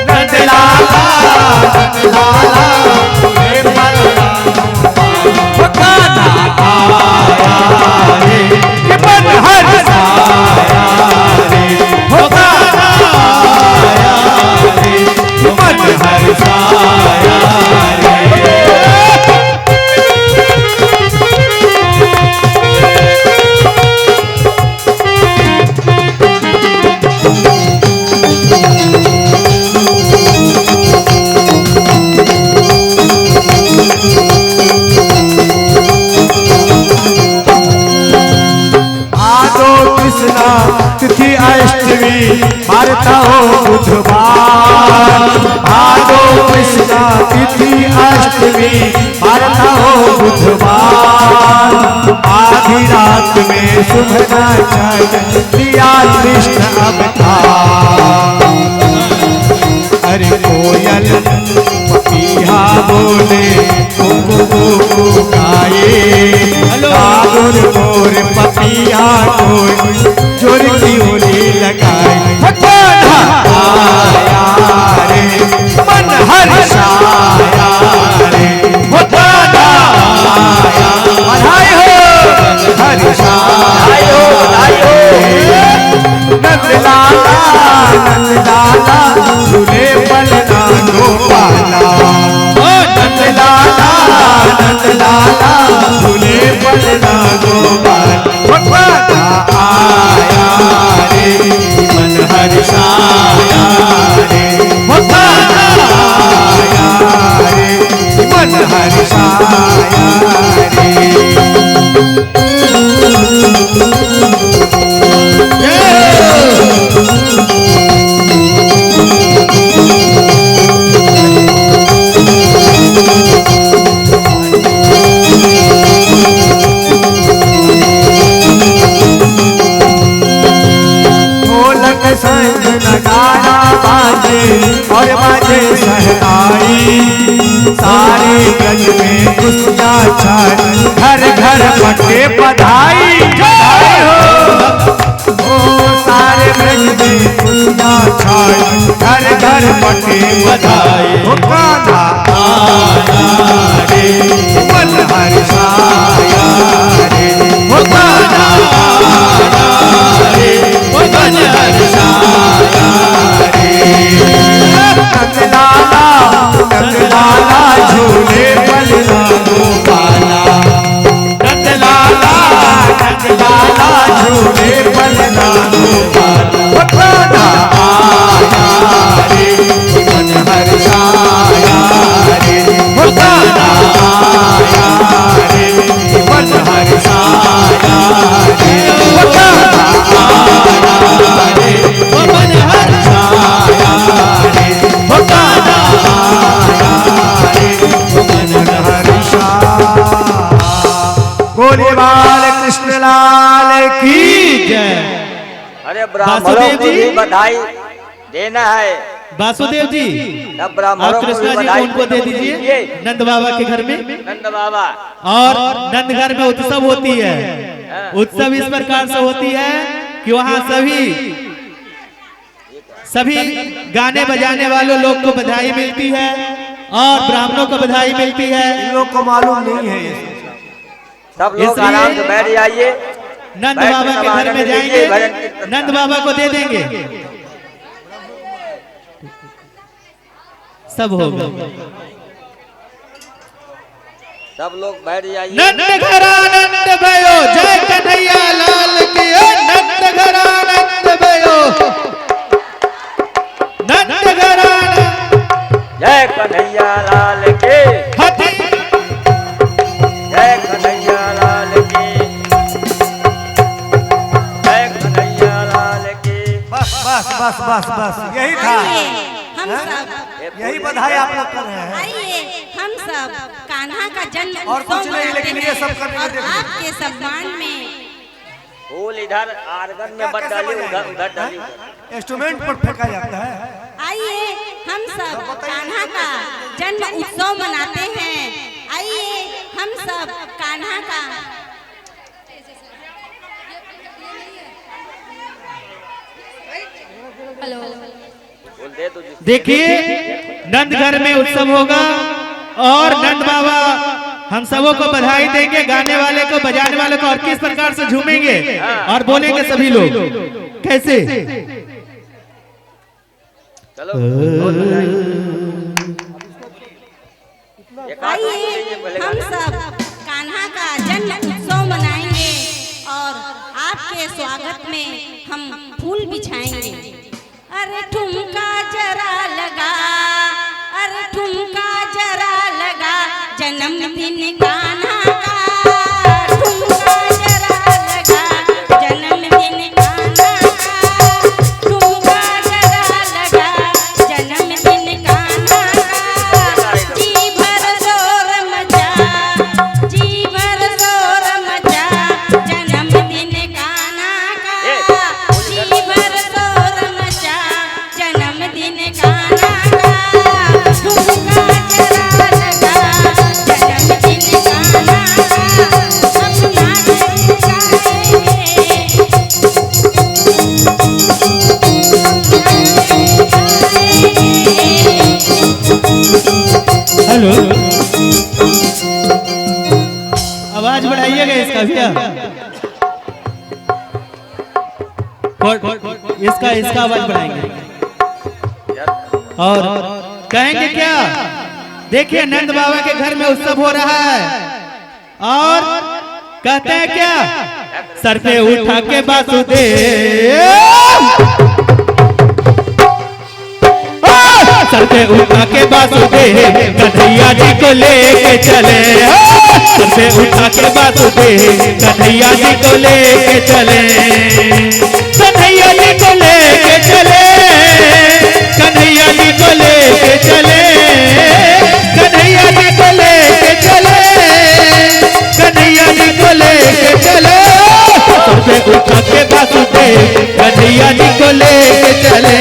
नंद लाला तुझे मलना पाला। गाना आया रे कि मन हर्षाया रे, हो गाना आया रे कि मन हर्षाया रे। तिथि अष्टमी मारता हो बुधवार, भादो कृष्णा तिथि अष्टमी मारता हो बुधवार। आधी रात में शुभ न दिया कृष्ण अवतार। अरे कोयल पपीहा बोले कुकु गाए, कागुर मोर पपीहा कोई जोर की होली लगाए। आया रे मन हर्षाया रे, हो गाना आया बधाई हो हर्षाया रे। नंद लाला झूले पलना गोपाला, नंद लाला झूले पलना गोपाल। गाना आया रे मन हर्षाया रे, हो गाना आया रे मन हर्षाया रे। शंख नगारा बाजे और बाजे सहनाई, सारे ब्रज में खुशियां छाए घर घर बटे बधाई। हो सारे ब्रज में खुशियां छाए घर घर बटे बधाई। गाना रे मन हर्षाया रे हो गाना रे हो मन हर्षाया रे नंदलाला झूले बलना गोपाला नंदलाला झूले बलना गोपाला आया रे मन हर्षाया रे हो गाना आया रे मन हर्षाया रे हो गाना आया रे मन हर्षाया रे हो गाना आया रे मन हर्षाया। बोले बाल कृष्ण लाल की जय। अरे ब्राह्मणों को भी बधाई देना है। वासुदेव जी तब आप ब्राह्मणों को भी कृष्णा जी को बधाई उनको दे दीजिए नंद बाबा के घर में। नंद बाबा और नंद घर में उत्सव होती है। उत्सव इस प्रकार से होती है कि वहाँ सभी गाने बजाने वालों लोग को बधाई मिलती है और ब्राह्मणों को बधाई मिलती है। इन लोग को मालूम नहीं है ये सब लोग आराम से बैठ जाइए। नंद बाबा के घर में जाएंगे, नंद बाबा को दे देंगे, सब होगा। सब लोग बैठ जाइए। नंद घर आनंद भयो जय कन्हैया लाल की। नंद घर आनंद भयो नंद घर जय कन्हैया लाल के हाथी जय कन्हैया लाल की जय कन्हैया लाल की। बस बस बस बस बस यही था। हम सब यही बधाई आप लोग कर रहे हैं। आइए हम सब कान्हा का जन्म और कुछ उत्सव नहीं, मनाते लेकिन ये हैं सब करने और देखो। आपके सम्मान में फूल इधर आर्गन में मत डालिए, उधर उधर डालिए। इंस्ट्रूमेंट पर फेंका जाता है। आइए हम सब कान्हा का जन्म उत्सव मनाते हैं। आइए हम सब कान्हा का फूल दे दो जिसको। देखिए नंद घर में उत्सव होगा और नंद बाबा हम सबों को बधाई देंगे, गाने वाले को बजाने वाले को, और किस प्रकार से झूमेंगे और बोलेंगे सभी लोग कैसे। चलो बहुत बधाई। एक हाथ आइए दीजिए पहले हम गाने। सब कान्हा का जन्म उत्सव मनाएंगे और आपके स्वागत में हम फूल बिछाएंगे। अरे ठुमका जरा लगा, अरे ठुमका जरा लगा, जन्मदिन कान्हा का। ठुमका जरा लगा, जन्मदिन कान्हा का। ठुमका जरा लगा, जन्मदिन कान्हा का। जी भर जोर मचा, जी भर जोर मचा, जन्मदिन कान्हा का। जी भर जोर मचा, जन्मदिन कान्हा का। ठुमका जरा लगा, जन्मदिन कान्हा का। हम नाच गाएंगे। हेलो आवाज बढ़ाइएगा इसका भैया। इसका इसका आवाज बढ़ाएंगे और कहेंगे क्या। देखिए नंद बाबा के घर में उत्सव हो रहा है और कहते हैं क्या, सर पे उठा के वासुदेव, सर पे उठा के वासुदेव कन्हैया जी को लेके चले। सर पे उठा के वासुदेव कन्हैया जी को लेके चले। कन्हैया जी को लेके चले, कन्हैया जी को लेके चले, कन्हैया जी को लेके चले, कन्हैया जी को लेके चले। सर पे उठा के वासुदेव कन्हैया जी को लेके चले।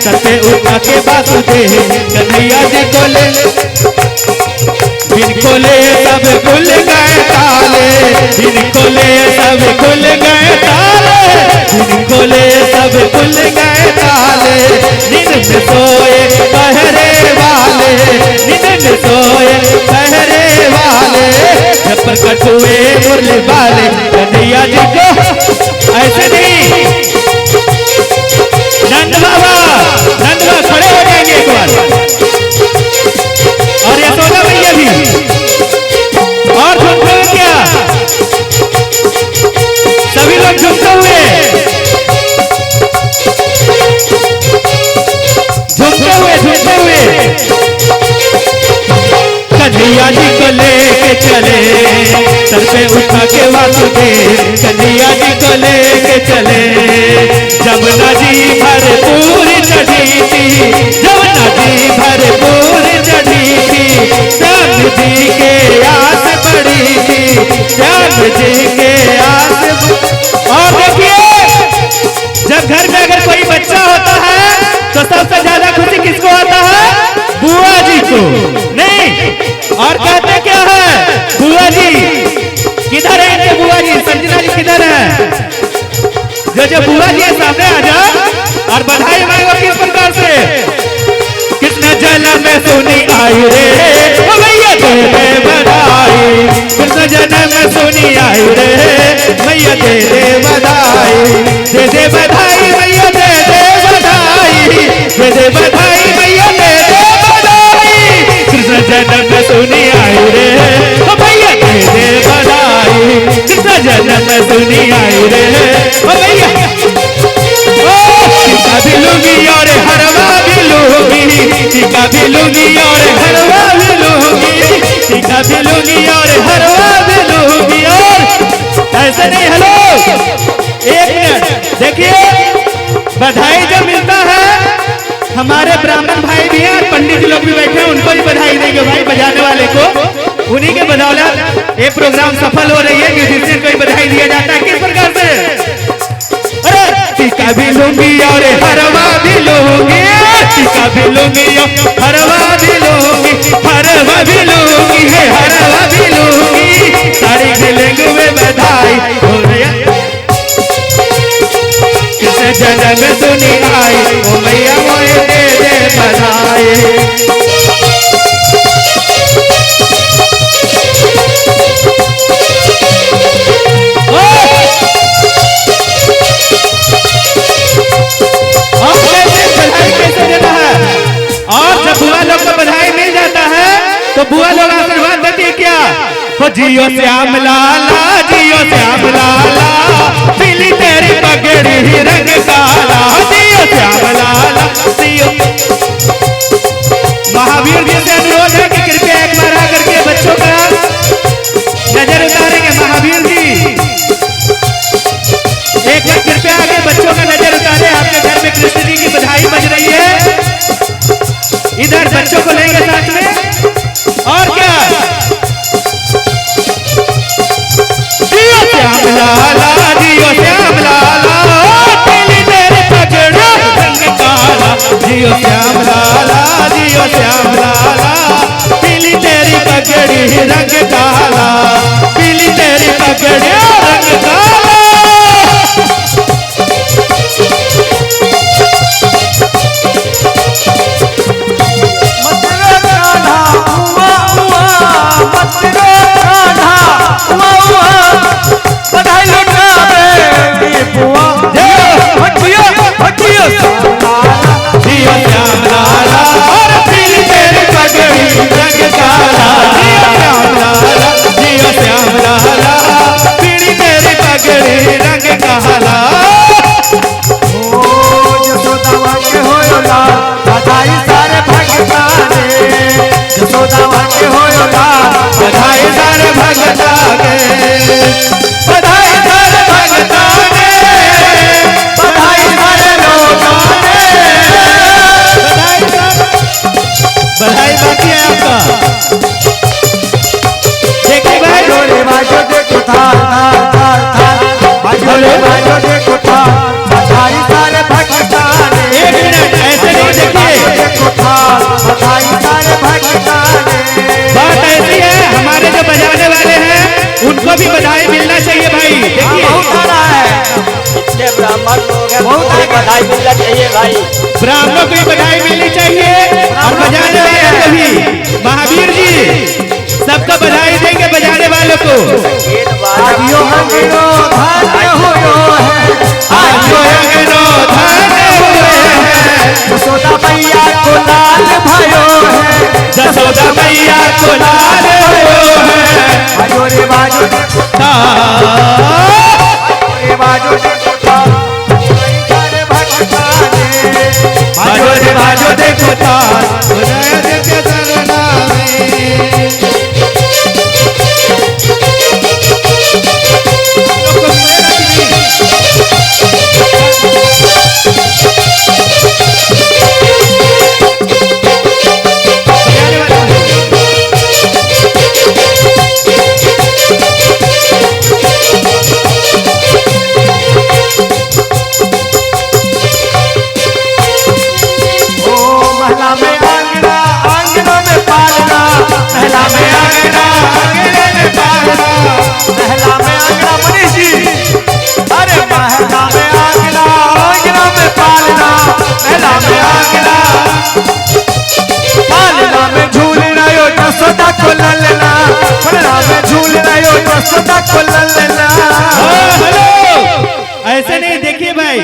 सर पे उठा के वासुदेव कन्हैया जी को ले। जिनको ले सब खुल गए ताले, जिनको ले सब खुल गए ताले, जिनको ले सब खुल गए ताले। नींद में सोए पहरे वाले, नींद में सोए पहरे वाले, जब प्रकट हुए मुरली वाले कन्हैया जी को। ऐसे नहीं, नंद बाबा खड़े हो जाएंगे एक बार, और यशोदा मैया भी, और झुमते हुए क्या सभी लोग झुमते हुए कन्हैया जी को लेके चले, सर पे उठा के वासुदेव कन्हैया जी को लेके चले। जमुना जी भरपूर चढ़ी थी, जमुना जी भरपूर चढ़ी थी, श्याम जी के आस बड़ी थी, श्याम जी के आस। और देखिए, जब घर में अगर कोई बच्चा होता है तो सबसे ज्यादा खुशी किसको आता है? बुआ जी को, नहीं? और कहते क्या है? बुआ जी किधर है? इनके बुआ जी संजना जी किधर है? जो बुआ जी सामने आ जा और बधाई मांगो किस प्रकार से? कृष्ण जन्म में सुनी आई रे मैया दे दे बधाई, कृष्ण जन्म में सुनी आई रे मैया दे दे बधाई, दे दे बधाई मैया दे दे बधाई, दे दे बधाई मैया दे दे बधाई, कृष्ण जन्म में सुनी आई रे मैया दे दे बधाई, कृष्ण जन्म में सुनी आई रे मैया। टीका भी लूंगी और हरवा भी लूंगी, टीका भी लूंगी और हरवा भी लूंगी, टीका भी लूंगी और हरवा भी लूंगी। और ऐसे नहीं, हेलो एक मिनट देखिए, बधाई जो मिलता है, हमारे ब्राह्मण भाई भी हैं और पंडित जी लोग भी बैठे हैं, उनको भी बधाई देंगे भाई बजाने वाले को। उन्हीं के बदौलत ये प्रोग्राम सफल हो रही है, म्यूजिशियन को भी बधाई दिया जाता है। किस प्रकार से? टीका भी लूंगी और हरवा भी लूंगी, टीका भी लूंगी और हरवा भी लूंगी, हरवा भी लूंगी है, हरवा भी लूंगी, साड़ी खेलेंगे में बधाई हो रही। कृष्ण जन्म में सुनी आई ओ मैया मोए दे दे बधाई। तो बुआ लोग आशीर्वाद देती है क्या? हो जियो श्याम लाला, जियो श्याम लाला, पीली तेरी पगड़ी रंग काला, जियो श्याम लाला जियो। महावीर जी से अनुरोध है कि कृपया एक बार आकर के बच्चों का नजर उतारेंगे। महावीर जी एक बार कृपया आगे बच्चों का नजर उतारे। आपके घर में कृष्ण जी की बधाई बज रही है, इधर बच्चों को लेंगे साथ में। और क्या? जियो श्याम लाला, जियो श्याम लाला, पीली तेरी पगड़ी रंग काला, जियो श्याम लाला, जियो श्याम लाला, पीली तेरी पगड़ी रंग काला, पीली तेरी पगड़ी रंग काला। उनको भी बधाई मिलना चाहिए भाई। देखिए इतने ब्राह्मण लोग हैं, बहुत बधाई मिलना चाहिए भाई। ब्राह्मणों को भी बधाई मिलनी चाहिए और बजाने वाले को भी। महावीर यशोदा मैया को लाल आयो है। बाजो रे बाजो बाजो बाजो रे बाजो देखो ताल उदय देखे चरना ऐसे नहीं। देखिए भाई,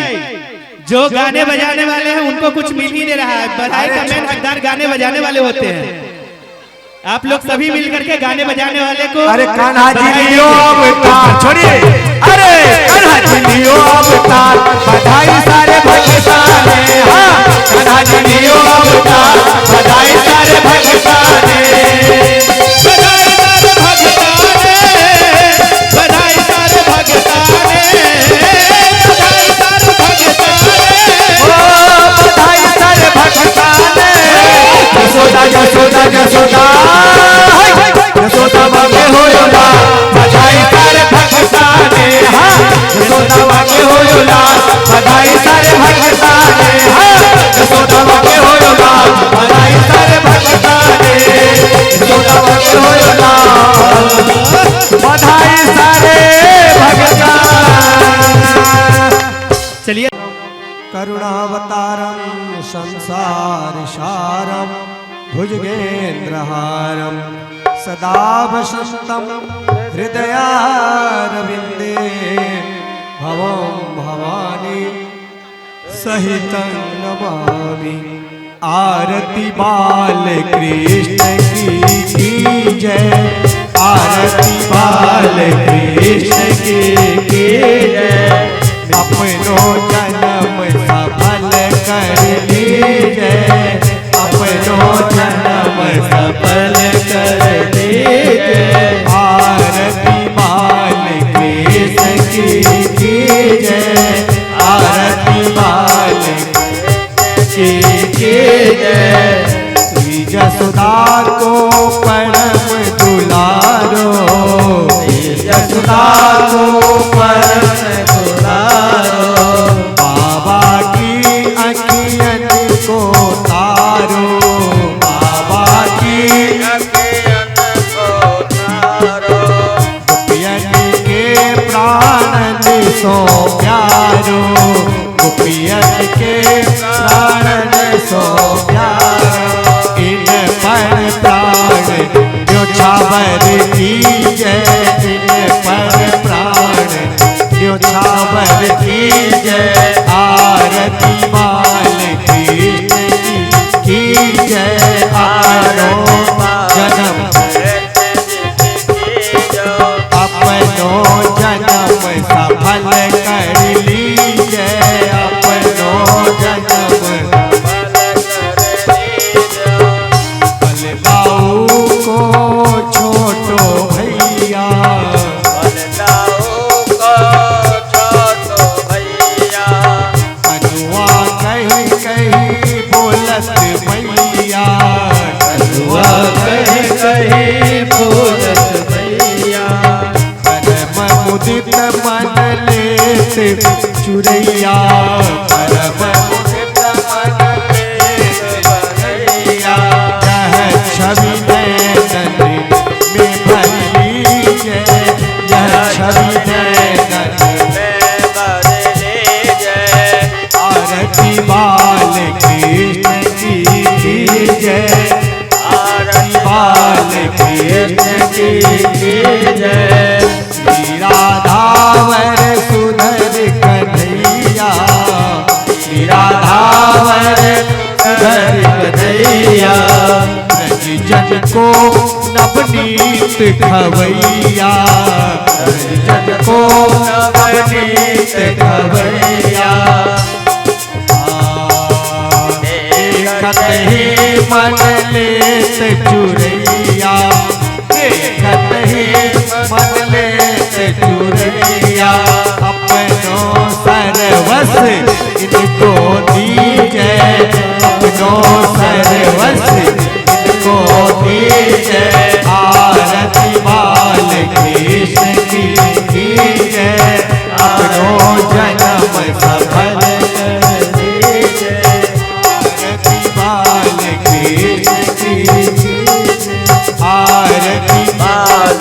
जो गाने बजाने वाले हैं उनको कुछ मिल ही नहीं रहा है। बधाई का मेन हकदार गाने बजाने वाले होते हैं। आप लोग सभी मिलकर के गाने बजाने वाले को अरे कान्हा जी लियो अवतार, छोड़िए, अरे कान्हा जी लियो अवतार, बधाई सारे भक्ताने, हाँ कान्हा जी लियो अवतार, बधाई सारे भक्ताने, बधाई सारे भगताने, बधाई सारे भक्ताने, यशोदा यशोदा यशोदा यशोदा बाके हो योला, बधाई सारे भक्ताने, हाँ यशोदा बाके हो योला, बधाई सारे भक्ताने, हाँ यशोदा बाके हो योला, बधाई सारे भक्ताने, यशोदा बाके हो योला, बधाई सारे भक्ताने। चलिए। करुणावतारं संसारसारं भुजगेन्द्रहारं सदा वसन्तं हृदयारविन्दे भवं भवानी सहितं नमामि। आरती बाल कृष्ण की जय, आरती बाल कृष्ण की जय, अपनो जन्म सफल कर लीजिए, अपनो जन्म सफल कर लीजिए। आरती बाल कृष्ण की जय, आरती बाल की जय। श्री यशोदा को परम दुलारो, श्री यशोदा को परम बाबा की अखियन को तारो, बाबा की अखियन को तारो, गोपियन के प्राण सो प्यारो, गोपियन के प्राण सो प्यारो। इन पर प्राण न्योछावर कीजय, इन पर प्राण न्योछावर कीजय। आरती बाल कृष्ण की जय, आरो जन्म अपनो जन्म सफल कर लीजिए, अपनो जन्म बलदाऊ को छोटो भैया, मुदित मन लेत चुरैया, परम मुदित मन लेत चुरैया। यह छवि नैनन में भर लीजिए, यह छवि नैनन में भर लीजिए। आरती बाल कृष्ण की जय, आरती बाल कृष्ण की जय। श्री राधावर सुधर कन्हैया, श्री राधावर सुधर कन्हैया। ब्रज हरिजन को नवनीत खवैया, हरिजन को नवनीत खवैया। देखत ही मन लेत चुरैया, देखत ही मन लेत चुरैया। अपनो सर्वस इनको दीजे, अपनो सर्वस इनको दीजे। आरती बाल कृष्ण की कीजे, अपनो जन्म सफल दीजे। आरती बाल कृष्ण की, आरती बाल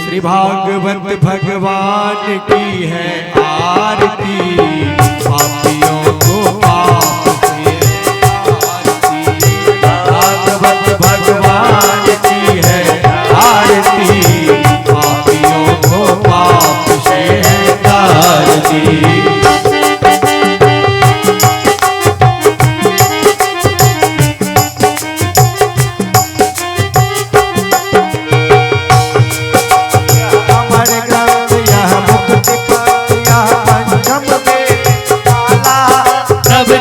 श्री भागवत भगवान की है आरती, पापियों को पाप से आरती। भागवत भगवान की है आरती, पापियों को पाप से आरती।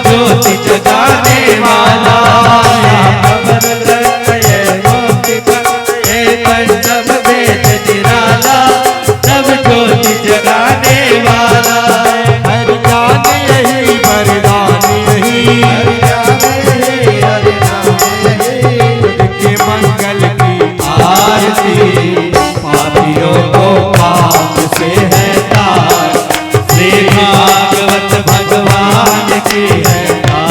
ज्योति जगाने वाला पंचम वेद निराला, सब ज्योति जगाने वाला। हर ज्ञान यही वरदान यही, के मंगल की आरती। पापियों को पाप से है तार, श्री भागवत भगवान की है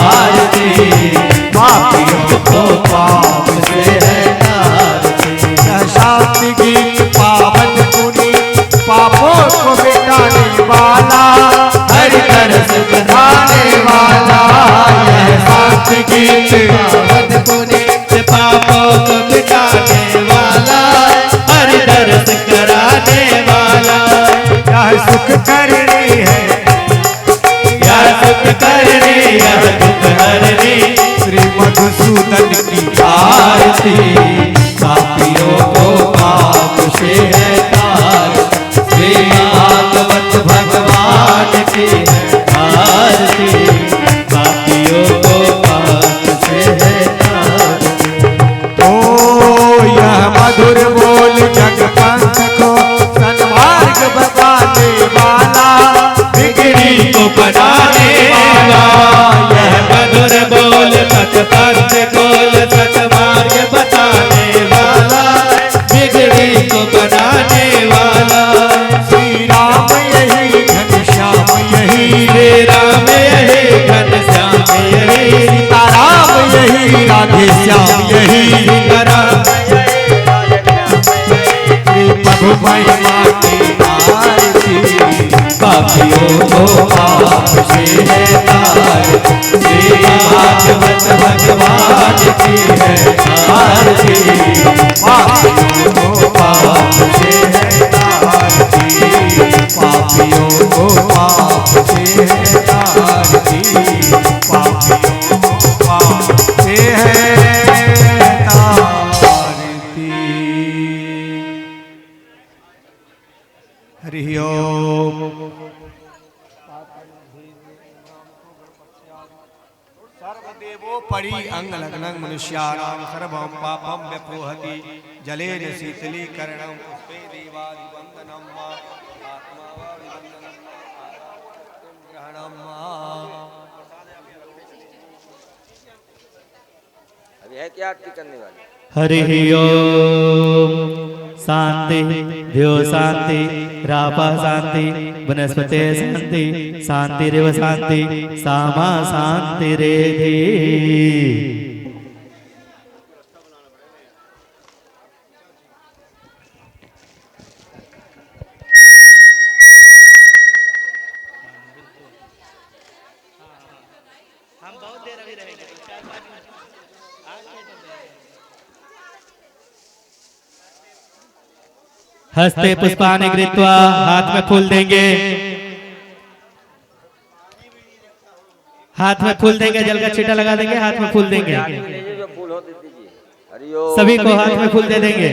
आरती। पापियों को पाप से है आरती। शांति गीत पावन मुनि, पापों को मिटाने वाला, हरि तरस दिखाने वाला। यह शांति गीत पावन पुनीत, पापों को मिटाने वाला, हरि दर्श कराने वाला। यह सुख करनी है, यह सुख करनी, यह दुख हरनी। श्री मधुसूदन की आरती। पापियों को पाप से है तार, श्री भागवत भगवान की है आरती, पापियों को पाप से है तार। ओ यह मधुर बोल जगपंथ को सन्मार्ग बताने वाला, बिगड़ी को बनाने वाला। यह मधुर बोल सतपंथ बोल, सतमार्ग बताने वाला, बिगड़ी को बनाने वाला। श्री राम यही घनश्याम यही, श्री राम यही घनश्याम यही, सीताराम यही राधे श्याम यही। सीताराम श्री प्रभु महिमा की आरती। पापियों को पाप से है तार, श्री भागवत भगवान की है आरती, पापियों को पाप से है आरती। पापियों को पाप से है आरती। पापियों को पाप से है आरती। हरि ओम। सर्वदेवो परि अंग लग्नं मनुष्याणां सर्वं पापं व्यपोहति जलेन शीतलीकरणं पुष्पे देवादिवन्दनं मा आत्मावादिवन्दनं ग्रहणं मा। अभी है क्या आरती करने वाले? हरि ओम। शांति ध्यो शांति, रापा शांति, वनस्पते शांति, शांति रेव शांति, सामा शांति रेधि। हम बहुत देर अभी रहेंगे, 4-5 मिनट। हस्ते पुष्पानि गृहीत्वा, हाथ में फूल देंगे। हाथ में फूल देंगे, जल का छींटा लगा देंगे, हाथ में फूल देंगे। जो फूल हो दे दीजिए। हरिओम। सभी को हाथ में फूल दे देंगे।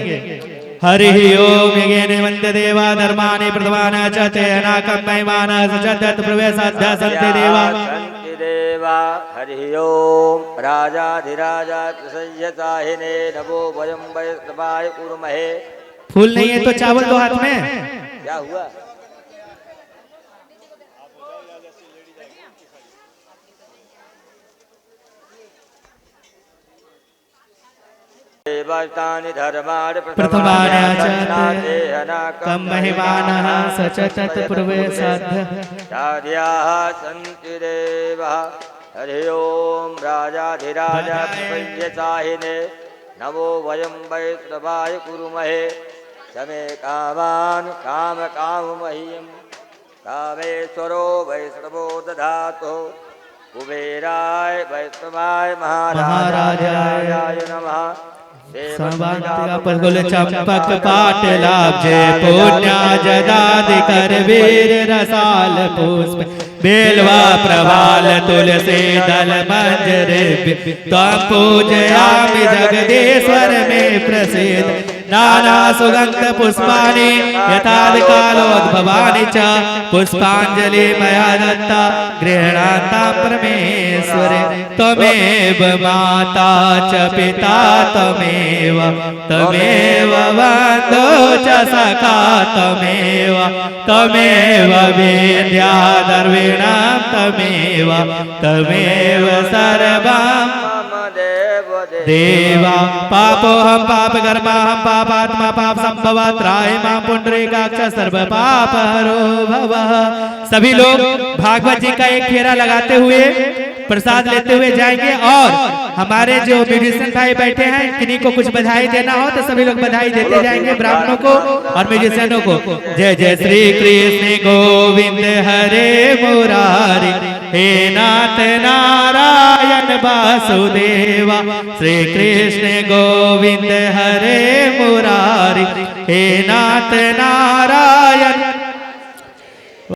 हरि ओम यज्ञेन वंदे देवा धर्मानि प्रथमान च तेनाकं महिमान सचदत् प्रवेशाद्य सन्ति देवा। सन्ति देवा। हरि ओम। राजाधिराजा प्रसय्यताहिने नमो वयं वैष्णवाय कुर्महे। फूल नहीं है तो चावल दो हाथ में। क्या हुआ? देवतानि धर्माणि प्रथमानि कं महिमानः सचदत् प्रवेशाद्य चार्याः सन्ति देवः। हरि ओम। राजाधिराजा प्रसय्यताहिने नमो वयं वैष्णवाय कुर्महे। समे कामान् कामकाममह्यं कामेश्वरो वैष्णवो दधातु। कुबेराय वैष्णवाय महाराजाय नमः। चंपक पाट लाभे पुण्या जदादि कर वीर रसाल पुष्प बेलवा प्रभाल तुलसी दल मंजरे त्वं पूजयामि जगदीश्वर में प्रसिद्ध नाना सुगंध पुष्पाणि यथाद कालोद्भवानि च पुष्पांजलि मया दत्ता गृह्णाता परमेश्वरे। त्वमेव माता च पिता त्वमेव त्वमेव बन्धो च सखा त्वमेव त्वमेव विद्या द्रविणं त्वमेव त्वमेव सर्वं देवा। पापो हम पाप कर्मा हम पापात्मा पाप संभव त्राहि मां पुंडरीकाक्ष सर्व पाप हरो भवः। सभी लोग भागवत जी का एक फेरा लगाते हुए प्रसाद लेते हुए जाएंगे और हमारे जो म्यूजिशियन भाई बैठे हैं किन्हीं को कुछ बधाई देना हो तो सभी लोग बधाई देते जाएंगे ब्राह्मणों को और म्यूजिशियनों को। जय जय श्री कृष्ण गोविंद हरे मुरारी हे नाथ नारायण वासुदेवा। श्री कृष्ण गोविंद हरे मुरारी हे नाथ नारायण